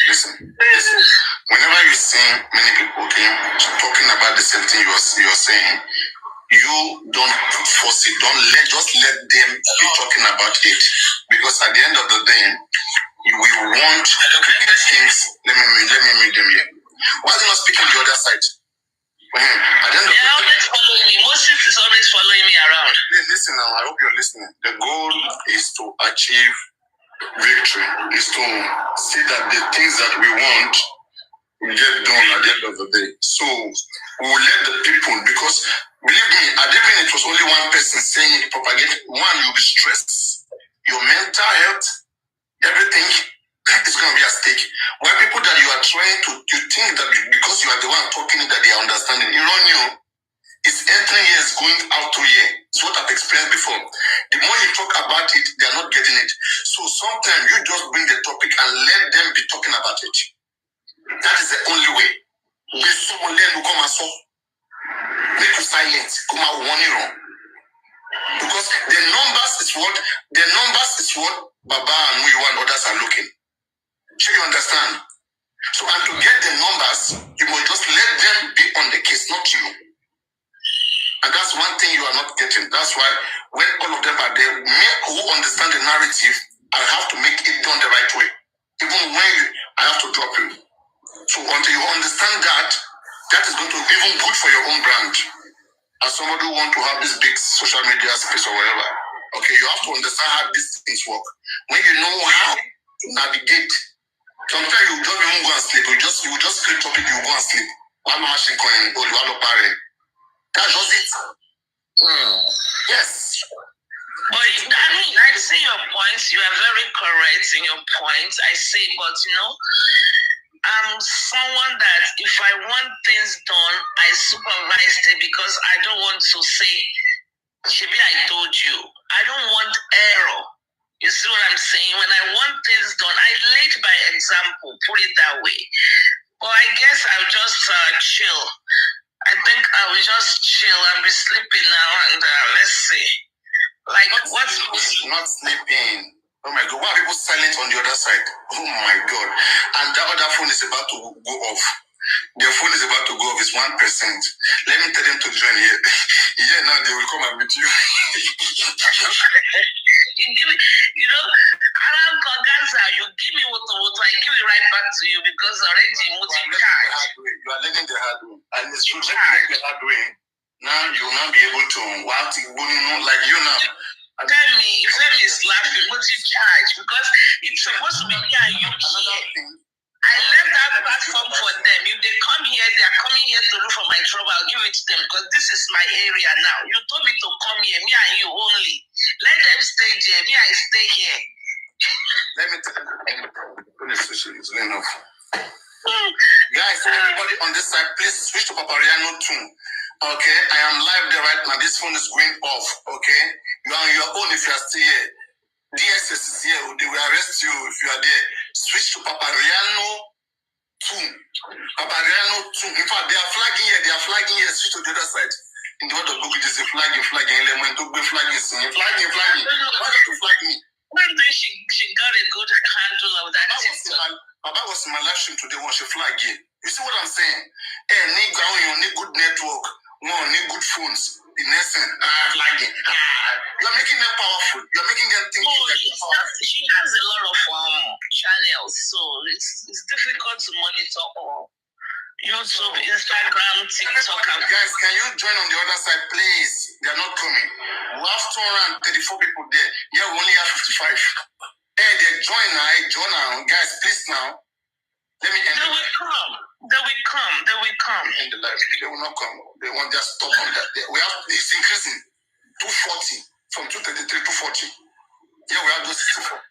Listen. Whenever you see many people talking about the same thing you're saying, you don't force it. Just let them be talking about it. Because at the end of the day, we want to get things. Let me meet them here. Why are they not speaking the other side? At the end of They're always following me. Moses is always following me around. Listen now, I hope you're listening. The goal is to achieve victory, is to see that the things that we want will get done at the end of the day. So we will let the people, because believe me, at the end it was only one person saying it, propagate. One, you'll be stressed, your mental health, everything is going to be at stake. Where people that you are trying to, you think that because you are the one talking that they are understanding, you don't know. It's entering here, it's going out to here. It's what I've explained before. The more you talk about it, they are not getting it. So sometimes you just bring the topic and let them be talking about it. That is the only way. We someone then will come and so make you silent, come out warning wrong. Because the numbers is what Baba and we and others are looking. So you understand? So and to get the numbers, you must just let them be on the case, not you. And that's one thing you are not getting. That's why when all of them are there, me who understand the narrative, I have to make it done the right way. Even when I have to drop you. So until you understand that, that is going to be even good for your own brand. As somebody who want to have this big social media space or whatever, okay, you have to understand how these things work. When you know how to navigate, sometimes you don't even go and sleep. You just create topic, you go and sleep. One machine coin, or you are That was it. Yes. But I mean, I see your points. You are very correct in your points. I see, but I'm someone that if I want things done, I supervise it because I don't want to say, Shibi, I told you. I don't want error. You see what I'm saying? When I want things done, I lead by example, put it that way. But I guess I'll just chill. I think I will just chill and be sleeping now and let's see. Like, what's not sleeping? Oh my God, why are people silent on the other side? Oh my God. And that other phone is about to go off. Their phone is about to go off. It's 1%. Let me tell them to join here. Yeah, now they will come and meet you. Around Gaza, you give me water, I give it right back to you because already you charge. You are learning the hard way. And it's true, learning the hard way. Now you will not be able to like you now. Tell me, if let me slap you, what you charge? Because it's supposed to be me and you here. I left that platform for them. If they come here, they are coming here to look for my trouble. I'll give it to them because this is my area now. You told me to come here, me and you only. Let them stay here, me I stay here. Let me tell you, it's enough. Guys, everybody on this side, please switch to Papariano too. Okay, I am live there right now. This phone is going off. Okay, you are on your own if you are still here. DSS is here. They will arrest you if you are there. Switch to Papariano 2. Papariano 2. In fact, they are flagging here. They are flagging here. Switch to the other side. In the other book, it is a flagging. Flagging. Flagging. Why don't you flag me? When she got a good handle of that. Baba was in my live stream today when she flagged here. You see what I'm saying? Hey, need good network. Need good phones. The next thing, flagging. You're making them powerful. You're making them think she has a lot of channels, so it's difficult to monitor all. YouTube, Instagram, TikTok. Guys, can you join on the other side, please? They are not coming. We have 234 people there. Yeah, we only have 55. Hey, they join now. Guys, please now. Let me end. They will come. In the live, they will not come. They won't just stop on that. It's increasing. 240 from 233 to 40. Yeah, we have those 64.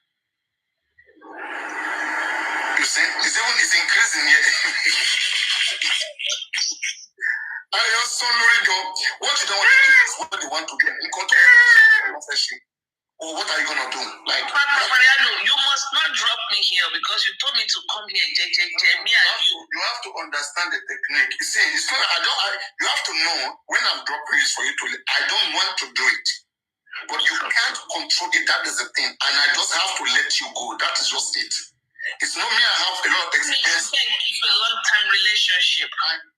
You see, it's increasing here. What you don't want to do is what you want to do. Or what are you gonna do? Like, Papariano, you must not drop me here because you told me to come here. You have to understand the technique. You see, it's not. You have to know when I'm dropping this for you to. I don't want to do it, but you can't control it. That is the thing, and I just have to let you go. That is just it. It's not me. I have a lot of experience. It's a long-term relationship.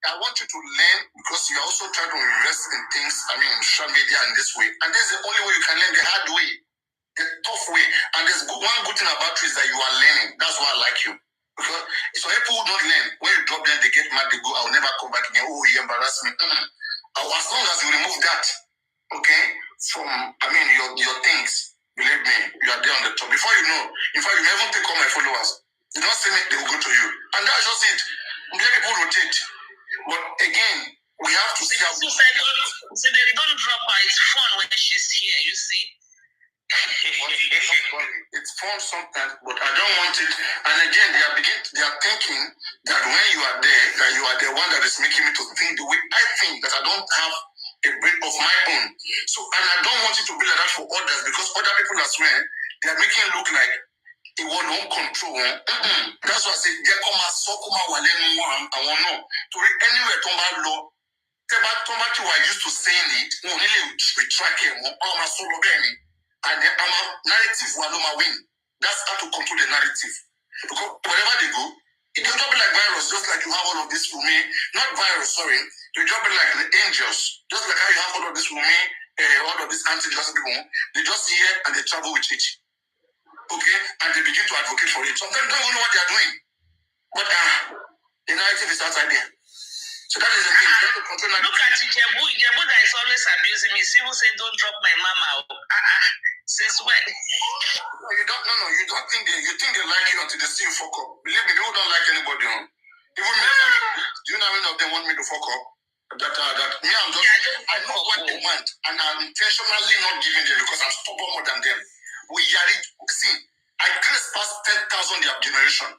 I want you to learn because you also try to invest in things. Social media in this way, and this is the only way you can learn the hard way, the tough way. And there's one good thing about you is that you are learning. That's why I like you. Because so people who don't learn, when you drop them, they get mad. They go, "I'll never come back again." Oh, he embarrassed me. As long as you remove that, okay, from your things. Believe me, you are there on the top. Before you know, in fact, you may even take all my followers. You don't see me, they will go to you. And that's just it. Let people rotate. But again, we have to see how... So they don't drop her. It's fun when she's here, you see? It's fun sometimes, but I don't want it. And again, they are thinking that when you are there, that you are the one that is making me to think the way I think, that I don't have a brain of my own. So, and I don't want it to be like that for others, because other people as well, they are making it look like it will not control. That's why I say, they come as so come out I want no. To read anywhere to my law, you are used to saying it, we really retract it, and the narrative will not win. That's how to control the narrative. Because wherever they go, it will not be like virus, just like you have all of this for me. Not virus, sorry. It will just be like the angels. Just like how you have all of this for me, all of these anti-justice people, they just hear and they travel with it. Okay? And they begin to advocate for it. Sometimes they don't know what they are doing. But the narrative is outside there. So that is the thing. Look at Ijebu. Ijebu that is always abusing me. People say, don't drop my mama. Since when? No, you don't think you think they like you until they see you fuck up. Believe me, people don't like anybody. Even me, do you know how many of them want me to fuck up? that me, I know what they want, and I'm intentionally not giving them because I'm stubborn more than them. I curse past 10,000 their generation,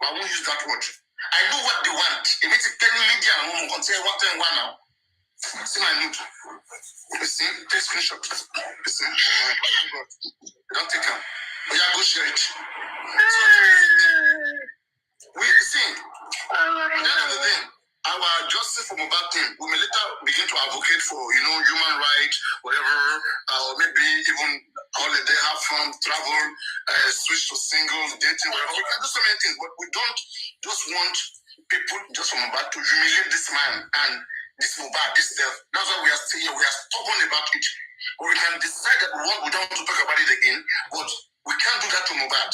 but I won't use that word. I know what they want. If it's 10 media, I'm going to say one now. See my note. You see, take screenshot. You see, don't take them. Yeah, go share it. So, we see. At the end of the day, our justice for mobile thing, we may later begin to advocate for, human rights, whatever, or maybe even holiday, have fun, travel, switch to singles, dating, whatever. We can do so many things, but we don't just want people just from mobile to humiliate this man and this mobile, this stuff. That's why we are still here. We are stubborn about it. Or we can decide that we don't want to talk about it again, but we can't do that to mobile.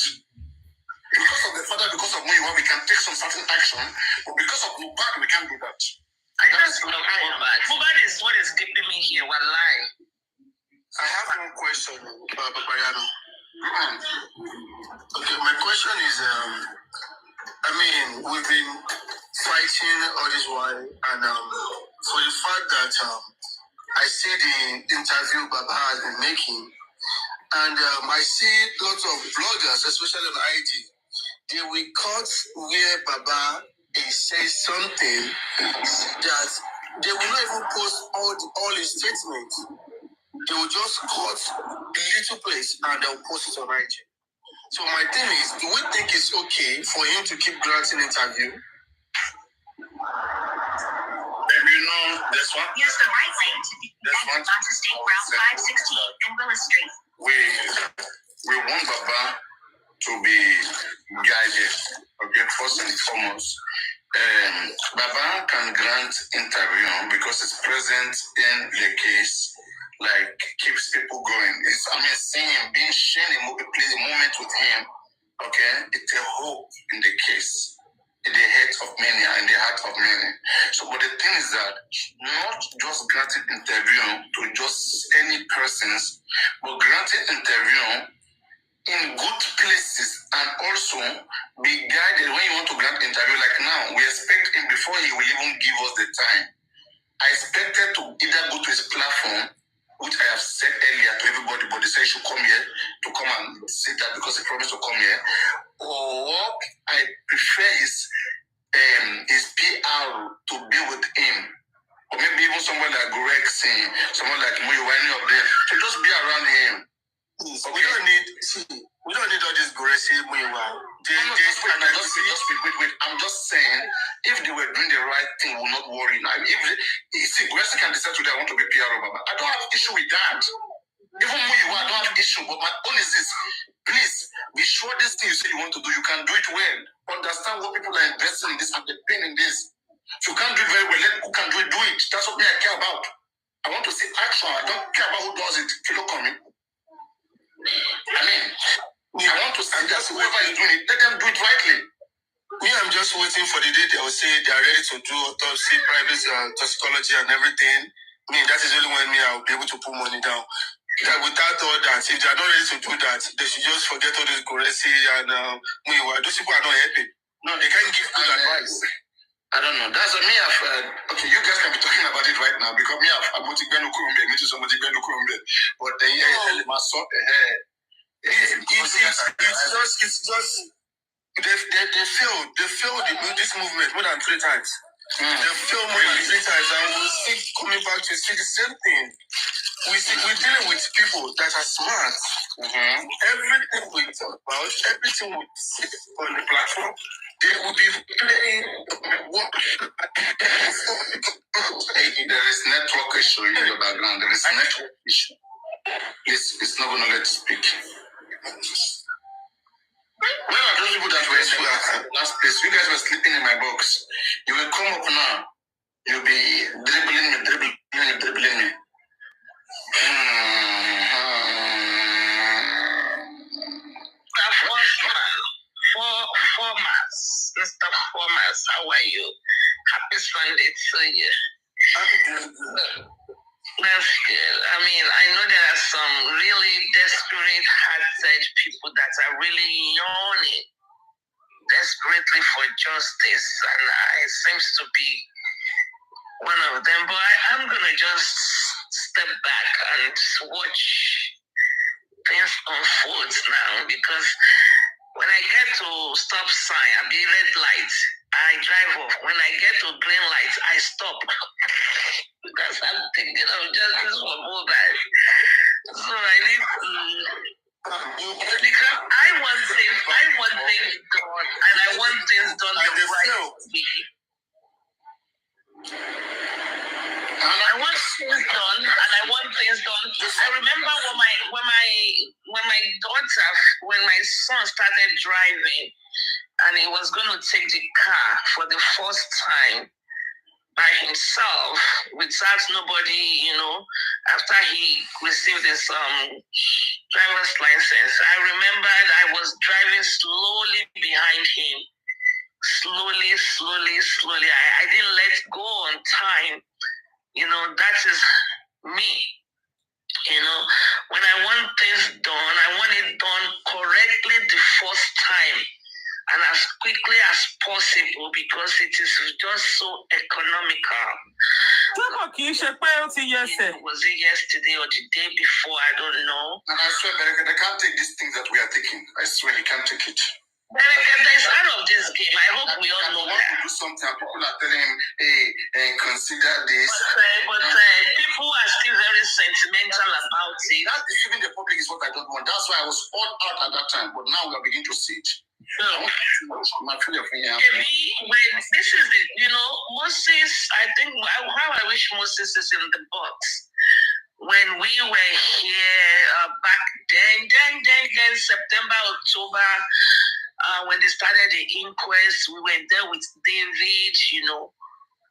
Because of the father, because of Muiwa, we can take some certain action, but because of Mubad, we can't do that. That's not Mubad. Mubad is what is keeping me here. Wallahi. I have one question, Papariano. Okay, my question is, we've been fighting all this while, and for the fact that I see the interview Baba has been making, and I see lots of bloggers, especially on IG, they will cut where Baba says something that they will not even post all his statements. They will just cut a little place and they'll post it on IG. So my thing is, do we think it's okay for him to keep granting interview? This one? Use the right lane to the onto State Route 516 and Willis Street. We want Baba to be guided, okay, first and foremost. Baba can grant interview because it's present in the case, like keeps people going. Seeing him being shown a moment with him, okay, it's a hope in the case, in the head of many and the heart of many. So, but the thing is that not just granting interview to just any persons, but granting interview in good places and also be guided when you want to grant interview. Like now, we expect him before he will even give us the time. I expected to either go to his platform, which I have said earlier to everybody, but they say he should come here to come and say that because he promised to come here, or I prefer his PR to be with him, or maybe even someone like Greg saying, someone like Muyo, any of them, to just be around him. But we don't need all this Goresi Muiwa. Wait. I'm just saying, if they were doing the right thing, we will not worry now. If Goresi can decide today, I want to be PR over, I don't have issue with that. Even Muiwa, I don't have issue. But my own is this: please be sure this thing you say you want to do, you can do it well. Understand what people are investing in this and they're paying in this. If you can't do it very well, let who can do it, do it. That's what I care about. I want to see action. I don't care about who does it. If you look on me. I want to see that whoever is doing it, let them do it rightly. Me, I'm just waiting for the day they will say they are ready to do autopsy, private toxicology and everything. That is only when I will be able to put money down. That without all that, if they are not ready to do that, they should just forget all this Goresi and those people are not happy. No, they can't give good advice. I don't know. That's what me. Okay, you guys can be talking about it right now because me, I'm going to go to Kurumbe, me to somebody going to Kurumbe. But then, it's just they failed this movement more than 3 times. They failed more than 3 times, and we'll keep coming back to see the same thing. We're dealing with people that are smart. Everything we talk about, everything we see on the platform, they will be playing what. There is network issue in your background. There is network issue. It's not going to let you speak. Where are those people that were last place? You guys were sleeping in my box. You will come up now. You'll be dribbling me. Formers. Mr. Formers, how are you? Happy Sunday to you. That's good. I know there are some really desperate, hearted people that are really yawning desperately for justice, and it seems to be one of them. But I'm gonna just step back and watch things unfold now, because when I get to stop sign, I be red light, I drive off. When I get to green light, I stop. Because I'm thinking of justice for mobile. So I need to, because I want things done, and I want things done the right way. I want things done, and I want things done. I remember when my son started driving, and he was going to take the car for the first time by himself without nobody, after he received his driver's license. I remembered I was driving slowly behind him. Slowly. I didn't let go on time. That is me. When I want things done, I want it done correctly the first time and as quickly as possible, because it is just so economical. Was it yesterday or the day before? I don't know. And I swear, they can't take these things that we are taking. I swear, he can't take it. There's out of this game. I hope we all know that. To do something, people are telling him, hey, consider this. But people are still very sentimental about it. That deceiving the public is what I don't want. That's why I was all out at that time. But now we are beginning to see it. When this is Moses, I think how I wish Moses is in the box. When we were here back then, September, October, when they started the inquest, we were there with David,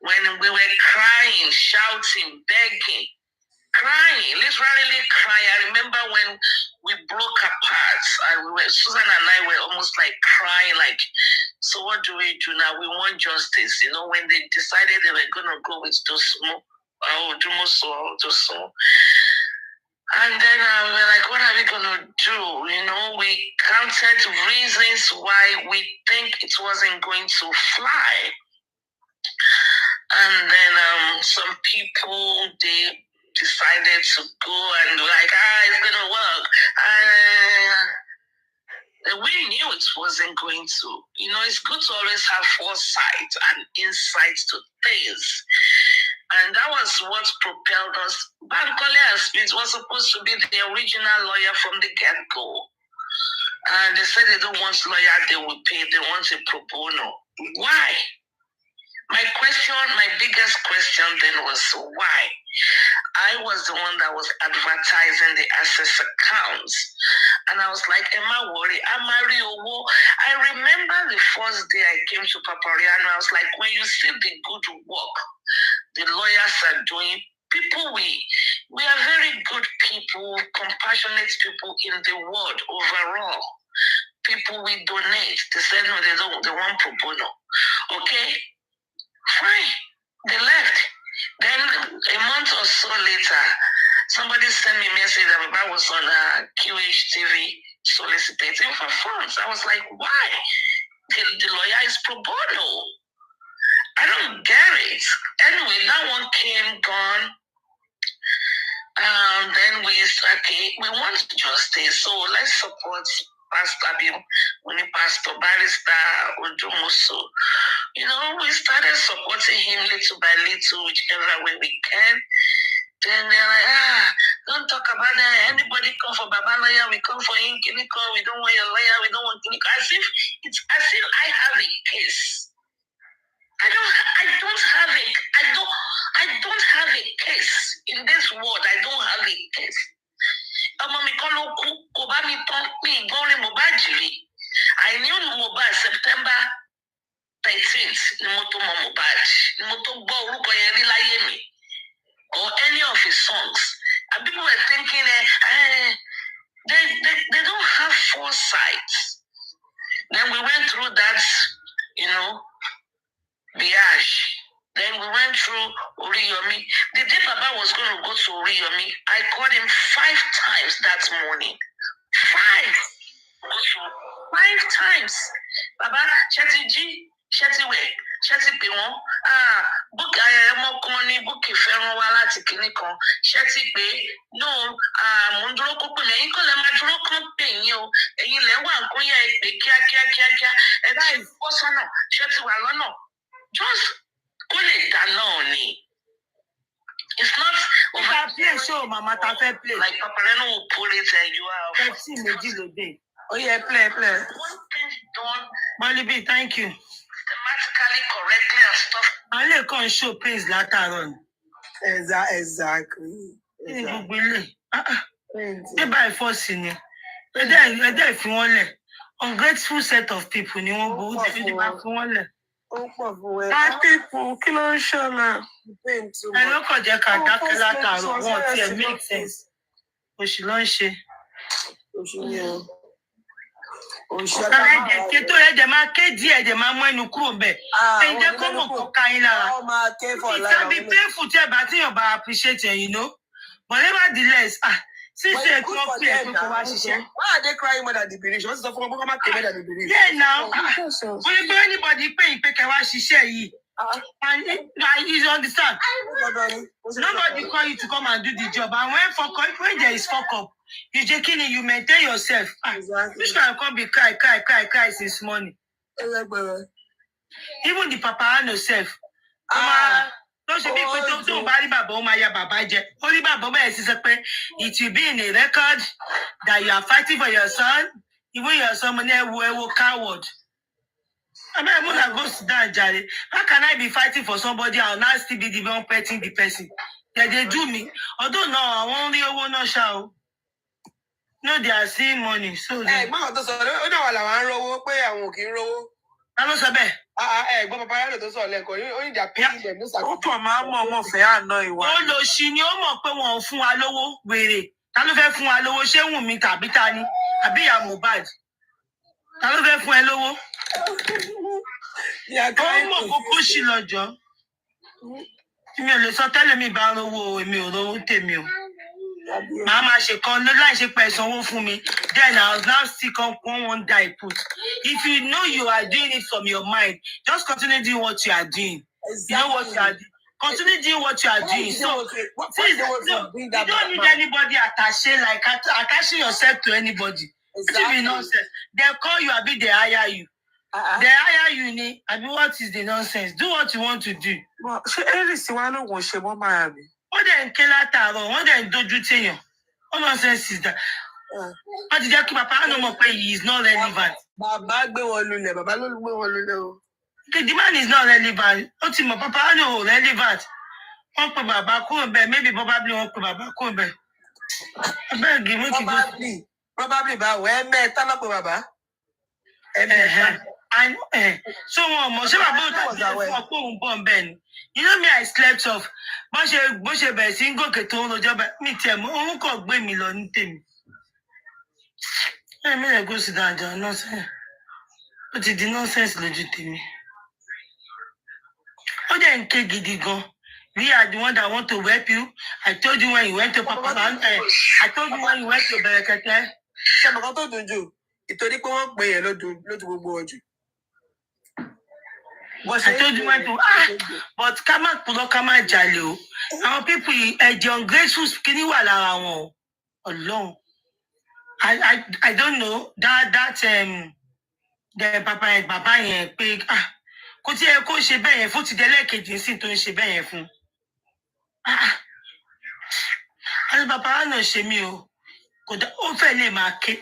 when we were crying, shouting, begging, crying, literally crying. I remember when we broke apart, Susan and I were almost like crying, like, so what do we do now? We want justice. When they decided they were going to go with Dosumo, and then we were like, what are we going to do? We counted reasons why we think it wasn't going to fly. And then some people, they decided to go and like, it's going to work. We knew it wasn't going to. It's good to always have foresight and insight to things. And that was what propelled us. Bankole and Smith was supposed to be the original lawyer from the get-go. And they said they don't want lawyer they will pay. They want a pro bono. Why? My biggest question then was why? I was the one that was advertising the access accounts. And I was like, Emma, worry, I remember the first day I came to Papariano, I was like, when you see the good work the lawyers are doing, we are very good people, compassionate people in the world overall. People we donate. They said, no, they want pro bono. Okay, fine. They left. Then a month or so later, somebody sent me a message that Baba was on QH TV soliciting for funds. I was like, why? The lawyer is pro bono. I don't get it. Anyway, that one came, gone. Then we want justice, so let's support Pastor Barrister Odumoso. We started supporting him little by little, whichever way we can. Then they're like, don't talk about that. Anybody come for Baba lawyer, we come for him, Kiniko. We don't want your lawyer, we don't want Kiniko. As if I have a case. I don't have a case in this world. I don't have a case. I knew Mobile September 13th. Or any of his songs. And people were thinking they don't have foresight. Then we went through that, Biash. Then we went through Uriyomi. The day Baba was going to go to Uriyomi, I called him 5 times that morning. 5 times. Baba, Shetiwe, Ṣé ti pè wọ́n? Book ọmọ kan ní búùkì fẹ́ràn wá láti kinní kan. Ṣé ti pé no, mo ń dúró kó pè mí. Ẹ̀yin kọ́ lẹ máa dúró kán pè yín o. Ẹ̀yin lẹ wà nǹkan yẹ ẹ pé kíákíá. Ẹ bá ìbọ́ sọ́nà. Ṣé ti wà lọ́nà? Just kó lè dá náà ni. It's not over. Play show, Mama, ta fẹ́ play. Like Papariano will pull it and you are. Pepsi méjì ló dé. Oh yeah, play. One thing done. Malibi, thank you. Systematically, correctly, and stuff. I lè kàn show pains later on. Exactly. Gbogbo ilé. Ṣé báyìí fọ́ọ̀sì ni? Ẹ̀dá ìfi wọ́n lẹ̀. Ungrateful set of people ni wọ́n gbowó tí fi máa fi wọ́n lẹ̀. People, kí ló ń ṣẹlẹ̀? Ẹ ló kàn jẹ́ ká dákẹ́ látàárọ̀, wọn ò tiẹ̀ make sense. Òṣì ló ń ṣe. Ètò ẹ̀jẹ̀ máa ké díẹ̀, ẹ̀jẹ̀ máa mú ẹnu kúrò bẹ̀. Ẹ jẹ́ kó mọ̀ kó ká yín lára. It can be painful tí ẹ bá tíyàn bá appreciate ẹ̀, you know. But nevertheless, sísè kí wọ́n pè é pé kó wá ṣiṣẹ́. Why are they crying more than the bereaved? Wọ́n ti sọ fún wọn pé kó má ké more than the bereaved. Yeah, now. Bóyá pé anybody pè yín pé kẹ́ wá ṣiṣẹ́ yìí. And you understand? Nobody call you to come and do the job. And when there is fuck up, you maintain yourself. Which can come be cry since morning. Even the Papariano'S self. Don't you be put to body baba ya baba je. Only baba it will be in a record that you are fighting for your son. Even your son will coward. I mean, I'm gonna go sit down, Jare. How can I be fighting for somebody and now still be the one petting the person? That they do me. Although no, I won't really no shout. No, they are seeing money. So hey, man, to so o na wala wan rowo pe awon ki rowo. Ta ló sọ bẹ́ẹ̀? Gbọ́ Papariano tó sọ lẹ́kọ̀ọ́, ó ní ìjà paying them, no sacrifice. Ó kàn máa mọ̀ fẹ́ àná ìwà. Ó lọ sí ni ó mọ̀ pé wọn ò fún wa lówó wèrè. Ta ló fẹ́ fún wa lówó? Ṣé Wùnmí tàbí ta ni? Àbí ìyá Mohbad? Ta ló fẹ́ fún ẹ lówó? Ó mọ̀ kókó sí lọ́jọ́. Mi ò lè sọ tẹ́lẹ̀ mi bá rówó, èmi ò rówó tèmi o. Màá máa ṣe kan ló láì ṣe pé sanwó fún mi. Then I was now still come one die put. If you know you are doing it from your mind, just continue doing what you are doing. Exactly. You know what you are doing. Continue doing what you are doing. So, you don't need anybody attaché, like attaching yourself to anybody. Exactly. It should be nonsense. They'll call you, Abi, they hire you. They hire you, Abi, what is the nonsense? Do what you want to do. Well, What then kill látàárọ̀, what then dojú téèyàn? What nonsense is that? What did you keep Papariano pé he is not relevant? Bàbá gbé wọn lulẹ̀, bàbá ló gbé wọn lulẹ̀ o. The man is not relevant. Ó ti mọ̀ Papariano relevant. Wọ́n pe bàbá kúrò bẹ́ẹ̀, maybe probably wọ́n pe bàbá kúrò bẹ́ẹ̀. Abeg give me Probably báwo ẹ mẹ́ta ló pe bàbá. So wọn mọ̀ ṣé bàbá ò tàbí fún ọ̀pọ̀ òun bọ̀ bẹ́ẹ̀ ni. You know me, I slept off. Bó ṣe bẹ̀rẹ̀ sí ń gòkè tó ń rojọ́ bẹ́ẹ̀ mi tiẹ̀ mọ́ òun kò gbé mi lọ ní tèmi. Ẹ mi lè go sit down jọ nonsense. Ó ti di nonsense lójú tèmi. Ó dẹ̀ ń ké gidi gan. We are the one that want to help you. I told you when you went to Papariano. I told you when you went to Berekete. Ṣé mo kàn tó dùn jù? Ìtorí pé wọ́n pè yẹn lójú gbogbo ọjọ́. I told you when to but kama pulo kama jale o. Àwọn people ẹ̀jẹ̀ ungrateful kini wà lára wọn o. Ọlọ́run. I don't know that the bàbá yẹn pé kò tí ẹ kó ṣe bẹ́ẹ̀ yẹn fún ti délé kejì sí tó ń ṣe bẹ́ẹ̀ yẹn fún. Àti Papariano ṣe mí o. Kò dá ó fẹ́ lè máa ké.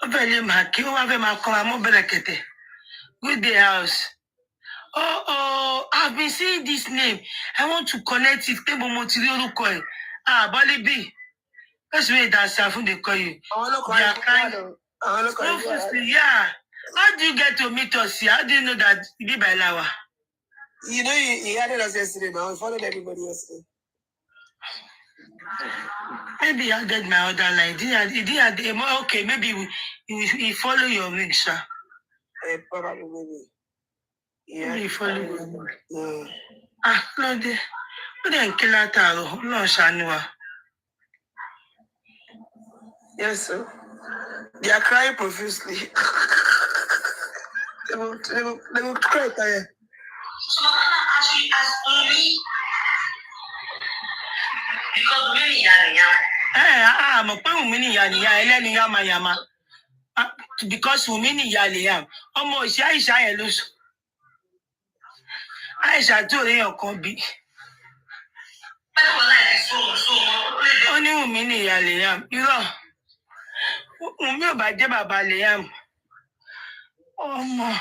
Ó fẹ́ lè máa ké, ó wá fẹ́ máa kọ́ amú Berekete. Good day house. Oh, I've been seeing this name. I want to connect it. Pé mo ti rí orúkọ ẹ̀. Bọ́lí B. That's where that's Safun they call you. They are kind. Yeah. How do you get to meet us here? How do you know that you be by Lawa? You know, he added us yesterday now. He followed everybody yesterday. Maybe I get my other line. Okay, maybe he follow your link, sir. Probably, maybe. Yeah. Maybe he follow your link. Yeah. No, they didn't kill that. No, Shanua. Yes, sir. They are crying profusely. They will cry. So actually ask only because many I'm a pound mini yama. Because many yam. Almost shy lose. I shall do your combi. Only mini yam. You know, by Deba Baliam. Oh, my.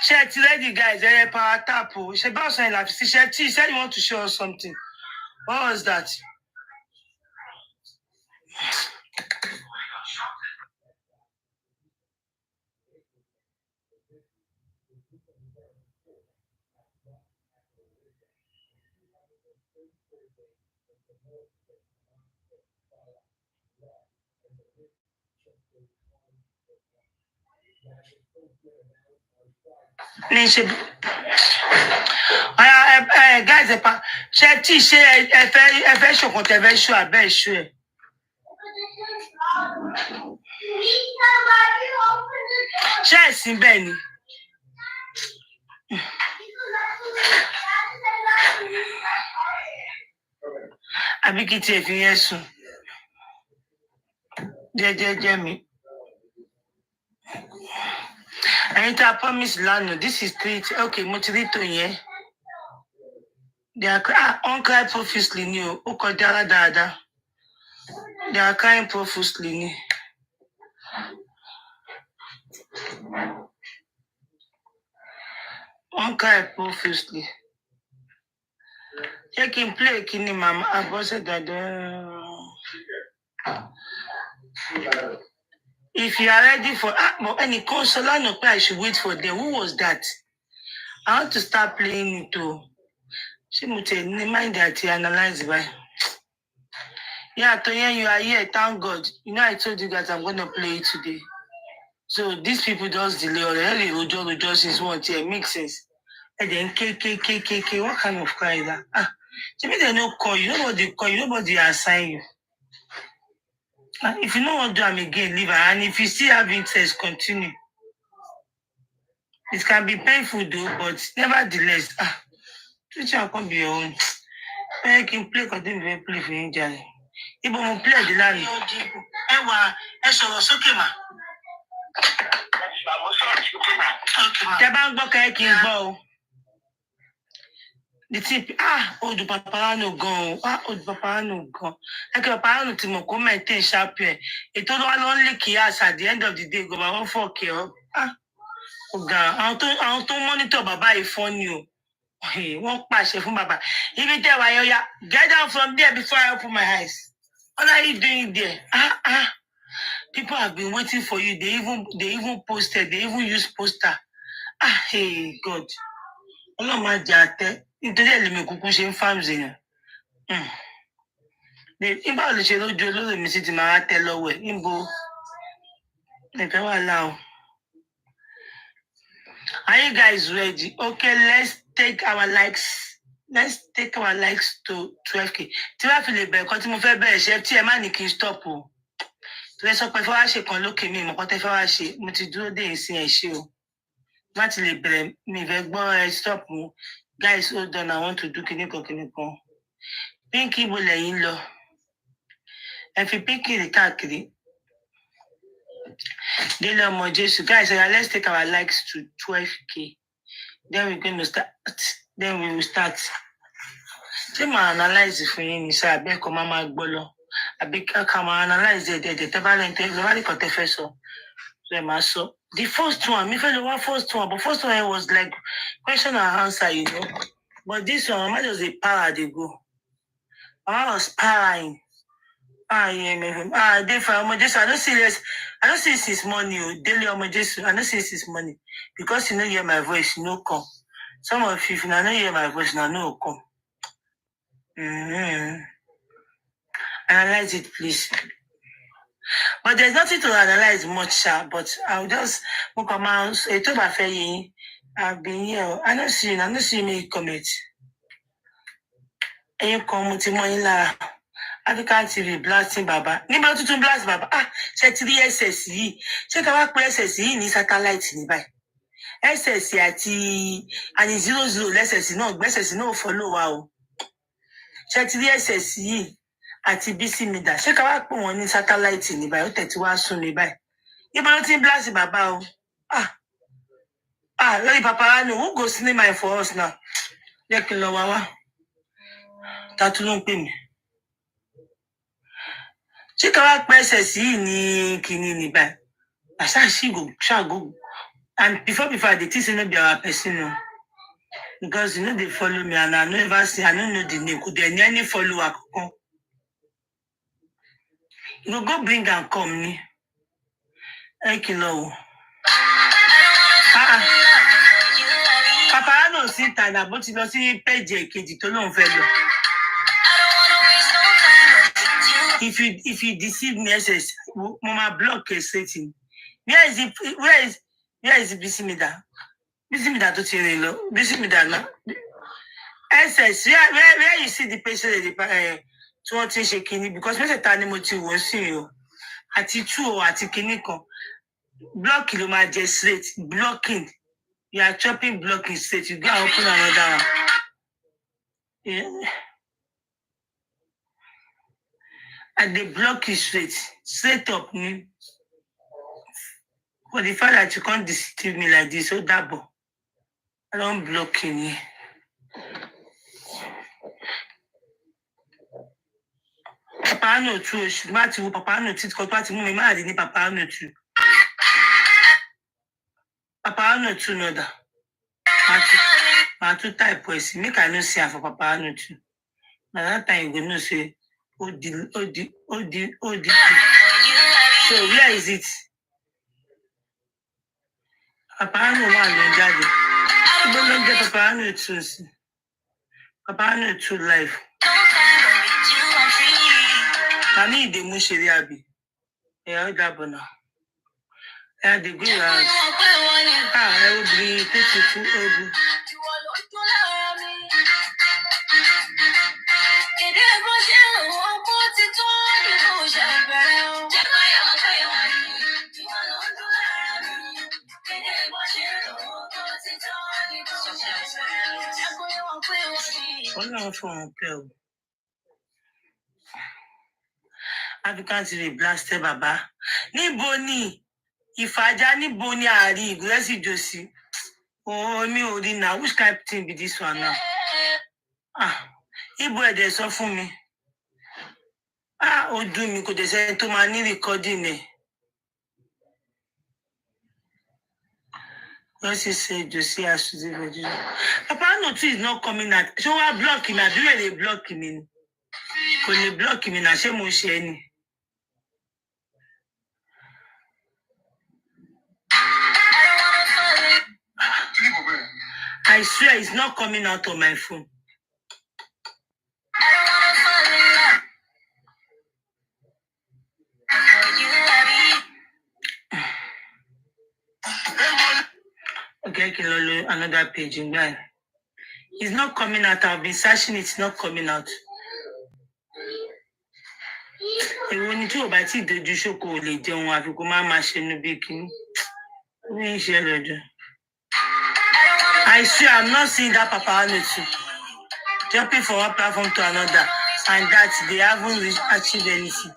She had lady guys, a power tap. She boss and like she said you want to show us something. What was that? Guys, she Benny. I be it if yes. Jamie. I need to promise Lano. This is street. Okay, Motivito, yeah. They are crying profusely new. Ukodara dada. They are crying profusely. Cry profusely. You can play kini mama. I was that. If you are ready for any consoler, no, I should wait for them. Who was that? I want to start playing it too. She must mind that he analyzed by. Yeah, Tonya, you are here. Thank God. You know, I told you guys I'm going to play it today. So these people just delay already. Rojo is one here. Makes sense. And then K. What kind of cry is that? So maybe they don't call you. Nobody call you. Nobody assign you. If you know what to do, I'm again, leave her. And if you still have interest, continue. It can be painful though, but nevertheless, teacher can be your own. I can play, continue to play for India. If I play the land, the tip, old Papariano gone, old Papariano gone. Like a Papariano to maintain sharp here. It only chaos at the end of the day, go my own 4K. I don't monitor Baba phone you. Hey, one passion from Baba. Even tell why you get down from there before I open my eyes. What are you doing there? People have been waiting for you. They even posted. They even used poster. Hey God. Allah my jate. Nítorí me kúkú ṣe farms in. The imba le ṣe lójú olóòrè mi sì ti máa tẹ lọ́wọ́ ẹ̀. Níbo nìkan wà láò. Are you guys ready? Okay, let's take our likes. Let's take our likes to 12K. Tí wàá fi lè bẹ̀rẹ̀ kan tí mo fẹ́ bẹ̀rẹ̀ ṣe tí ẹ má ní kí n stop o. Tí ẹ sọ pé fẹ́ wá ṣe kan lókè mi, ìmọ̀kan tẹ́ fẹ́ wá ṣe, mo ti dúró dé ìsìn ẹ̀ ṣe o. Má ti lè bẹ̀rẹ̀ mi fẹ́ gbọ́ ẹ stop o. Guys, hold on, I want to do kìnìkan. Pinky bo lẹ́yìn lọ. Ẹ fi Pinky rìn káàkiri. Délé ọmọ Jésù. Guys, let's take our likes to 12K. Then we're going to start. Then we will start. Ṣé máa analyze fún yín ní sáà bẹ́ẹ̀ kọ́ máa gbọ́ lọ? Àbí ká máa analyze ẹ̀dẹ̀ẹ̀dẹ̀ tẹ́ bá lẹ́ńtẹ́ lọ́wọ́ nìkan tẹ́ fẹ́ sọ. Ṣé máa sọ? The first one, me feel the first one, but first one was like question and answer, you know. But this one, I just a para they go. I was paraing. They for I don't see this. I don't see this is money. Daily I don't see this is money because you know hear my voice, you know come. Some of you, if you don't hear my voice, now no come. Analyze it, please. But there's nothing to analyze much, but I'll just look around. I've been here. I don't see me comment. And you come to my African TV blasting Baba. Níbo tuntun blast Baba. Ṣé 3SS yìí. Ṣé ká wá pé SS yìí ní satellite ní báyìí. SS àti àní 00 lẹ́sẹ̀sì náà gbẹ́sẹ̀sì náà follow wa o. Ṣé 3SS yìí àti BC Media. Ṣé ká wá pé wọ́n ní satellite ní báyìí. Ó tẹ̀tí wá sún ní báyìí. Níbo ló ti ń blast Baba o. Lórí Papariano, who go cinema for us now? Jẹ́ kí n lọ wá wá. Tatu ló ń pè mí. Ṣé ká wá pẹ́ SS yìí ní kíní ní báyìí? Ṣáàgó. And before they teach me be our person, no. Because they follow me and I never see, I don't know the name. Could there any follower come? You go bring and come me. Thank you, Lord. Papariano's sit and but you see page kejì tó lóun fẹ́ lọ. If you deceive me, SS, Mama block a setting. Where is BC Media? BC Media to Chirilo. BC Media now. SS, where you see the patient to what shaking because Mr. Tanimoti was seeing you. At it true at Kiniko. Blocking my just straight. Blocking. You are chopping blocking straight. You gotta open another one. Yeah. And they block you straight up. For the fact that you can't deceive me like this, so double. I don't block you. Papariano too. Papariano too. Because me mad in Papariano too. Papariano too no da. I too type person. Make I no see for Papariano too. Now that time you go no say. Oh, the. So where is it? Papariano one daddy. You don't get Papariano too. Papariano too life. I need the mushiri abi. Yeah, that bona. Yeah, the good house. I will be taking old. African TV blasted Baba. Níbo ni Ìfàjà níbo ni Àrí Ìgbésí Josi. Oh, me ò rí now. Which kind of thing be this one now? Ibo ẹ̀dẹ̀ sọ fún mi. Ó dùn mí kò dẹ̀ sẹ́ni tó máa ní recording ẹ̀. What you say, Josie has to do with you. Papariano is not coming out. So I block him. I do they block him in. When they block him in, I say more shiny. I swear it's not coming out on my phone. Okay, another page in there. It's not coming out. I've been searching, it's not coming out. When you talk about it, the Jushoko, the John, I go my machine baking. I swear I'm not seeing that Papariano too. Jumping from one platform to another, and that they haven't achieved anything.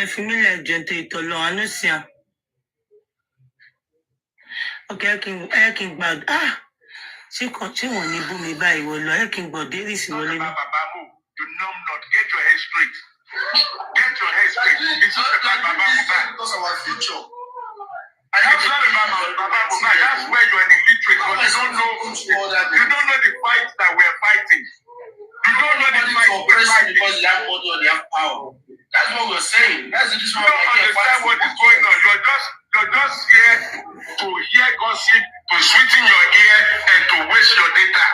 Familiar gentle to law, I know see. Okay, I can bad. She won't even me by will I can go there is rolling. You numb not, get your head straight. Get your head straight. It's not about Baba Mohbad. Because of our future. And it's not about Baba Mohbad. That's where you're in the illiterate, but you don't know the fight that we're fighting. You don't know the fight we're fighting. Because they have money or they have power. That's what we're saying. That's the reason why we don't understand what is going on. You're just here to hear gossip, to sweeten your ear, and to waste your data.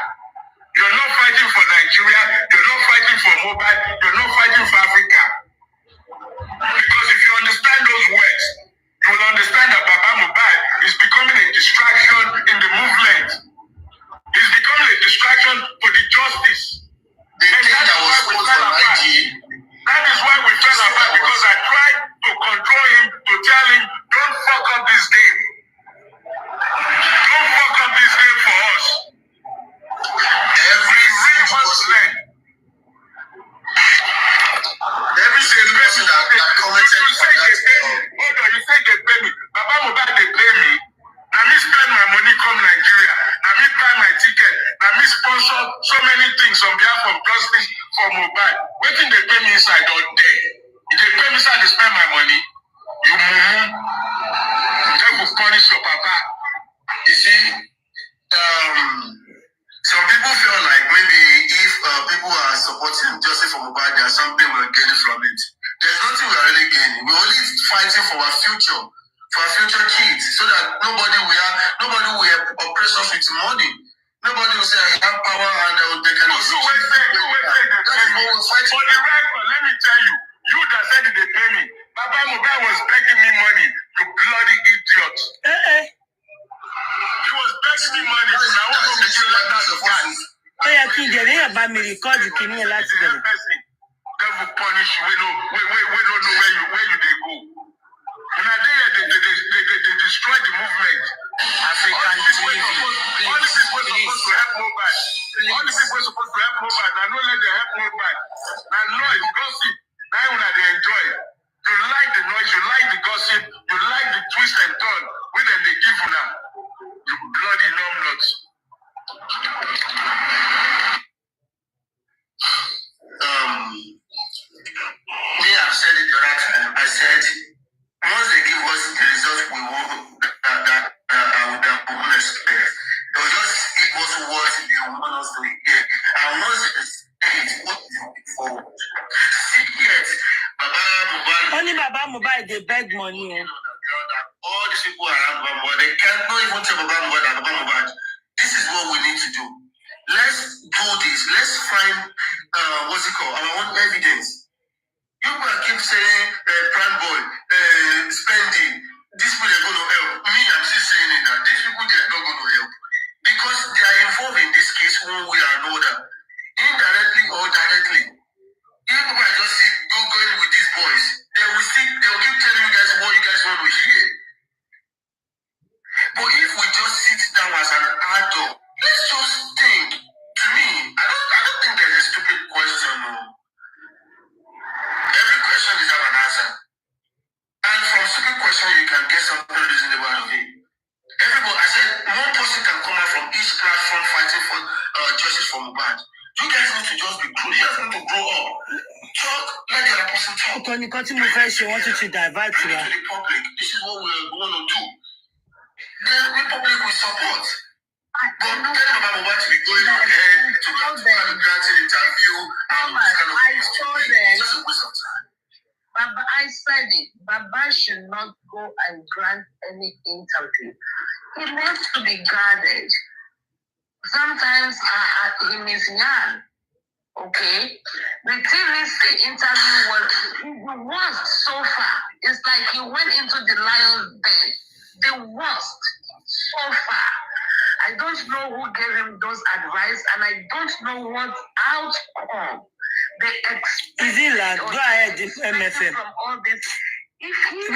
You're not fighting for Nigeria. You're not fighting for Mohbad. You're not fighting for Africa. Because if you understand those words, you will understand that Baba Mohbad is becoming punish your papa. You see, some people feel like maybe if people are supporting justice for Mohbad, there's something we're gaining from it. There's nothing we're really gaining. We're only fighting for our future kids, so that nobody will oppress us with money. Nobody will say I have power and they can also wait. For the record, let me tell you, you that said they pay me. Papa Mohbad was begging me money, you bloody idiot. He was begging me money. So now I'm going to give that to God. Devil punish you. We don't know where you they go. In Nigeria, they destroy the movement. African TV, all the people supposed to help Mohbad. All the people supposed to help Mohbad. I know let them help Mohbad. Now noise, gossip. Now when they enjoy. You like the noise, you like the gossip, you like the twist and turn. When they give you now, you bloody numbnuts. Me, I've said it the other time. I said, once they give us the result we won't expect, they'll just give us what they want us to hear. And once they say it, what they look forward. See yet, only Baba Mohbad, they beg money. All these people around Baba Mohbad, they can't even tell Baba Mohbad. This is what we need to do. Let's do this. Let's find what's it called? Our own evidence. You can keep saying prime boy, spending. These people are going to help. Me, I'm still saying it that these people they are not going to help because they are involved in this case one way or another, indirectly or directly. If people are just going with these boys, they will keep telling you guys what you guys want to hear. But if we just sit down as an adult, let's just think. To me, I don't think there's a stupid question. No. Every question deserves an answer. And from stupid question, you can get something reasonable out of it. Everybody, I said, one person can come out from each platform fighting for justice for Mohbad. You guys need to just be grown. You guys need to grow up. Talk, let the other person talk. Tony, continue first. She wanted to divert to the public. This is what we're going to do. Then the public will support. But tell Baba Mohbad to be going ahead to grant an interview. Just a waste of time. Baba, I said it. Baba should not go and grant any interview. He needs to be guarded. Sometimes he is young. Okay? The TVC interview was worst so far. It's like he went into the lion's den. The worst so far. I don't know who gave him those advice, and I don't know what outcome they expect. Is it like, go ahead, MFM. From all this. If he go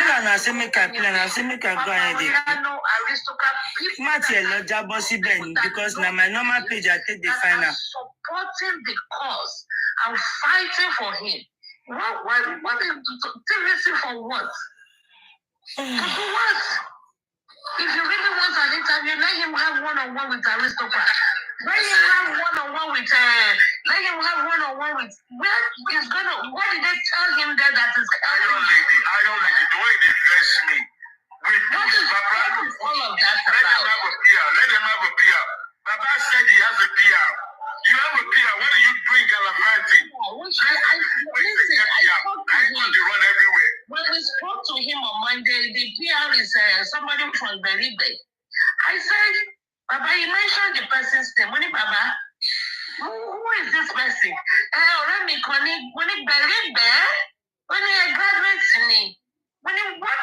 ahead. Because now my normal page I take the final. Supporting the cause and fighting for him. What is TVC for what? For what? If you really want an interview, let him have one-on-one with Aristocrat. Let him have one-on-one with where he's gonna. What did they tell him there that is Iron lady, the way they dress me. What is all of that about? Let him have a PR. Baba said he has a PR. You have a PR. What do you bring Galavanti? They run everywhere. When we spoke to him on Monday, the PR is somebody from Beribe. I said, Baba, you mentioned the person's name. When Baba, who is this person? Let me connect. When it Beribe, when he graduates me, when he what?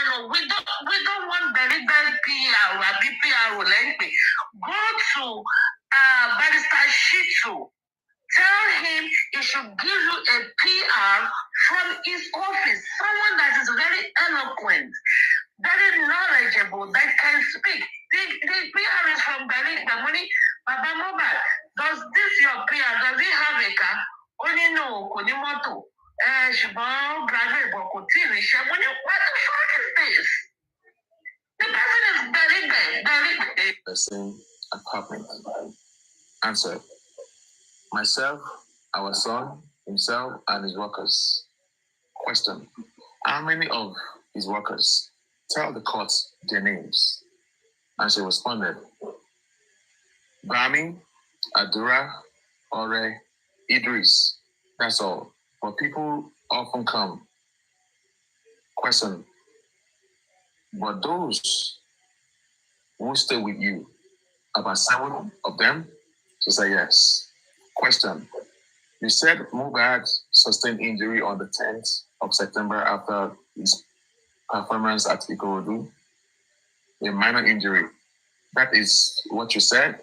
No. We don't want Beribe PR or BPR or anything. Go to Barrister Shitu. Tell him he should give you a PR from his office. Someone that is very eloquent, very knowledgeable, that can speak. The PR is from Berlin. Baba Mohbad, does this your PR? Does he have a car? Only no, Konimoto. Graduate, what the fuck is this? The person is very the same apartment. Answer. Myself, our son, himself, and his workers. Question. How many of his workers tell the court their names. And she responded, Bami, Adura, Ore, Idris. That's all. But people often come. Question, but those who stay with you, about 7 of them? She said yes. Question, you said Mohbad sustained injury on the 10th of September after his performance at Ikorodu, a minor injury. That is what you said?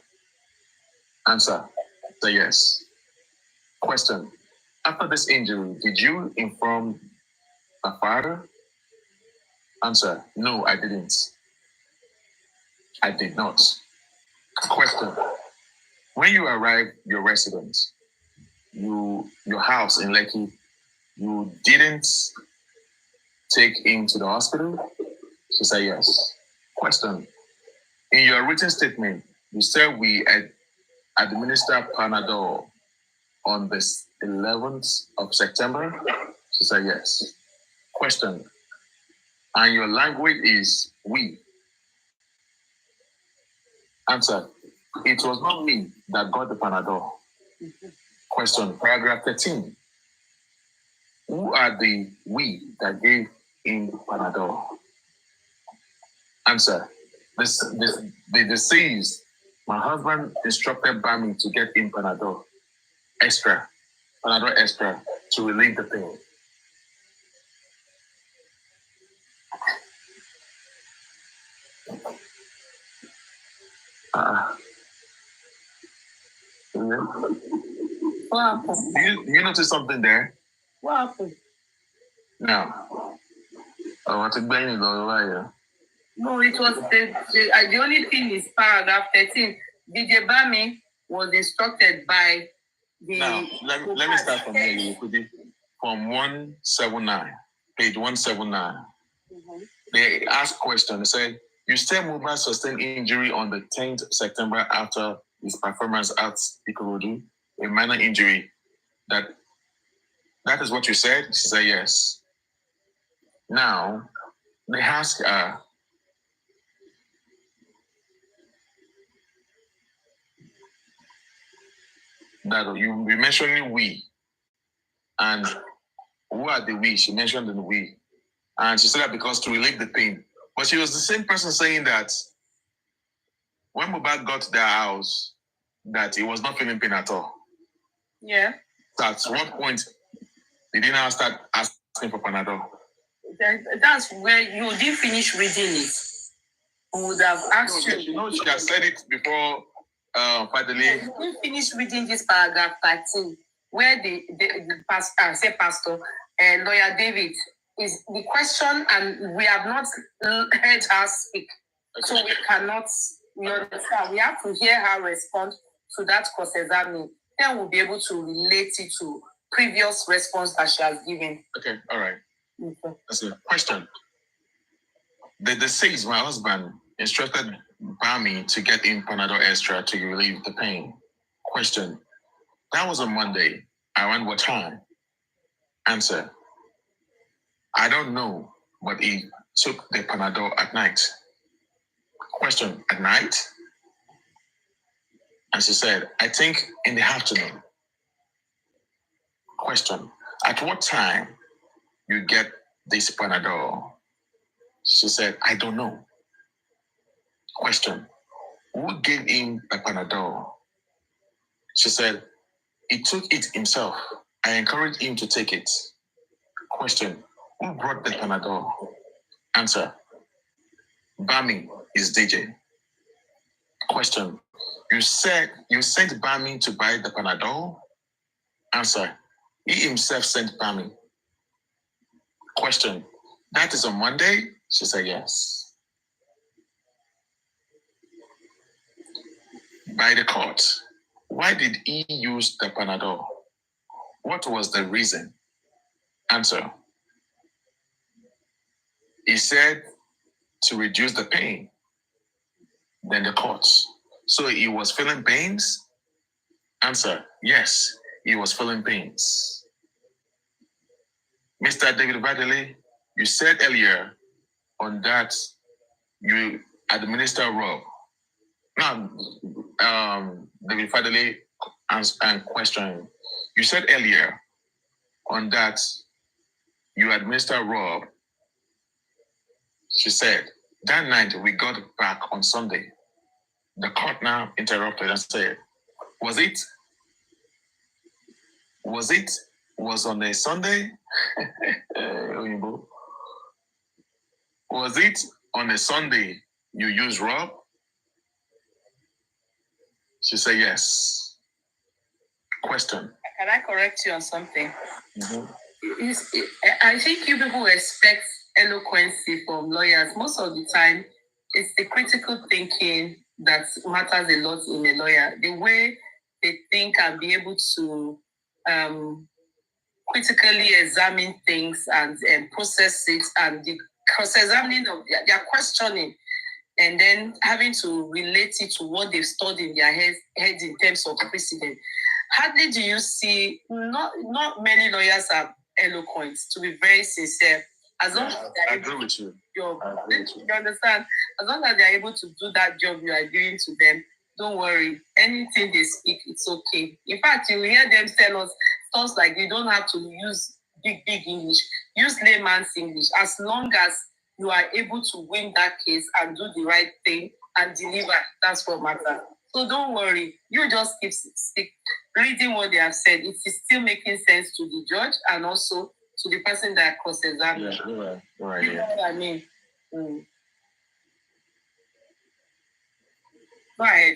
Answer, say yes. Question, after this injury, did you inform the father? Answer, no, I didn't. I did not. Question, when you arrived your residence, your house in Lekki, you didn't take him to the hospital? She said yes. Question, in your written statement, you said we administered Panadol on the 11th of September? She said yes. Question, and your language is we? Answer, it was not me that got the Panadol. Question, paragraph 13. Who are the we that gave in Panadol? Answer, the deceased, my husband instructed Bami to get in Panadol extra, to relieve the pain. What happened? You notice something there? What happened? Now, I want to bring you over. No, it was the only thing is paragraph 13. DJ Bami was instructed by the. Now, let me start from here. You could be from 179, page 179. Mm-hmm. They asked question. They said, you said Mohbad sustained injury on the 10th September after his performance at Ikorodu, a minor injury. That is what you said? She said yes. Now, they ask her, that you be mentioning we, and who are the we? She mentioned the we, and she said that because to relieve the pain. But she was the same person saying that when Mohbad got to their house, that he was not feeling pain at all. Yeah. So at what point did he now start asking for Panadol? That's where you didn't finish reading it. We would have asked you. You know, she has said it before. Finally, you didn't finish reading this paragraph 13, where the pastor and lawyer David is the question, and we have not heard her speak, okay. So we cannot. We understand. We have to hear her respond to that cross-examining. Then we'll be able to relate it to previous response that she has given. Okay, all right. Okay. That's a question. The deceased, my husband, instructed Bami to get in Panadol extra to relieve the pain. Question, that was on Monday. Around what time? Answer, I don't know, but he took the Panadol at night. Question, at night? And she said, I think in the afternoon. Question, at what time you get this Panadol? She said, I don't know. Question, who gave him a Panadol? She said, he took it himself. I encouraged him to take it. Question, who brought the Panadol? Answer, Bami is DJ. Question, you said you sent Bami to buy the Panadol? Answer, he himself sent Bami. Question, that is on Monday? She said yes. By the court, why did he use the Panadol? What was the reason? Answer, he said to reduce the pain. Then the court, so he was feeling pains? Answer, yes, he was feeling pains. Mr. David Badley, you said earlier on that you administer Rob. Now, the fatherly answer and question. You said earlier on that you administer Rob. She said that night we got back on Sunday. The court now interrupted and said, was on a Sunday? Was it on a Sunday you used Rob? She said yes. Question. Can I correct you on something? Mm-hmm. I think you people expect eloquency from lawyers. Most of the time, it's the critical thinking that matters a lot in a lawyer. The way they think and be able to critically examine things and process it, and the cross-examining of their questioning, and then having to relate it to what they've stored in their heads in terms of precedent. Hardly do you see, not many lawyers are eloquent, to be very sincere. As long as they're able to do your job, you understand? As long as they're able to do that job you are doing to them, don't worry. Anything they speak, it's okay. In fact, you will hear them tell us stuff like you don't have to use big English. Use layman's English. As long as you are able to win that case and do the right thing and deliver, that's what matters. So don't worry. You just keep reading what they have said. It is still making sense to the judge and also to the person that cross-examines. Yeah, right. You know what I mean? Mm. Go ahead.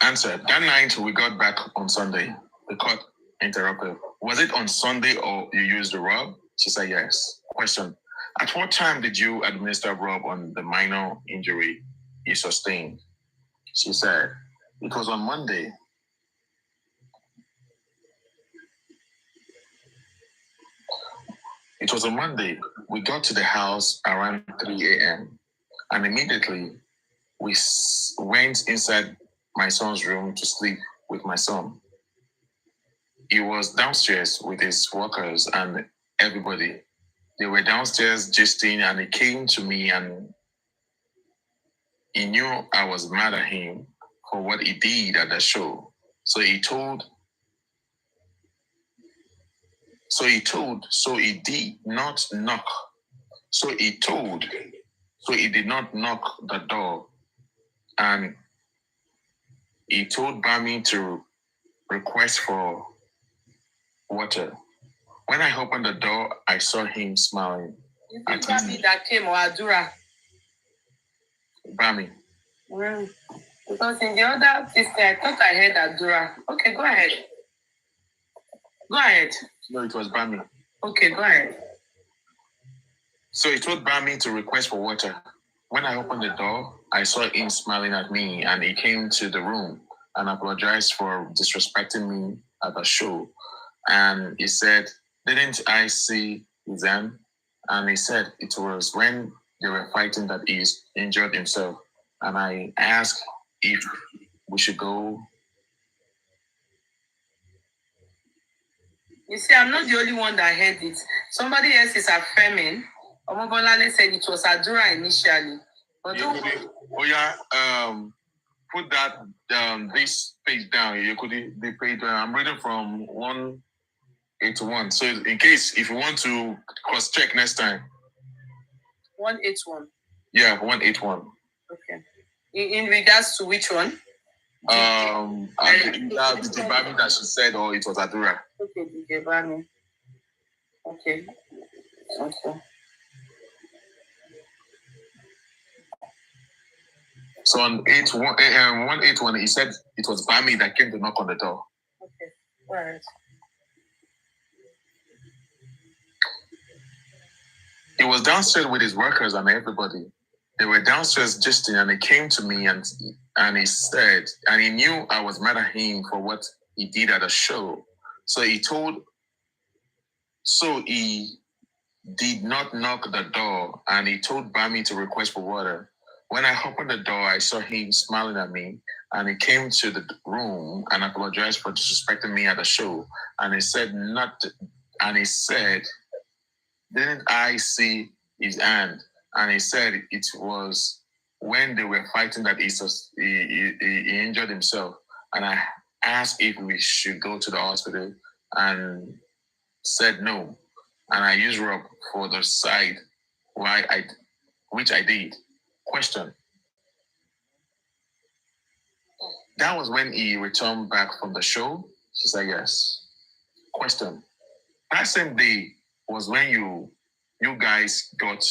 Answer. That night we got back on Sunday. The court interrupted. Was it on Sunday or you used the Rob? She said yes. Question. At what time did you administer Rob on the minor injury he sustained? She said it was on Monday. It was on Monday. We got to the house around 3 a.m. and immediately we went inside my son's room to sleep with my son. He was downstairs with his workers and everybody. They were downstairs gisting and he came to me and he knew I was mad at him for what he did at the show. So he did not knock. So he did not knock the door. And he told Bami to request for water. When I opened the door, I saw him smiling. You think Bami that came or Adura? Bami. Because in the other system, I thought I heard Adura. Okay, go ahead. Go ahead. No, it was Bami. Okay, go ahead. So he told Bami to request for water. When I opened the door, I saw him smiling at me and he came to the room and apologized for disrespecting me at the show. And he said, didn't I see his hand? And he said it was when they were fighting that he injured himself. And I asked if we should go. You see, I'm not the only one that heard it. Somebody else is affirming. Omobolale said it was Adura initially. But put that this page down. The page. I'm reading from 181. So in case if you want to cross-check next time. 181. Yeah, 181. Okay. In regards to which one? The Bami that she said, or it was Adura. Okay, the Bami. Okay. So on 181, he said it was Bami that came to knock on the door. Okay, all right. He was downstairs with his workers and everybody. They were downstairs gisting and he came to me and he said, and he knew I was mad at him for what he did at a show. So he did not knock the door and he told Bami to request for water. When I opened the door, I saw him smiling at me and he came to the room and apologized for disrespecting me at the show. And he said, didn't I see his hand? And he said it was when they were fighting that he injured himself. And I asked if we should go to the hospital and said no. And I used rope for the side, which I did. Question. That was when he returned back from the show? She said yes. Question. That same day was when you guys got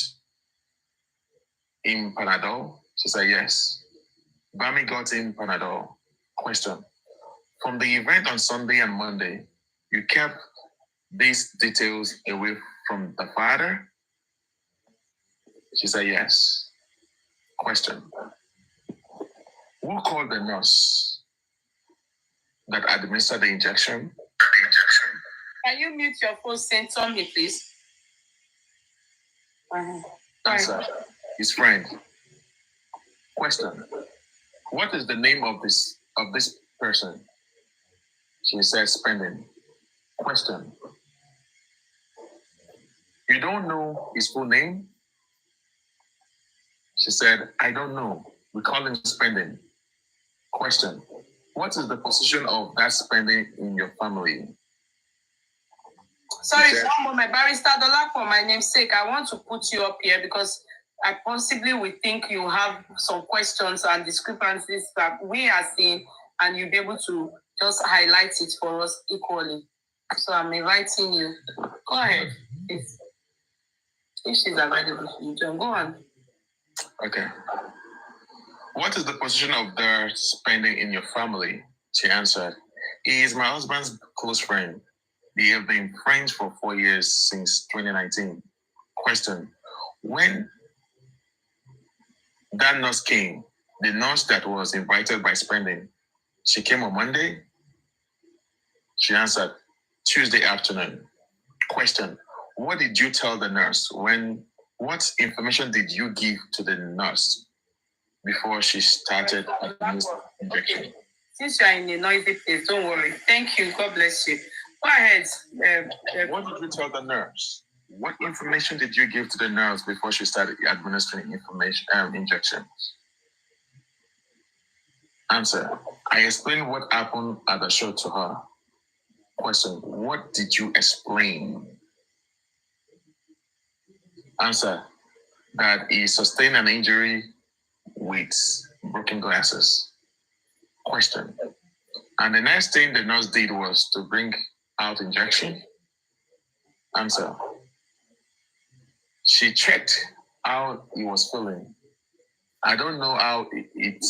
in Panadol? She said yes. Bami got in Panadol. Question. From the event on Sunday and Monday, you kept these details away from the father? She said yes. Question. Who called the nurse that administered the injection? Can you mute your phone, Saint Tommy, please? Answer. His friend. Question. What is the name of this person? She said Spending. Question. You don't know his full name? She said, I don't know. We call him Spending. Question. What is the position of that Spending in your family? Sorry, one moment. Barrister Dola, for my name's sake, I want to put you up here because I possibly would think you have some questions and discrepancies that we are seeing, and you'll be able to just highlight it for us equally. So I'm inviting you. Go ahead, please. If she's available, you can go on. Okay. What is the position of their Spending in your family? She answered, he is my husband's close friend. They have been friends for 4 years since 2019. Question. When that nurse came, the nurse that was invited by Spending, she came on Monday? She answered, Tuesday afternoon. Question. What did you tell the nurse what information did you give to the nurse before she started the injection? Okay. Since you are in a noisy place, don't worry. Thank you. God bless you. Go ahead. What did you tell the nurse? What information did you give to the nurse before she started administering injections? Answer. I explained what happened at the show to her. Question. What did you explain? Answer. That he sustained an injury with broken glasses. Question. And the next thing the nurse did was to bring out injection? Answer. She checked how he was feeling. I don't know how it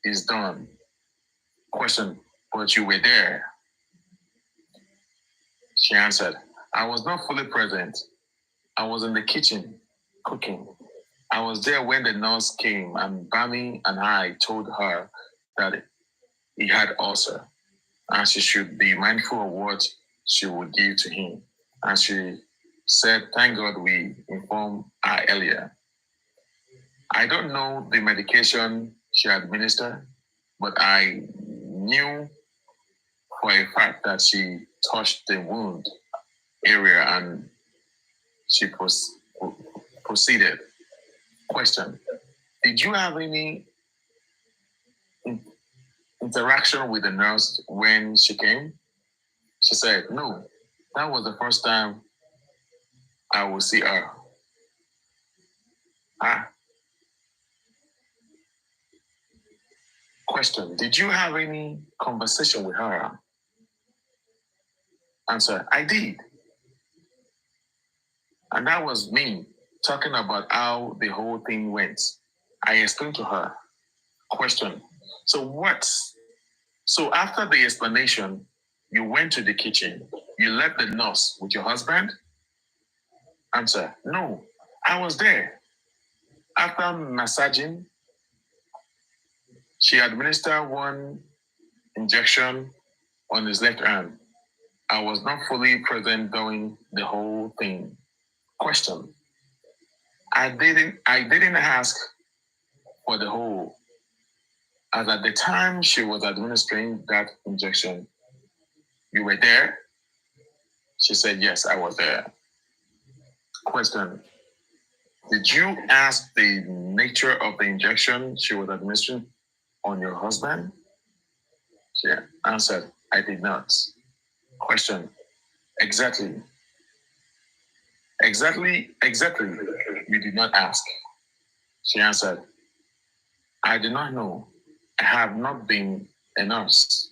is done. Question. But you were there? She answered. I was not fully present. I was in the kitchen cooking. I was there when the nurse came and Bami and I told her that he had ulcer and she should be mindful of what she would give to him. And she said, thank God we informed her earlier. I don't know the medication she administered, but I knew for a fact that she touched the wound area and she proceeded. Question. Did you have any interaction with the nurse when she came? She said, no, that was the first time I will see her. Question. Did you have any conversation with her? Answer. I did. And that was me talking about how the whole thing went. I explained to her. Question. So after the explanation, you went to the kitchen. You left the nurse with your husband? Answer. No, I was there. After massaging, she administered one injection on his left arm. I was not fully present during the whole thing. Question. I didn't ask for the whole. As at the time she was administering that injection, you were there? She said, yes, I was there. Question. Did you ask the nature of the injection she was administering on your husband? She answered, I did not. Question, exactly. Exactly, you did not ask. She answered, I did not know. I have not been a nurse.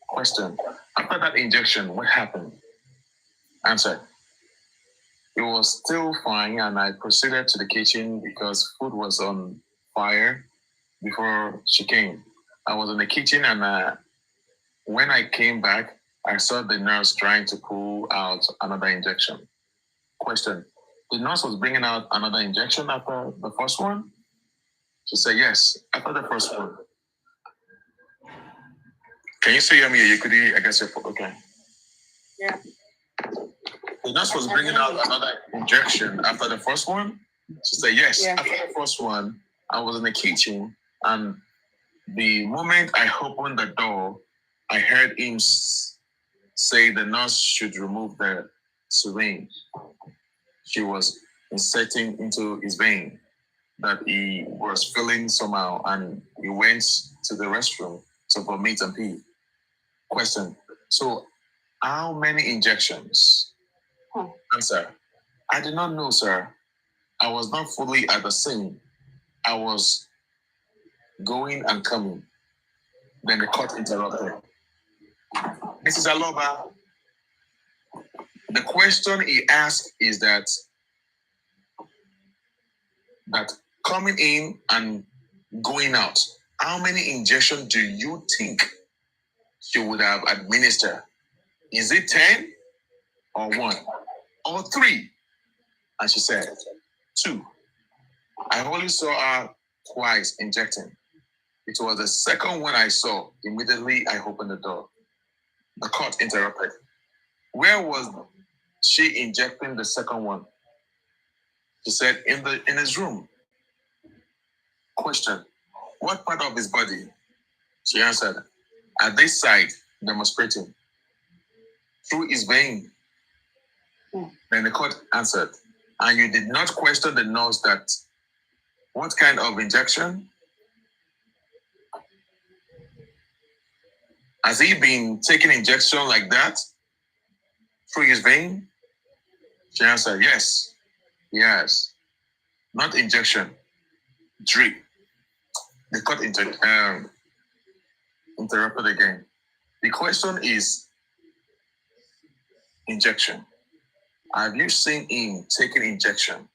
Question, after that injection, what happened? Answer, it was still fine and I proceeded to the kitchen because food was on fire before she came. I was in the kitchen and when I came back, I saw the nurse trying to pull out another injection. Question, the nurse was bringing out another injection after the first one? She said, yes, after the first one. Can you see me? You could, I guess you're okay. Yeah. The nurse was bringing out another injection after the first one. She said, yes, yeah. After the first one, I was in the kitchen, and the moment I opened the door, I heard him say the nurse should remove the syringe she was inserting into his vein, that he was feeling somehow, and he went to the restroom to vomit and pee. Question, so how many injections? Answer, I did not know, sir. I was not fully at the scene. I was going and coming. Then the court interrupted. Mrs. Aloba, the question he asked is that coming in and going out, how many injections do you think she would have administered? Is it 10 or 1 or 3? And she said, 2. I only saw her twice injecting. It was the second one I saw. Immediately, I opened the door. The court interrupted. Where was she injecting the second one? She said, in his room. Question, what part of his body? She answered, at this side, demonstrating. Through his vein. Then the court answered, and you did not question the nurse that, what kind of injection? Has he been taking injection like that? Through his vein? She answered, yes, he has. Not injection, drip. The court interrupted again. The question is injection. Have you seen him taking injection?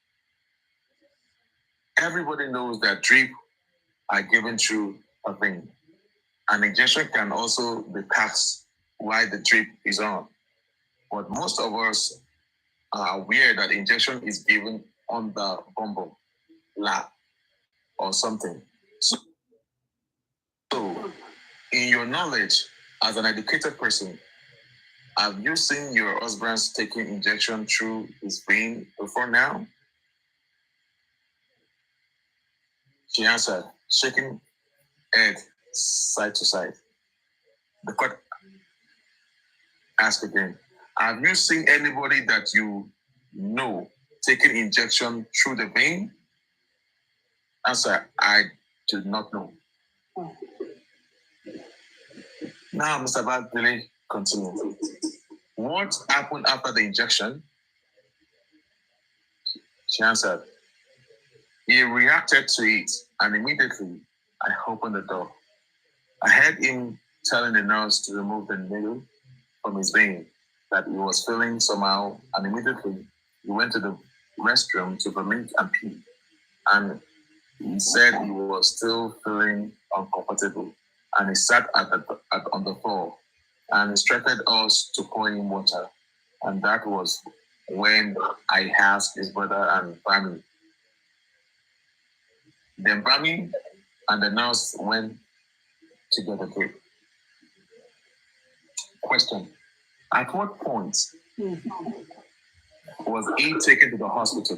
Everybody knows that drip are given through a vein. An injection can also be passed while the drip is on. But most of us are aware that injection is given on the bumble, lap, or something. So, in your knowledge, as an educated person, have you seen your husband's taking injection through his vein before now? She answered, shaking head side to side. The court asked again, have you seen anybody that you know taking injection through the vein? Answer, I do not know. Now, Mr. Badley continued. What happened after the injection? She answered, he reacted to it, and immediately I opened the door. I heard him telling the nurse to remove the needle from his vein, that he was feeling somehow, and immediately he went to the restroom to vomit and pee. And he said he was still feeling uncomfortable, and he sat on the floor and instructed us to pour him water. And that was when I asked his brother and family. Then Bami and the nurse went to get a drip. Question, at what point was he taken to the hospital?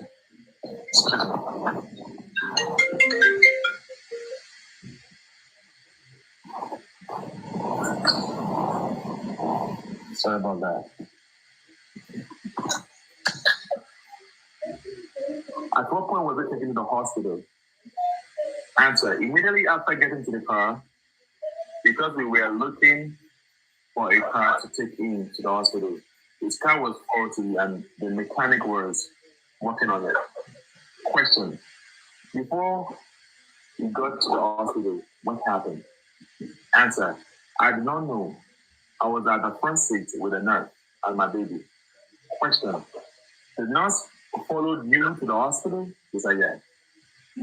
Sorry about that. At what point was it taken to the hospital? Answer, immediately after getting to the car, because we were looking for a car to take him to the hospital. His car was faulty and the mechanic was working on it. Question, before we got to the hospital, what happened? Answer, I did not know. I was at the front seat with a nurse and my baby. Question, the nurse followed you to the hospital? He said, yes.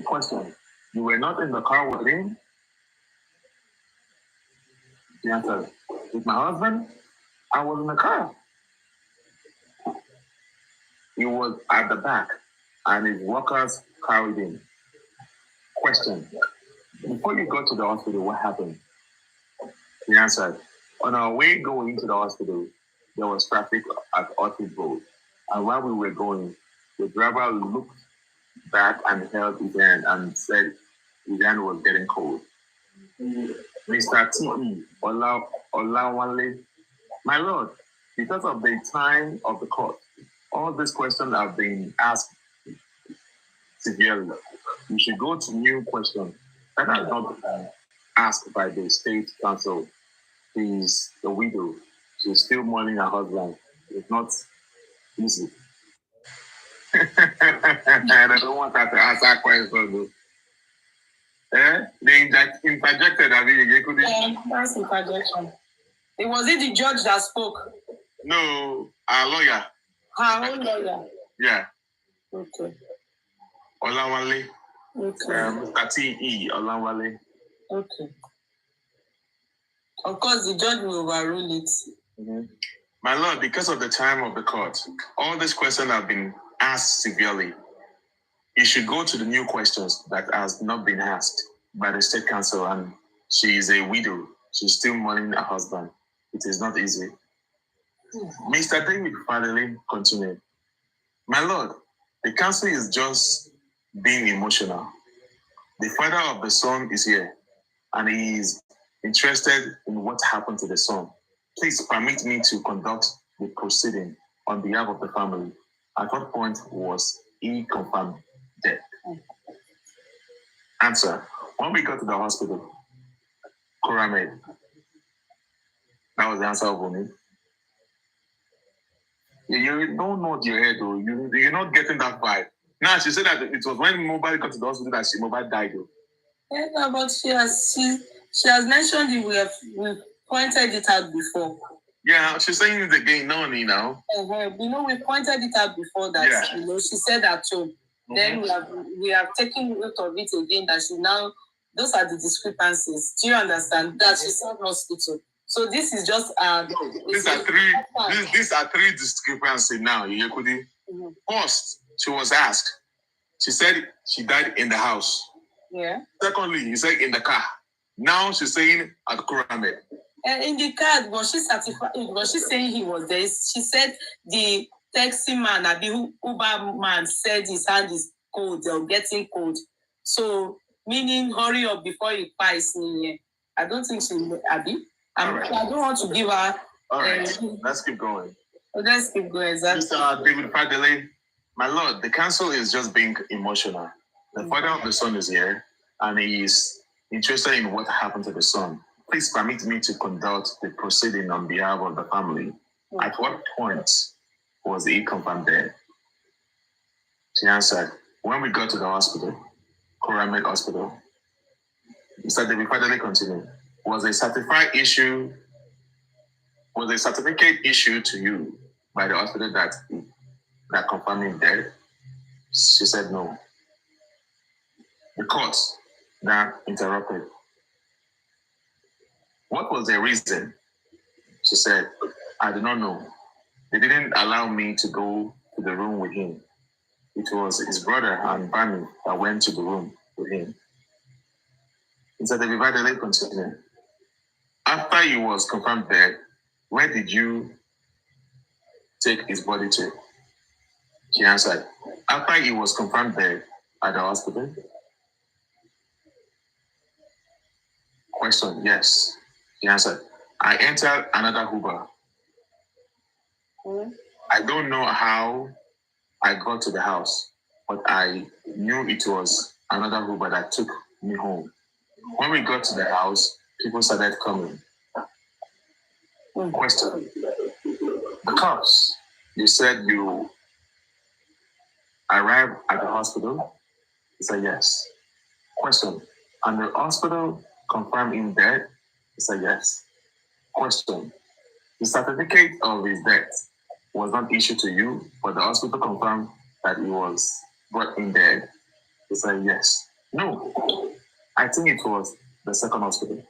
Question, you were not in the car with him? The answer, with my husband? I was in the car. He was at the back and his workers carried him. Question, before you got to the hospital, what happened? He answered, on our way going to the hospital, there was traffic at Orchard Road. And while we were going, the driver looked back and held his hand and said his hand was getting cold. Mr. T.E. Olawale, my lord, because of the time of the court, all these questions have been asked severely. You should go to new questions that are not asked by the state council. She's the widow. She's still mourning her husband. It's not easy. And I don't want her to answer questions. They interjected. That's interjection. It was it the judge that spoke? No, our lawyer. Her own lawyer. Yeah. Okay. Olawale. Okay. Mr. T.E. Olawale. Okay. Of course, the judge will overrule it. Mm-hmm. My lord, because of the time of the court, all these questions have been asked severely. You should go to the new questions that has not been asked by the state council, and she is a widow. She's still mourning her husband. It is not easy. Mr. David finally continued. My lord, the council is just being emotional. The father of the son is here, and he is interested in what happened to the son. Please permit me to conduct the proceeding on behalf of the family. At what point was he confirmed dead? Answer, when we got to the hospital, Kuramed. That was the answer of Omi. You don't nod your head, though. You're not getting that vibe. Now, she said that it was when Mobile got to the hospital that Mobile died, though. Yeah, but she has mentioned it. We've pointed it out before. Yeah, she's saying it again, no, now. We pointed it out before that, she said that too. Mm-hmm. Then we have taken note of it again that she now, those are the discrepancies. Do you understand? That she's not hospital. So this is just these are three discrepancies now. Mm-hmm. First, she was asked. She said she died in the house. Yeah. Secondly, he said in the car. Now she's saying at Kuramed. In the car, was she certified? Was she saying he was there? She said the taxi man, the Uber man, said his hand is cold or getting cold. So meaning hurry up before he passes me. I don't think she Abby. Right. I don't want to give her. All right, let's keep going. Let's keep going. Exactly. Mr. David Fadele, my lord, the council is just being emotional. The father of the son is here, and he is interested in what happened to the son. Please permit me to conduct the proceeding on behalf of the family. Okay. At what point was he confirmed dead? She answered, when we got to the hospital, Kuramed Hospital. Mr. David Fadele continued. Was a certificate issued to you by the hospital that confirmed him dead? She said no. The court now interrupted. What was the reason? She said, I do not know. They didn't allow me to go to the room with him. It was his brother and Bami that went to the room with him. Mr. David Fadele continued. After he was confirmed dead, where did you take his body to? She answered, after he was confirmed dead at the hospital. Question, yes. She answered, I entered another Uber. I don't know how I got to the house. but I knew it was another Uber that took me home. When we got to the house, people started coming. Question. The cops, you said you arrived at the hospital? He said yes. Question. And the hospital confirmed him dead? He said yes. Question. The certificate of his death was not issued to you, but the hospital confirmed that he was brought in dead. He said yes. No. I think it was the second hospital.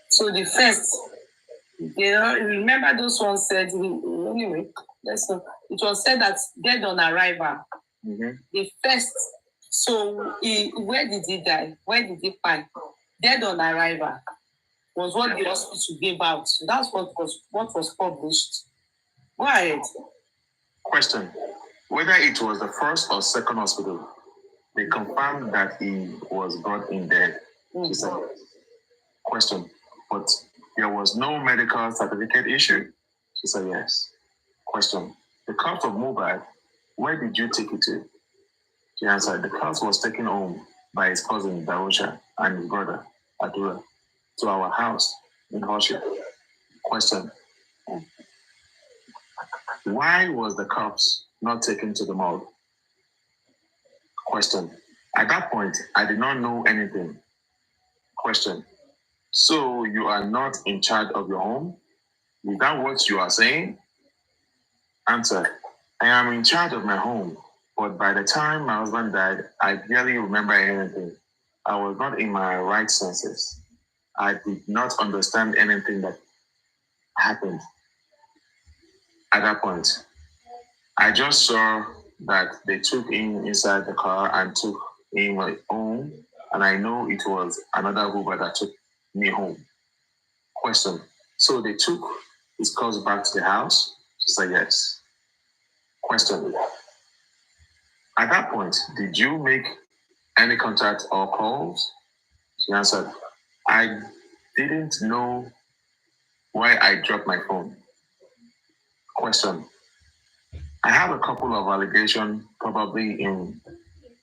So the first, remember those ones said, anyway, let's know. It was said that dead on arrival. Mm-hmm. The first, so where did he die? Where did he find? Dead on arrival was what the hospital gave out. So that's what was published. Go ahead. Question. Whether it was the first or second hospital, they confirmed that he was brought in dead. She said. Question. But there was no medical certificate issued? She said yes. Question. The cost of mobile, where did you take it to? She answered, the cost was taken home by his cousin Darusha and his brother Adura to our house in Horsham. Question. Why was the cops not taken to the morgue? Question. At that point, I did not know anything. Question. So you are not in charge of your home? Is that what you are saying? Answer. I am in charge of my home, but by the time my husband died, I barely remember anything. I was not in my right senses. I did not understand anything that happened at that point. I just saw that they took him inside the car and took him home, and I know it was another Uber that took me home. Question. So they took his cars back to the house? She said yes. Question. At that point, did you make any contact or calls? She answered, I didn't know why I dropped my phone. Question. I have a couple of allegations, probably in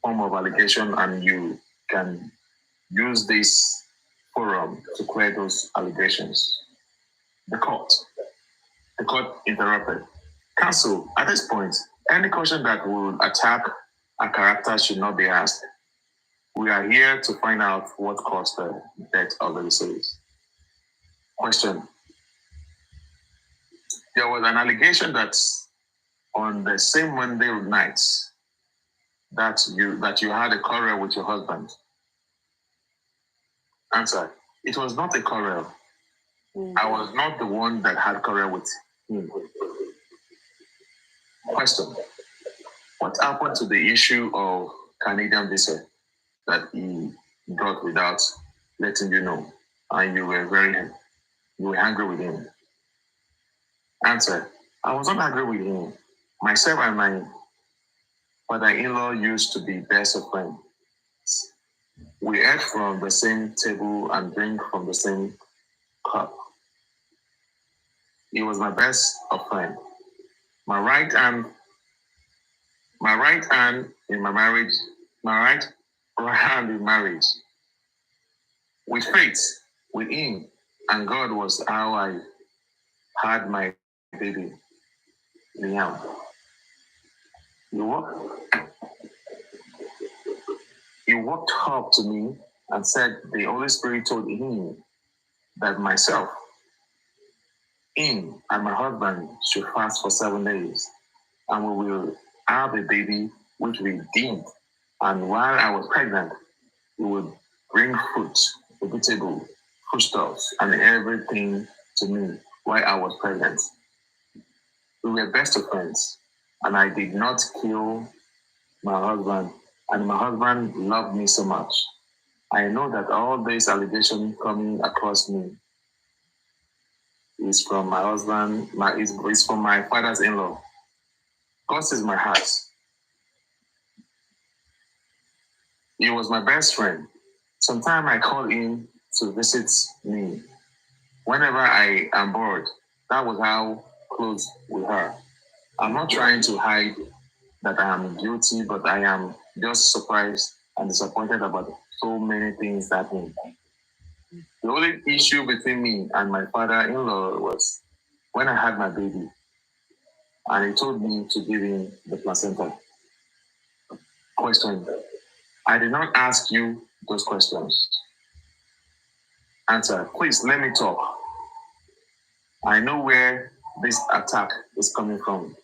form of allegation, and you can use this forum to clear those allegations. The court interrupted. Counsel, at this point, any question that will attack a character should not be asked. We are here to find out what caused the death of the deceased. Question. There was an allegation that on the same Monday night that you had a quarrel with your husband. Answer. It was not a quarrel. I was not the one that had quarrel with him. Question. What happened to the issue of Canadian visa that he brought without letting you know, and you were angry with him? Answer. I was not angry with him. Myself and my father-in-law used to be best of friends. We ate from the same table and drink from the same cup. He was my best of friend. My right hand in my marriage, my right hand in marriage. With faith, with him, and God was how I had my baby, Liam. He walked up to me and said the Holy Spirit told him that myself, him, and my husband should fast for 7 days, and we will have a baby, which we did. And while I was pregnant, we would bring fruit, vegetable, foodstuffs, and everything to me while I was pregnant. We were best of friends, and I did not kill my husband, and my husband loved me so much. I know that all these allegations coming across me is from my husband, is from my father's-in-law. God is my heart. He was my best friend. Sometimes I call him to visit me. Whenever I am bored, that was how close we are. I'm not trying to hide that I am guilty, but I am just surprised and disappointed about so many things happening. The only issue between me and my father-in-law was when I had my baby, and he told me to give him the placenta. Question: I did not ask you those questions. Answer: please let me talk. I know where this attack is coming from.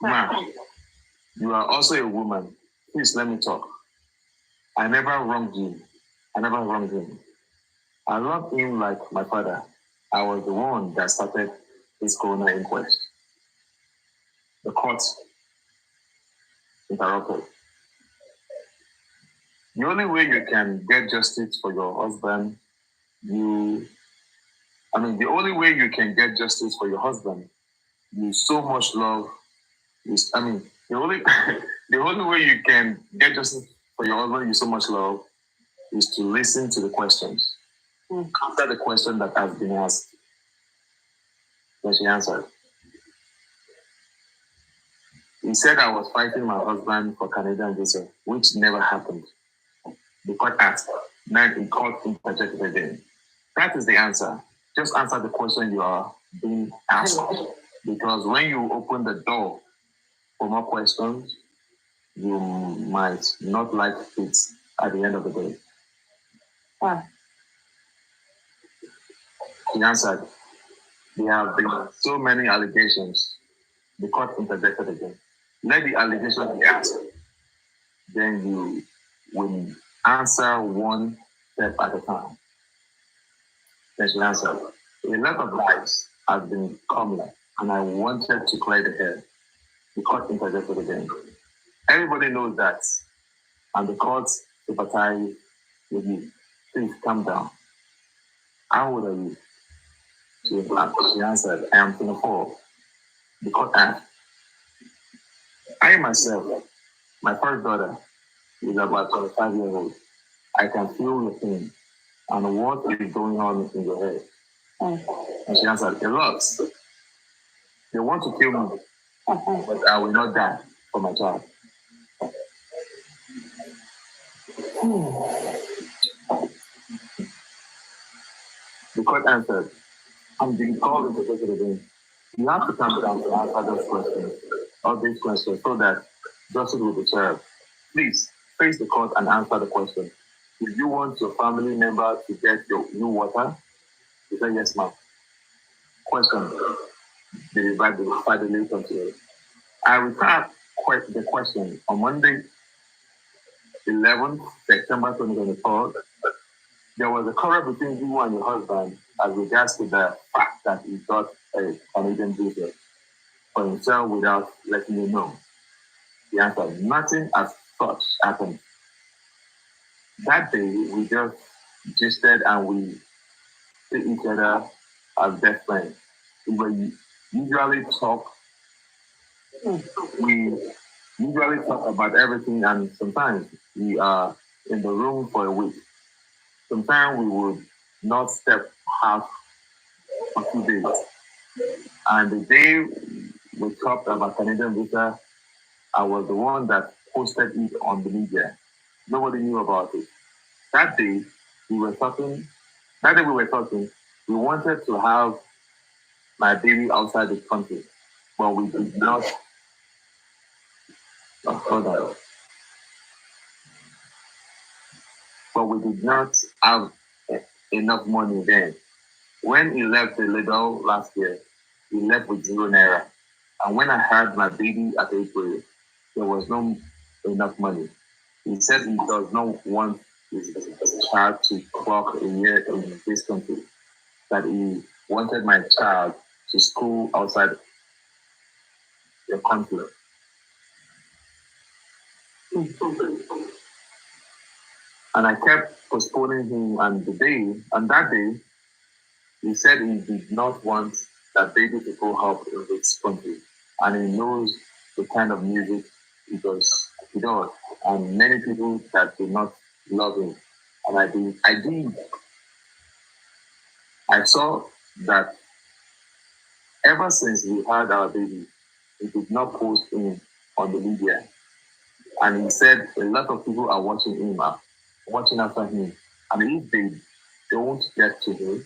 Ma, you are also a woman. Please let me talk. I never wronged you. I never wronged him. I love him like my father. I was the one that started this coroner inquest. The court interrupted. The only way you can get justice for your husband, the only way you can get justice for your husband, you so much love is, the only the only way you can get justice for your husband you so much love is to listen to the questions. After the question that has been asked, then she answered. He said I was fighting my husband for Canadian visa, which never happened. The court asked, then the court interjected again. That is the answer. Just answer the question you are being asked. Because when you open the door for more questions, you might not like it at the end of the day. He answered, there have been so many allegations. The court interjected again. Let the allegations be answered. Then you will answer one step at a time. Then she answered, a lot of lies have been coming, and I wanted to clear the air. The court interjected again. Everybody knows that, and the court sympathizes with you. Please calm down. How old are you? She answered, I am 24. The court asked, I myself, my first daughter, is about 25 years old. I can feel your pain. And what is going on in your head? And she answered, a lot. They want to kill me, but I will not die for my child. The court answered, I'm being called into this again. You have to come down to answer those questions, all these questions, so that justice will be served. Please face the court and answer the question. Do you want your family member to get your new water? He said, yes, ma'am. Question. They divided the continue. I returned the question on Monday, 11th September 2024. There was a quarrel between you and your husband as regards to the fact that he got a Canadian visa for himself without letting you know. The answer, nothing as such happened. That day, we just gisted and we see each other as best friends. We usually talk about everything, and sometimes we are in the room for a week. Sometimes we would not step out for 2 days. And the day we talked about Canadian visa, I was the one that posted it on the media. Nobody knew about it. That day we were talking, we wanted to have my baby outside the country, but we did not have enough money then. When he left the legal last year, he left with €0. And when I had my baby at April, there was no enough money. He said he does not want his child to clock a year in this country, that he wanted my child to school outside the country. And I kept postponing him, and that day, he said he did not want that baby to go up in this country. And he knows the kind of music he does, and many people that do not love him. And I did. I saw that ever since we had our baby, he did not post him on the media. And he said a lot of people are watching him, watching after him. And if they don't get to him,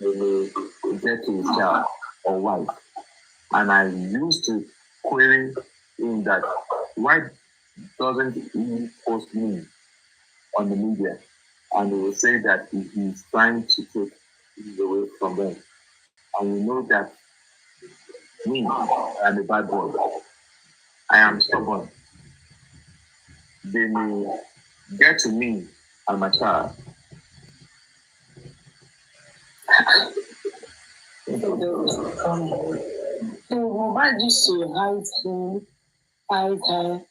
they may get to his child or wife. And I used to query him that why doesn't he post me on the media? And he will say that he's trying to take it away from them. And we know that me, I'm a bad boy. I am stubborn. They may get to me and my child. So why used to hide him, hide her?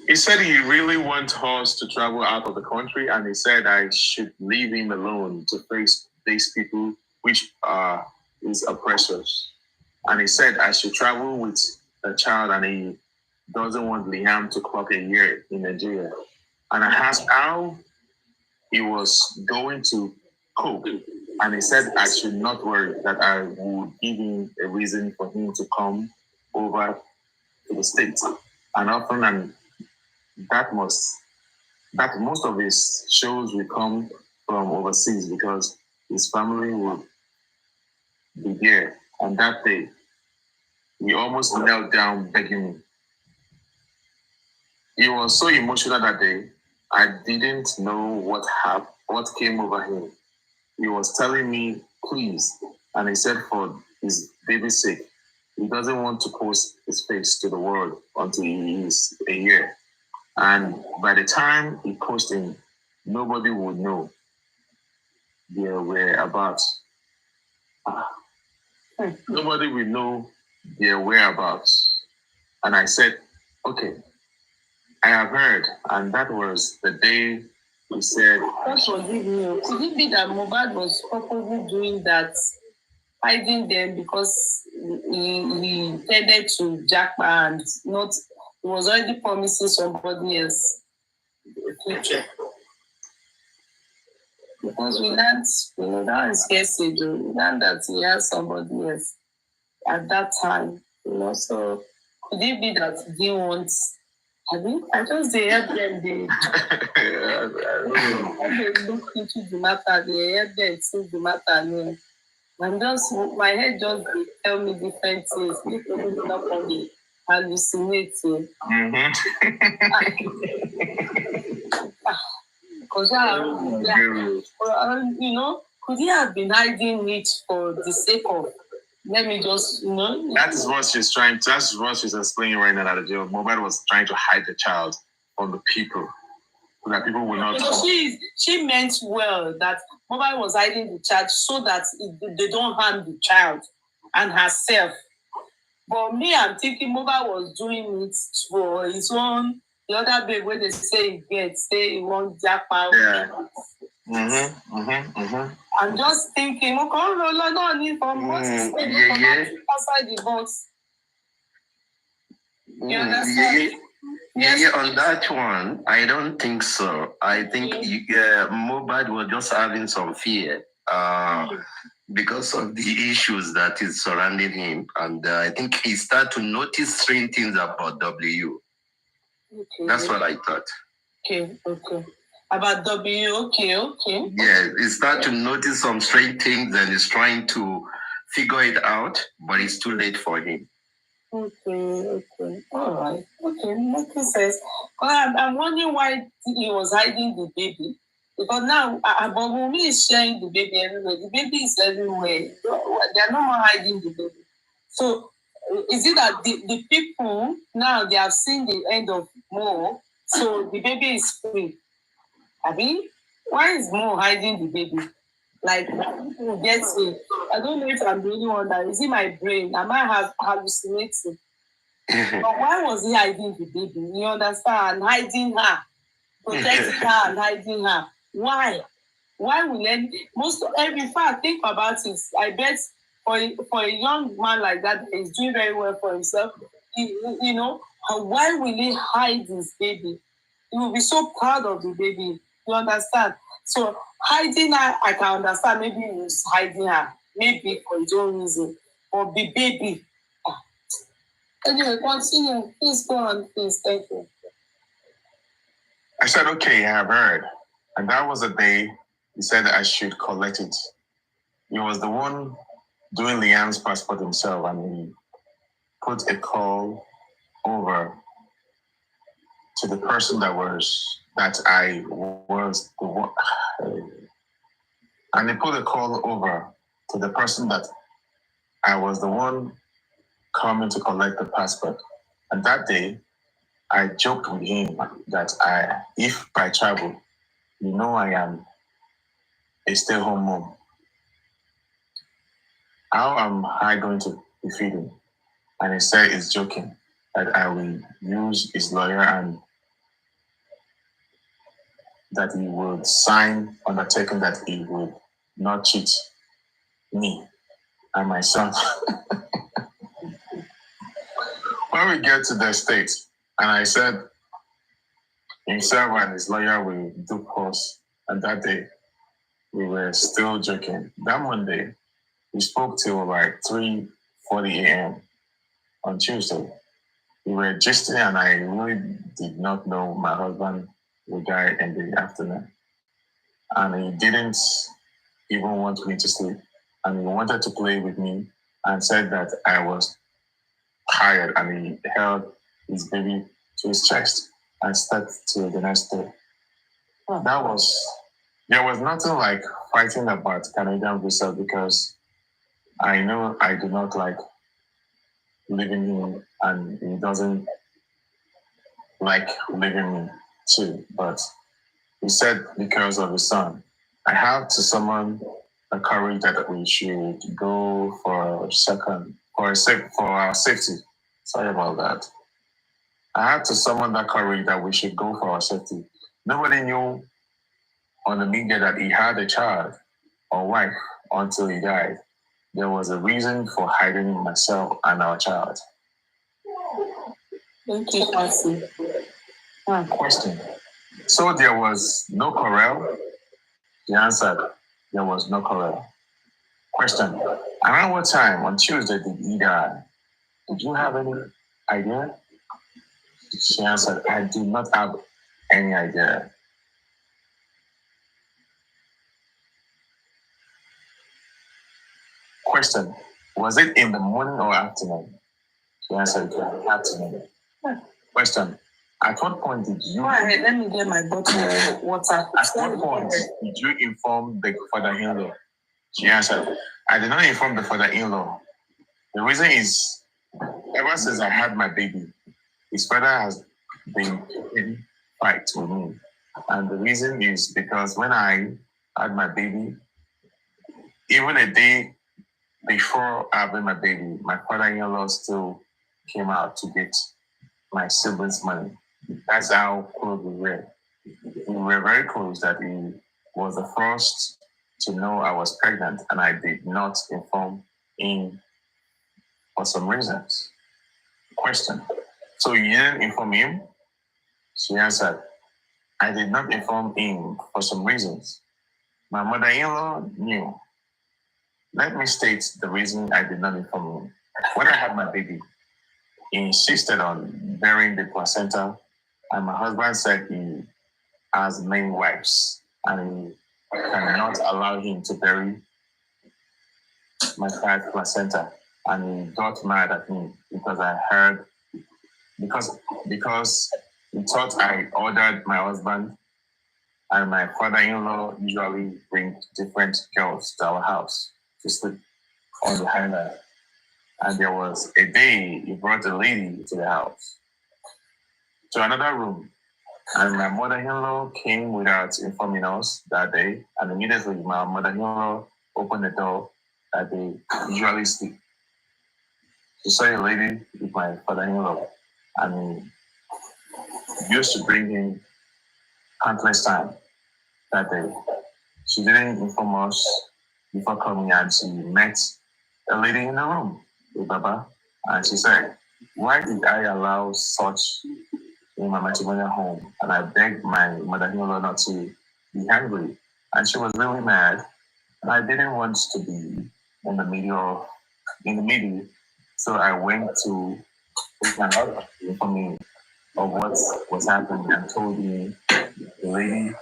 He said he really wants us to travel out of the country, and he said I should leave him alone to face these people, which are his oppressors. And he said I should travel with a child, and he doesn't want Liam to clock a year in Nigeria. And I asked how he was going to cope. And he said I should not worry, that I would give him a reason for him to come over to the States. And often, and that most of his shows will come from overseas because his family will be there. And that day, he almost knelt down begging me. He was so emotional that day, I didn't know what came over him. He was telling me, please, and he said for his baby's sake, he doesn't want to post his face to the world until he is a year. And by the time he posted, nobody would know their whereabouts. Nobody will know their whereabouts. And I said, okay, I have heard. And that was the day he said... Could it be that Mohbad was purposely doing that, hiding them because he intended to jackpot and not... He was already promising somebody else the future. Because we learned, that is hearsay, though. We learned that he has somebody else at that time. So could it be that he didn't want... I just they help them. They look into the matter. They help them see the matter. And just my head just tell me different things. People not only hallucinating. Because could he have been hiding it for the sake of? Let me just, That's what she's explaining right now. That the Mohbad was trying to hide the child from the people, so that people will not. So she meant well that Mohbad was hiding the child so that they don't harm the child and herself. But me, I'm thinking Mohbad was doing it for his own. The other babe, when they say he won't jackpot. Yeah. I'm just thinking, outside the box. You understand? Yes. On that one, I don't think so. I think Mohbad was just having some fear because of the issues that is surrounding him. And I think he started to notice strange things about W. Okay. That's what I thought. Okay. About W, okay. Yeah, he started to notice some strange things and he's trying to figure it out, but it's too late for him. Okay. All right. Okay, makes sense. I'm wondering why he was hiding the baby. Because now, Abomumi is sharing the baby everywhere. The baby is everywhere. They are no more hiding the baby. So, is it that the people, now they have seen the end of Mo, so the baby is free? Why is Mo hiding the baby? Like, people get it. I don't know if I'm the only one that is in my brain. Am I hallucinating? But why was he hiding the baby? You understand? Hiding her, protecting her and hiding her. Why? Why will every fact think about it? I bet for a young man like that is doing very well for himself, why will he hide his baby? He will be so proud of the baby. You understand? So hiding her, I can understand. Maybe he was hiding her, maybe for his own reason. or be baby. Anyway, continue. Please go on, please. Thank you. I said, okay, I have heard. And that was the day he said I should collect it. He was the one doing Liam's passport himself, and he put a call over to the person that I was the one. And he put a call over to the person that I was the one coming to collect the passport. And that day, I joked with him that if I travel, I am a stay-home mom. How am I going to be feeding? And he said he's joking, that I will use his lawyer and that he would sign undertaking that he would not cheat me and my son. When we get to the States, and I said himself and his lawyer will do course, and that day we were still joking. That Monday, we spoke till like 3:40 a.m. on Tuesday. We were gisting, and I really did not know my husband would die in the afternoon. And he didn't even want me to sleep. And he wanted to play with me and said that I was tired, and he held his baby to his chest and slept till the next day. There was nothing like fighting about Canadian visa, because I know I do not like leaving him, and he doesn't like leaving me too. But he said because of his son, I have to summon the courage that we should go for our safety. Sorry about that. I had to summon that courage that we should go for our safety. Nobody knew on the media that he had a child or wife until he died. There was a reason for hiding myself and our child. Thank you, Nancy. Question. So there was no quarrel? The answer, there was no quarrel. Question. Around what time on Tuesday did he die? Did you have any idea? She answered, I do not have any idea. Question. Was it in the morning or afternoon? She answered, it was afternoon. Question. At what point did you... Go ahead, let me get my bottle of water. At what point did you inform the father-in-law? She answered, I did not inform the father-in-law. The reason is, ever since I had my baby, his father has been in fight with me. And the reason is because when I had my baby, even a day before having my baby, my father-in-law still came out to get my siblings' money. That's how close we were. We were very close that he was the first to know I was pregnant, and I did not inform him for some reasons. Question. So you didn't inform him? She answered, I did not inform him for some reasons. My mother-in-law knew. Let me state the reason I did not inform him. When I had my baby, he insisted on burying the placenta, and my husband said he has many wives, and he cannot allow him to bury my child's placenta. And he got mad at me because I heard, because he thought I ordered my husband and my father-in-law usually bring different girls to our house to sleep on the island. And there was a day he brought a lady to the house, to another room. And my mother-in-law came without informing us that day. And immediately my mother-in-law opened the door that they usually sleep. She saw a lady with my father-in-law, and he used to bring him countless time that day. She didn't inform us before coming, and she met a lady in the room with Baba, and she said, why did I allow such in my matrimonial home? And I begged my mother-in-law not to be angry, and she was really mad, and I didn't want to be in the middle of in the middle. So I went to my husband to inform me of what was happening and told me the lady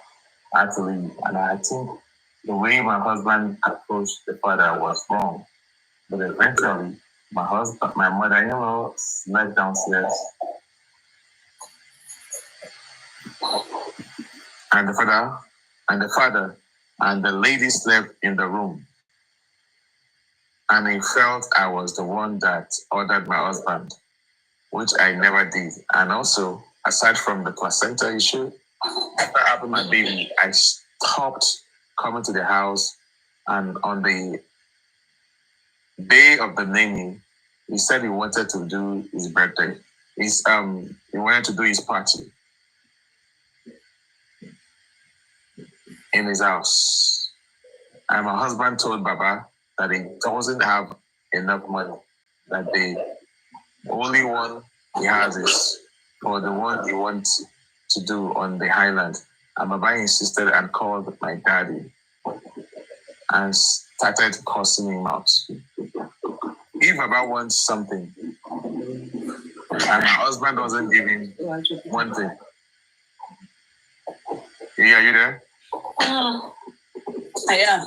actually, and I think the way my husband approached the father was wrong. But eventually, my mother-in-law slept downstairs, and the father, and the lady slept in the room. And he felt I was the one that ordered my husband, which I never did. And also, aside from the placenta issue, after having my baby, I stopped coming to the house. And on the day of the naming, he said he wanted to do his birthday. He wanted to do his party in his house. And my husband told Baba that he doesn't have enough money, that the only one he has is for the one he wants to do on the highland. And Baba insisted and called my daddy and started cursing him out. If Baba wants something and my husband doesn't give him one thing. Yeah, are you there? Yeah.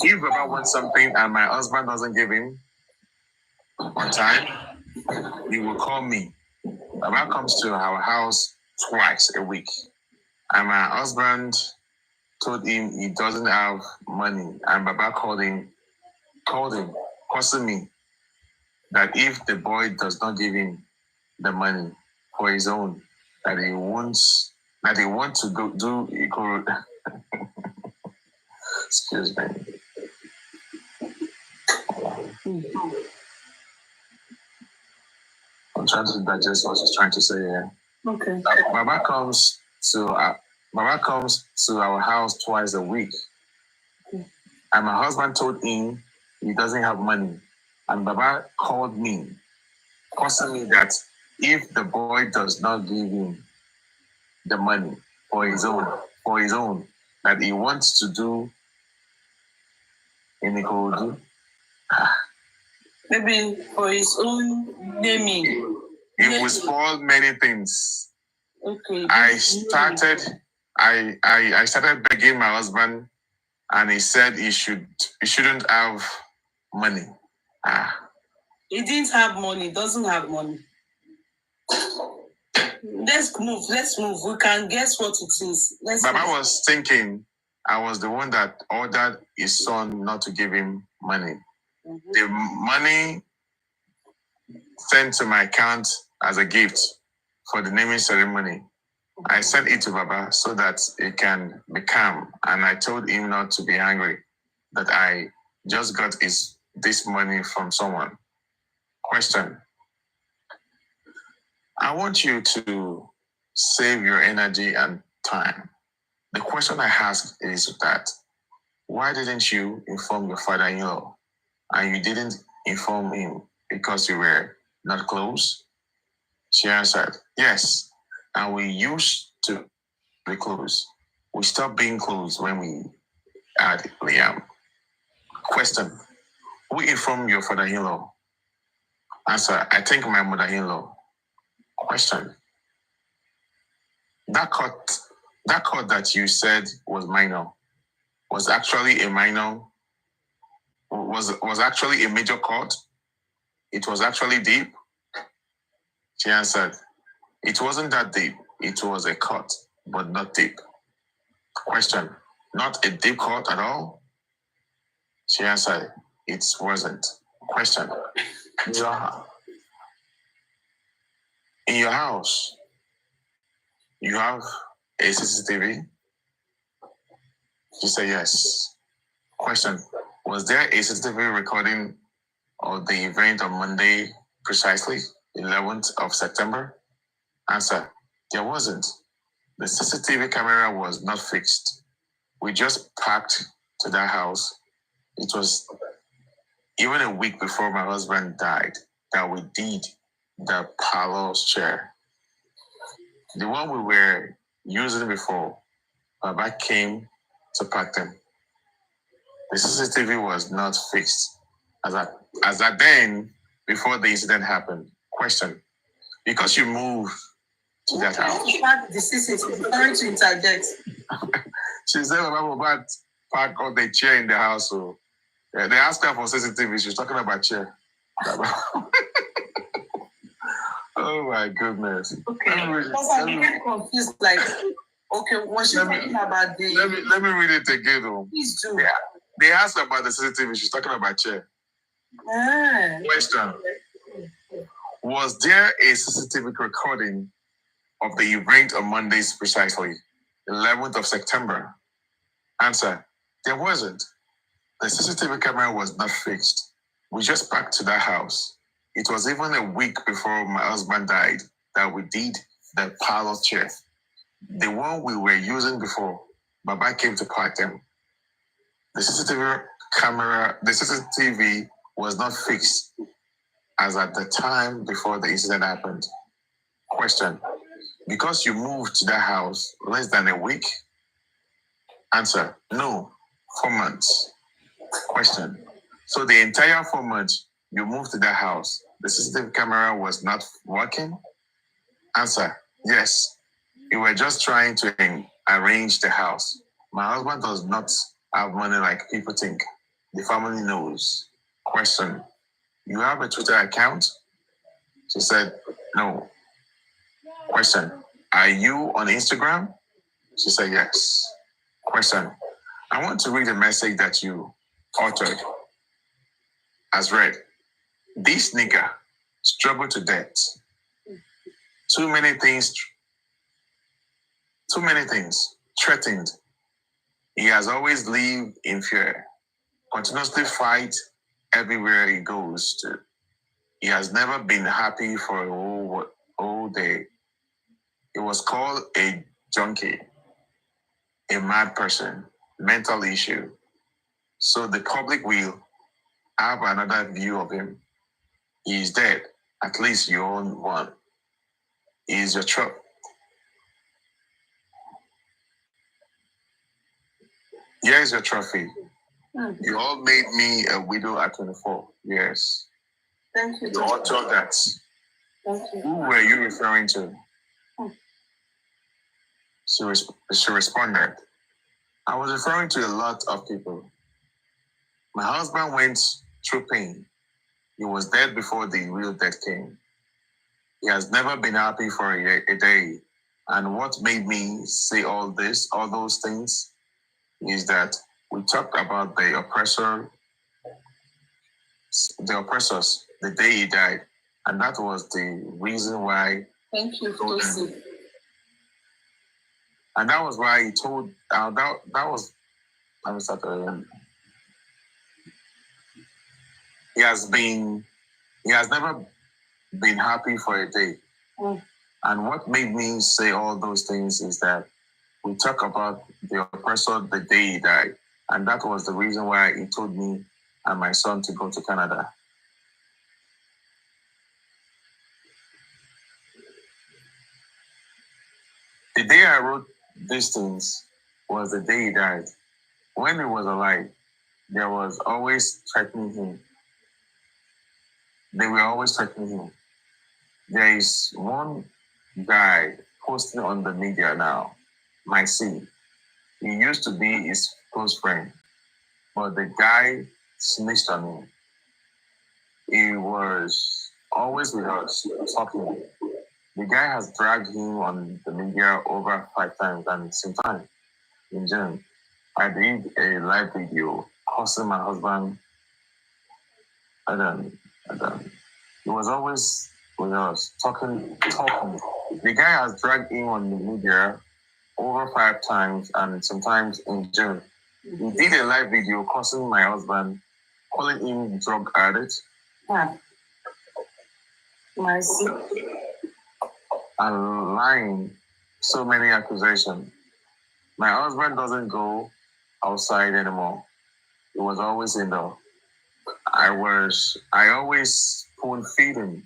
If Baba wants something and my husband doesn't give him on time, he will call me. Baba comes to our house twice a week. And my husband told him he doesn't have money. And Baba called him, cursing me, that if the boy does not give him the money for his own, that he wants to go do excuse me. I'm trying to digest what he's trying to say here. Okay. Baba comes to our house twice a week. Okay. And my husband told him he doesn't have money. And Baba called me, cursing me that if the boy does not give him the money for his own, that he wants to do in the code. Maybe for his own naming. It will spoil many things. Okay. I started begging my husband, and he said he shouldn't have money. He didn't have money, doesn't have money. Let's move. We can guess what it is. Baba was thinking I was the one that ordered his son not to give him money. Mm-hmm. The money sent to my account as a gift for the naming ceremony. I sent it to Baba so that it can be calm. And I told him not to be angry, that I just got this money from someone. Question. I want you to save your energy and time. The question I ask is that, why didn't you inform your father-in-law? And you didn't inform him because you were not close? She answered, yes. And we used to be close. We stopped being close when we had Liam. Question. Who informed your father-in-law? Answer, I think my mother-in-law. Question. That court that you said was minor was actually a minor, was actually a major court? It was actually deep? She answered, it wasn't that deep. It was a court, but not deep. Question, not a deep court at all? She answered, it wasn't. Question, in your house, you have a CCTV? She said, yes. Question, was there a CCTV recording of the event on Monday, precisely 11th of September? Answer, there wasn't. The CCTV camera was not fixed. We just packed to that house. It was even a week before my husband died that we did the Palos chair. The one we were using before, Baba came to pack them. The CCTV was not fixed as at then before the incident happened. Question: because you moved to that house. The CCTV. Sorry to interject. She said about park on the chair in the house. So they asked her for CCTV. She was talking about chair. Oh my goodness. Okay. Because I'm getting confused. Like, okay, was she talking about the? Let me read it again, though. Please do. Yeah. They asked her about the CCTV. She's talking about chair. Question: was there a CCTV recording of the event on Mondays precisely, 11th of September? Answer: there wasn't. The CCTV camera was not fixed. We just packed to that house. It was even a week before my husband died that we did the parlor chair. The one we were using before, Baba came to park them. The CCTV was not fixed as at the time before the incident happened. Question: because you moved to that house less than a week? Answer: no, 4 months. Question: so the entire 4 months you moved to that house, the CCTV camera was not working? Answer: yes. We were just trying to arrange the house. My husband does not have money like people think. The family knows. Question: you have a Twitter account? She said, no. Question: are you on Instagram? She said, yes. Question: I want to read a message that you authored. As read: this nigga struggled to death. Too many things threatened. He has always lived in fear, continuously fight everywhere he goes to. He has never been happy for a whole day. He was called a junkie, a mad person, mental issue. So the public will have another view of him. He is dead. At least you own one. He is your trophy. Here's your trophy. You all made me a widow at 24 years. Thank you. You author that. Thank you. Who were you referring to? She responded, I was referring to a lot of people. My husband went through pain. He was dead before the real death came. He has never been happy for a day. And what made me say all those things, is that we talked about the oppressors the day he died. And that was the reason why. Thank you, Tosi. And that was why he told, that was, let me start again. He has never been happy for a day. And what made me say all those things is that we talk about the oppressor the day he died. And that was the reason why he told me and my son to go to Canada. The day I wrote these things was the day he died. When he was alive, there was always threatening him. They were always threatening him. There is one guy posting on the media now, my C. He used to be his close friend, but the guy snitched on him. He was always with us, talking. The guy has dragged him on the media over 5 times, and same time, in June, I did a live video cursing my husband, and he was always with us, talking. The guy has dragged him on the media over 5 times, and sometimes in June. He did a live video cursing my husband, calling him drug addict. And lying, so many accusations. My husband doesn't go outside anymore. He was always indoor. I always spoon feed him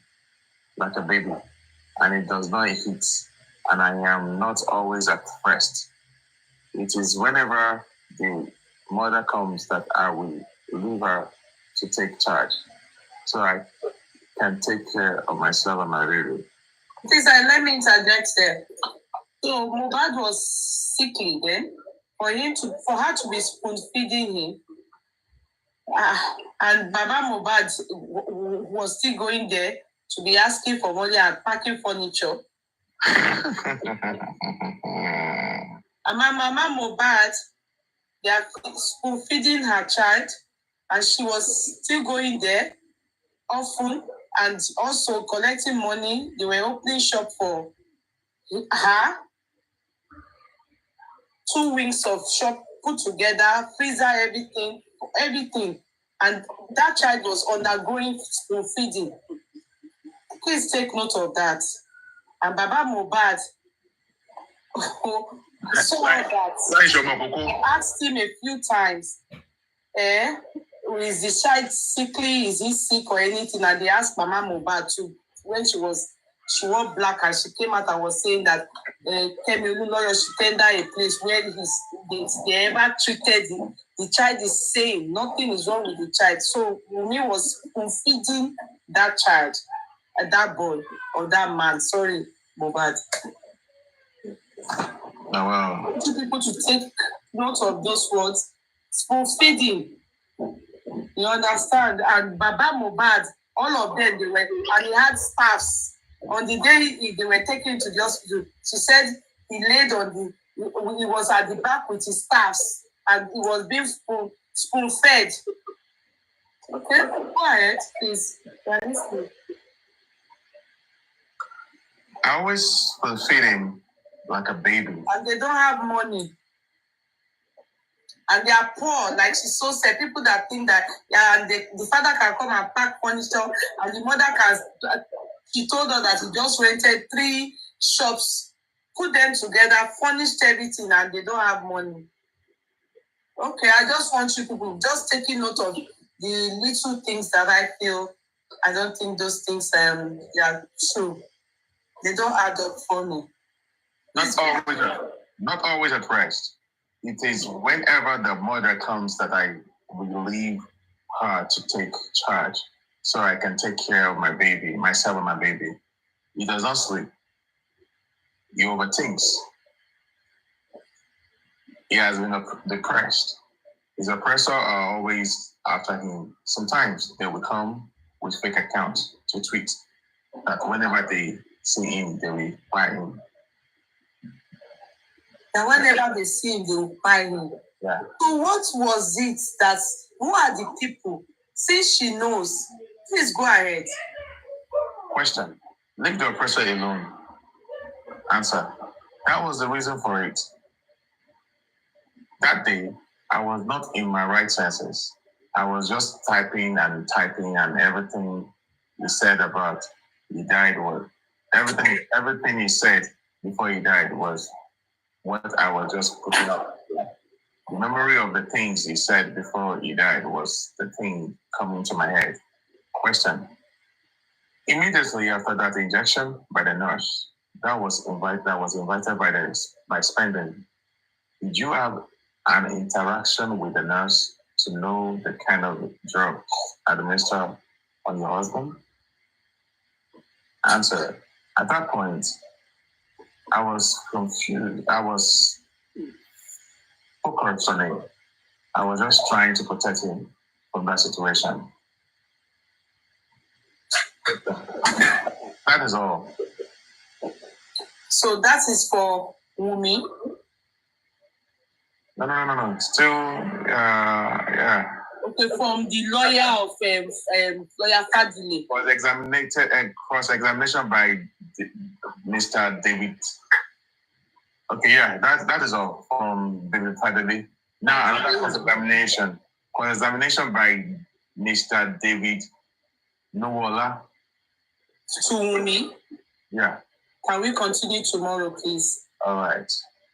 like a baby, and it does not eat, and I am not always at rest. It is whenever the mother comes, that I will leave her to take charge, so I can take care of myself and my baby. Please, let me interject there. So Mohbad was sickly then. For her to be spoon feeding him, and Baba Mohbad was still going there to be asking for money and packing furniture. And my Mama Mohbad, they are spoon feeding her child, and she was still going there often and also collecting money. They were opening shop for her. 2 weeks of shop put together, freezer, everything. And that child was undergoing spoon feeding. Please take note of that. And Baba Mohbad saw that. I asked him a few times, is the child sickly? Is he sick or anything? And they asked Mama Mohbad too, when she wore black and she came out and was saying that Kemi lawyer should tender a place where they ever treated him. The child is saying nothing is wrong with the child. So Wunmi was feeding that child, that boy or that man. Sorry, Mohbad. Wow. I want people to take note of those words. Spoon feeding. You understand? And Baba Mohbad, all of them, they were, and he had staffs. On the day they were taken to the hospital, she said he laid he was at the back with his staffs and he was being spoon fed. Okay, go ahead, please. I always spoon feed him like a baby. And they don't have money. And they are poor, like she so said. People that think that the father can come and pack furniture and the mother can. She told her that he just rented 3 shops, put them together, furnished everything, and they don't have money. Okay, I just want you people just taking note of the little things that I feel. I don't think those things they are true. They don't add up for me. Not always at rest. It is whenever the mother comes that I will leave her to take charge, so I can take care of my baby, myself and my baby. He does not sleep. He overthinks. He has been depressed. His oppressor are always after him. Sometimes they will come with fake accounts to tweet that whenever they see him, they will buy him. That whenever they see him, they will buy him. Yeah. So what was it that, who are the people? Since she knows, please go ahead. Question. Leave the oppressor alone. Answer. That was the reason for it. That day, I was not in my right senses. I was just typing and everything he said about he died was everything he said before he died was what I was just putting up. The memory of the things he said before he died was the thing coming to my head. Question. Immediately after that injection by the nurse, that was invited by spending. Did you have an interaction with the nurse to know the kind of drug administered on your husband? Answer. At that point, I was confused. I was focused on it. I was just trying to protect him from that situation. That is all. So that is for Wunmi? No. Still, yeah. Okay, from the lawyer of lawyer Fadile. Cross-examination by Mr. David. Okay, yeah, that is all from David Fadile. Now another cross-examination by Mr. David Nowola. To Wunmi? Yeah. Can we continue tomorrow, please? All right.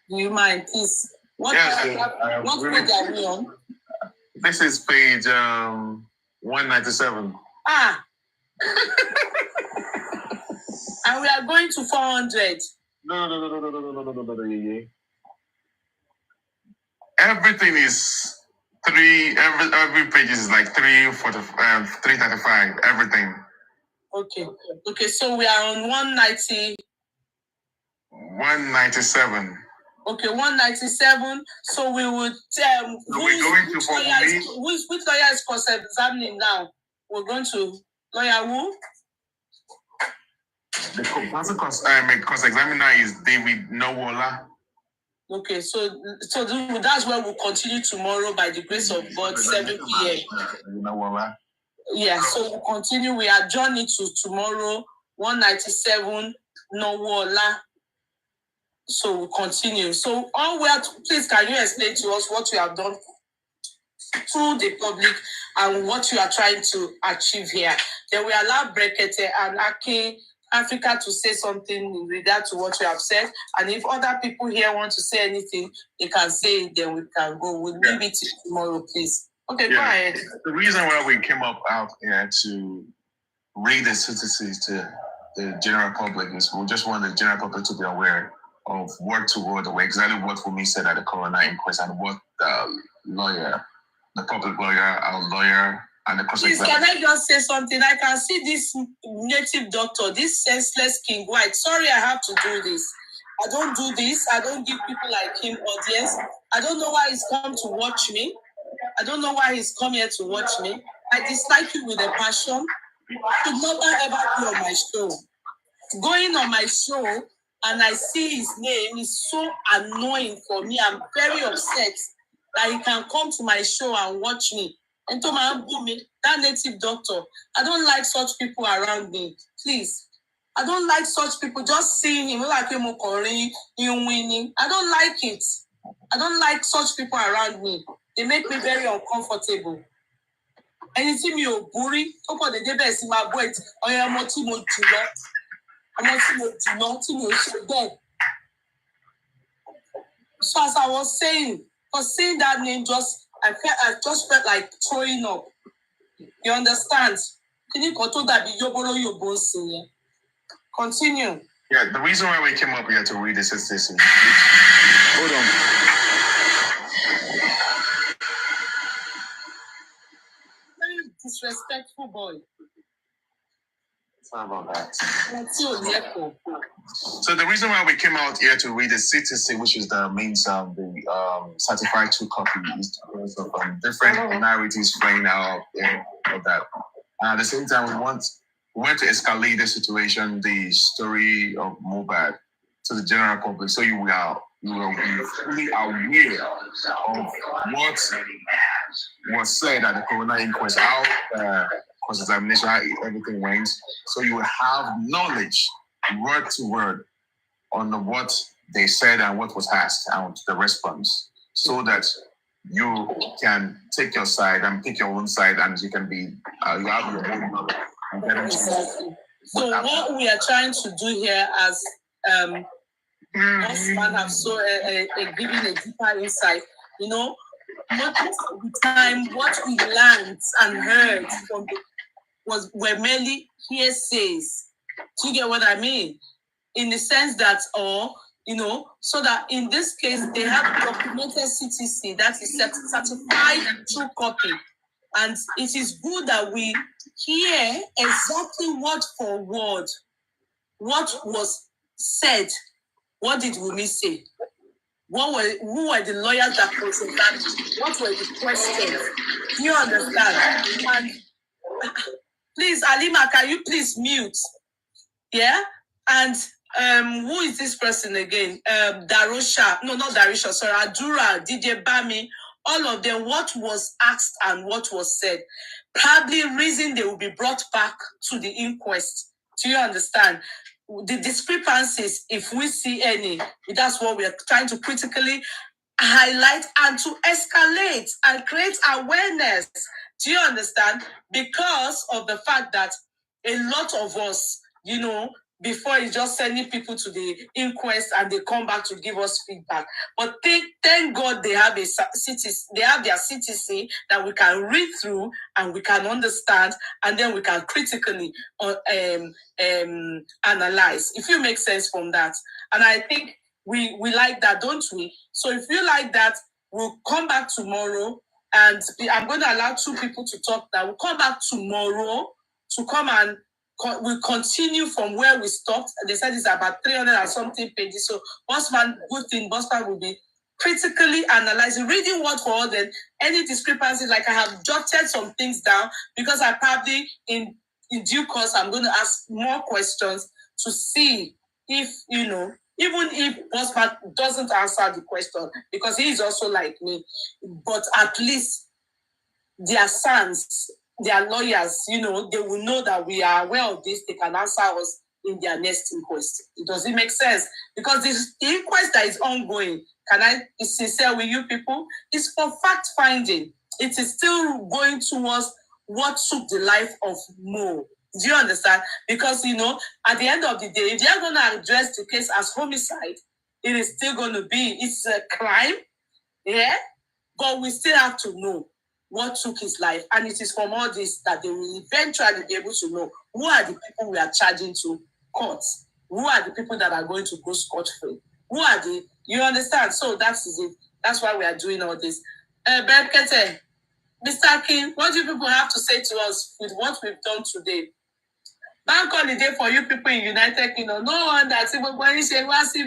Do you mind, please? What page are we on? This is page 197. Ah! And we are going to 400. No. Everything is every page is like 335, everything. Okay, so we are on 190. 197. Okay, 197. So we would which lawyer is cross-examining now? We're going to lawyer who? The cross-examiner is David Nowola. Okay, so that's where we'll continue tomorrow by the grace of God, 7 p.m. Yeah, so we'll continue. We adjourn it to tomorrow, 197 Nowola. So we'll continue. So please can you explain to us what you have done to the public and what you are trying to achieve here? Then we allow Brekete and Aki Africa to say something in regard to what you have said. And if other people here want to say anything, they can say it, then we can go. We'll leave it till tomorrow, please. Okay, go ahead. The reason why we came out here to read the statistics to the general public is we just want the general public to be aware of word to word, exactly what Wumi said at the coroner inquest and what the public lawyer, our lawyer, and the prosecutor. Please, can I just say something? I can see this native doctor, this senseless King White. Sorry, I have to do this. I don't do this. I don't give people like him audience. I don't know why he's come to watch me. I don't know why he's come here to watch me. I dislike you with a passion. You should never ever be on my show. Going on my show and I see his name is so annoying for me. I'm very upset that he can come to my show and watch me. And to my me, that native doctor, I don't like such people around me. Please. I don't like such people. Just seeing him like him winning. I don't like it. I don't like such people around me. They make me very uncomfortable. Anything you buri, talk about the day best in my boy. I am not too much to lot. I'm not too much to lot. So as I was saying, for saying that name, I just felt like throwing up. You understand? Continue. Yeah, the reason why we came up here to read this is hold on. Very disrespectful boy. Sorry about that. So the reason why we came out here to read the CTC, which is the means of the certified true copy, is because of different narratives playing out of that. At the same time, we want to escalate the situation, the story of Mohbad, to the general public, so you will be fully aware of what was said at the coroner inquest, how cross-examination, how everything went, so you will have knowledge, word to word, on what they said and what was asked and the response, so that you can take your side and pick your own side, and you can be you have your own knowledge. So what we are trying to do here, as Osman have given a deeper insight, most of the time what we learned and heard from were merely hearsays. Do you get what I mean? In the sense that, so that in this case, they have documented CTC, that is certified true copy. And it is good that we hear exactly word for word what was said. What did Wumi say? Who were the lawyers that presented? What were the questions? Do you understand? And please, Alima, can you please mute? Yeah? And who is this person again? Darusha. No, not Darusha. Sorry, Adura, DJ Bami. All of them, what was asked and what was said. Probably reason they will be brought back to the inquest. Do you understand? The discrepancies, if we see any, that's what we are trying to critically highlight and to escalate and create awareness. Do you understand? Because of the fact that a lot of us, before it's just sending people to the inquest and they come back to give us feedback. But thank God they have their CTC that we can read through and we can understand, and then we can critically analyze. If you make sense from that. And I think we like that, don't we? So if you like that, we'll come back tomorrow And I'm going to allow 2 people to talk now. We'll come back tomorrow to come and we'll continue from where we stopped. They said it's about 300 and something pages. So Bossman, good thing, Bossman will be critically analyzing, reading word for word, and any discrepancies. Like I have jotted some things down because I probably in due course I'm going to ask more questions to see if, even if Bossman doesn't answer the question, because he is also like me, but at least their sons, their lawyers, they will know that we are aware of this. They can answer us in their next inquest. Does it make sense? Because the inquest that is ongoing, can I be sincere with you people? It's for fact finding. It is still going towards what took the life of Mo. Do you understand? Because, at the end of the day, if they're going to address the case as homicide, it is still going to be, it's a crime, yeah? But we still have to know what took his life. And it is from all this that they will eventually be able to know who are the people we are charging to court. Who are the people that are going to go scot-free? Who are the, you understand? So that's it. That's why we are doing all this. Berkete, Mr. King, what do you people have to say to us with what we've done today? Bank holiday for you people in United Kingdom. No one that's even going to say, ours is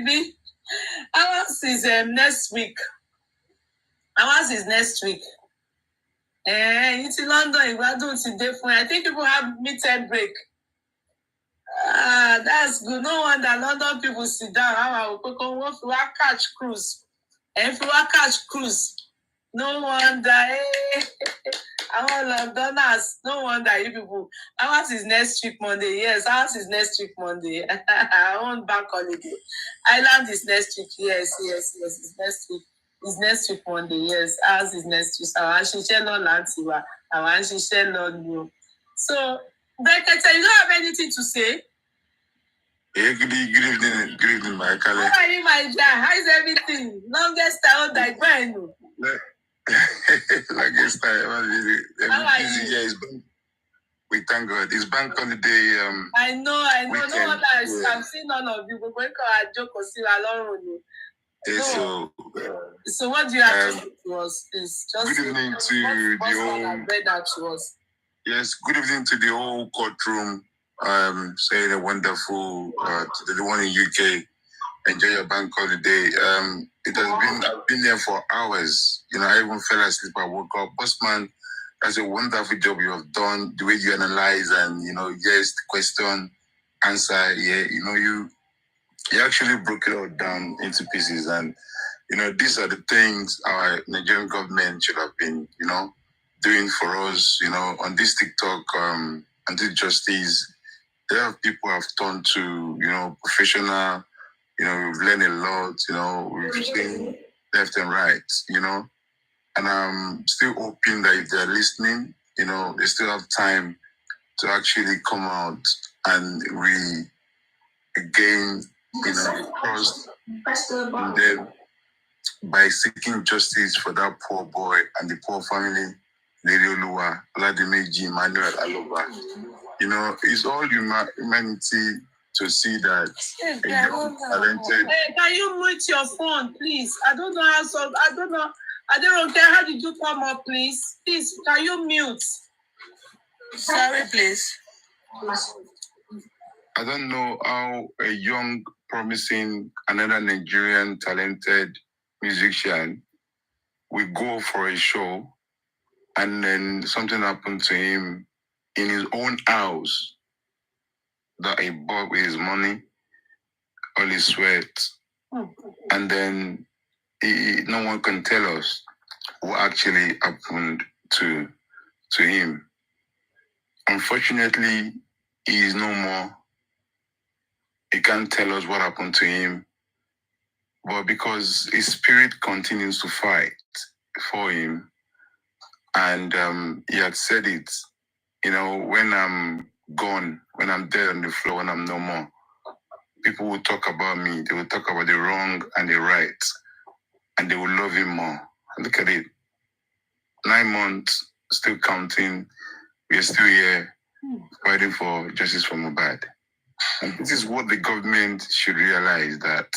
next week. Ours is next week. It's in London. I think people have midterm break. That's good. No wonder London people sit down. If we catch cruise. If we catch cruise, no wonder. Our Londoners, no wonder you people. Ours is next week Monday. Yes, ours is next week Monday. Our own bank holiday. Ireland is next week. Yes. It's next week. It's next week Monday. Yes, ours is next week. So, Bekete, you don't have anything to say? Hey, good evening, my colleague. How are you, my dear? How is everything? Longest time that going. Longest time. How are you? Yeah, we thank God. It's bank holiday. I know. Weekend, no wonder I've seen none of you. We're going to joke or see along. So what do you have to say to us? Please, just good evening to the whole. Read that to us. Yes, good evening to the whole courtroom. Saying a wonderful to the one in UK. Enjoy your bank holiday. I've been there for hours. I even fell asleep. I woke up. Bossman, that's a wonderful job you have done. The way you analyze and yes, the question, answer. Yeah, you actually broke it all down into pieces. And these are the things our Nigerian government should have been doing for us. On this TikTok, anti-justice. A lot of people have turned to, professional, we've learned a lot, we've seen left and right, and I'm still hoping that if they're listening, they still have time to actually come out and regain, trust in them by seeking justice for that poor boy and the poor family, Lady Oluwa, Oladimeji, Emmanuel Aloba. It's all humanity to see that a young, talented. Hey, can you mute your phone, please? I don't know I don't care. How did you come up, please? Please, can you mute? Sorry, please. I don't know how a young, promising, another Nigerian talented musician will go for a show and then something happened to him in his own house that he bought with his money, all his sweat, and then no one can tell us what actually happened to him. Unfortunately, he is no more. He can't tell us what happened to him, but because his spirit continues to fight for him, and he had said it, when I'm gone, when I'm dead on the floor, when I'm no more, people will talk about me. They will talk about the wrong and the right, and they will love him more. Look at it. 9 months, still counting. We're still here fighting for justice for Mohbad. And this is what the government should realize, that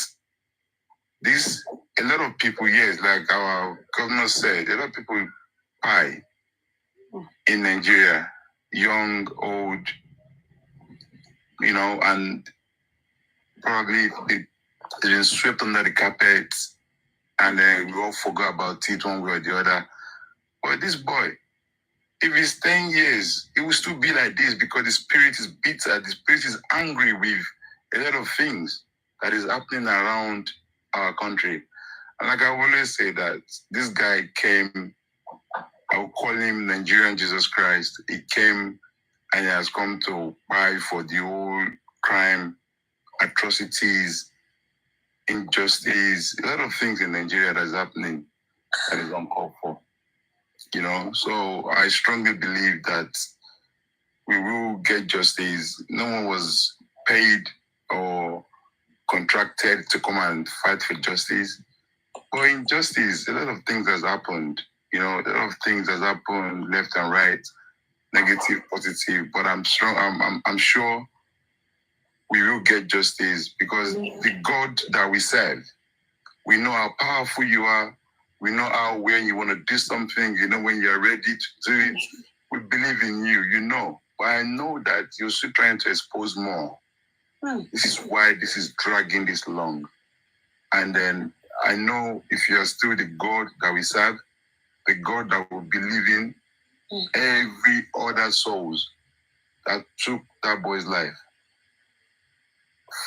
a lot of people, yes, like our governor said, a lot of people spy in Nigeria, young, old, and probably they've been swept under the carpet, and then we all forgot about it one way or the other. But this boy, if it's 10 years, it will still be like this because the spirit is bitter. The spirit is angry with a lot of things that is happening around our country. And like I always say that this guy came, I will call him Nigerian Jesus Christ. He came and he has come to fight for the whole crime, atrocities, injustice, a lot of things in Nigeria that is happening that is uncalled for. So I strongly believe that we will get justice. No one was paid or contracted to come and fight for justice. But in justice, a lot of things has happened. A lot of things has happened left and right, negative, positive. But I'm sure we will get justice because the God that we serve, we know how powerful you are. We know how when you want to do something, when you're ready to do it. We believe in you, But I know that you're still trying to expose more. This is why this is dragging this long. And then I know if you are still the God that we serve, the God that will believe in every other souls that took that boy's life.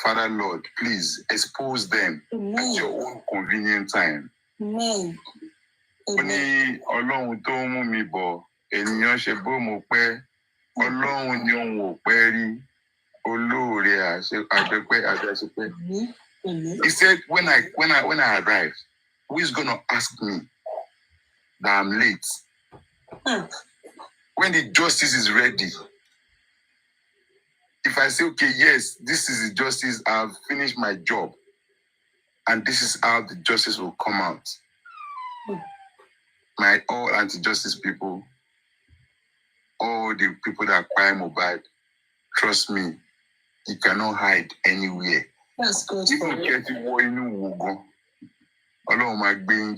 Father Lord, please expose them at your own convenient time. Ó ní Ọlọ́run tó mú mi bọ̀, ènìyàn ṣe bó mo pẹ́, Ọlọ́run ni òun ò pẹ́ rí, olóore àṣepẹ́. He said, when I arrive, who is going to ask me that I'm late? When the justice is ready, if I say, okay, yes, this is the justice, I've finished my job, and this is how the justice will come out. My all anti-justice people, all the people that cry mobile, trust me, you cannot hide anywhere. That's good. People get to war in Ugo. Ọlọ́run máa gbé yín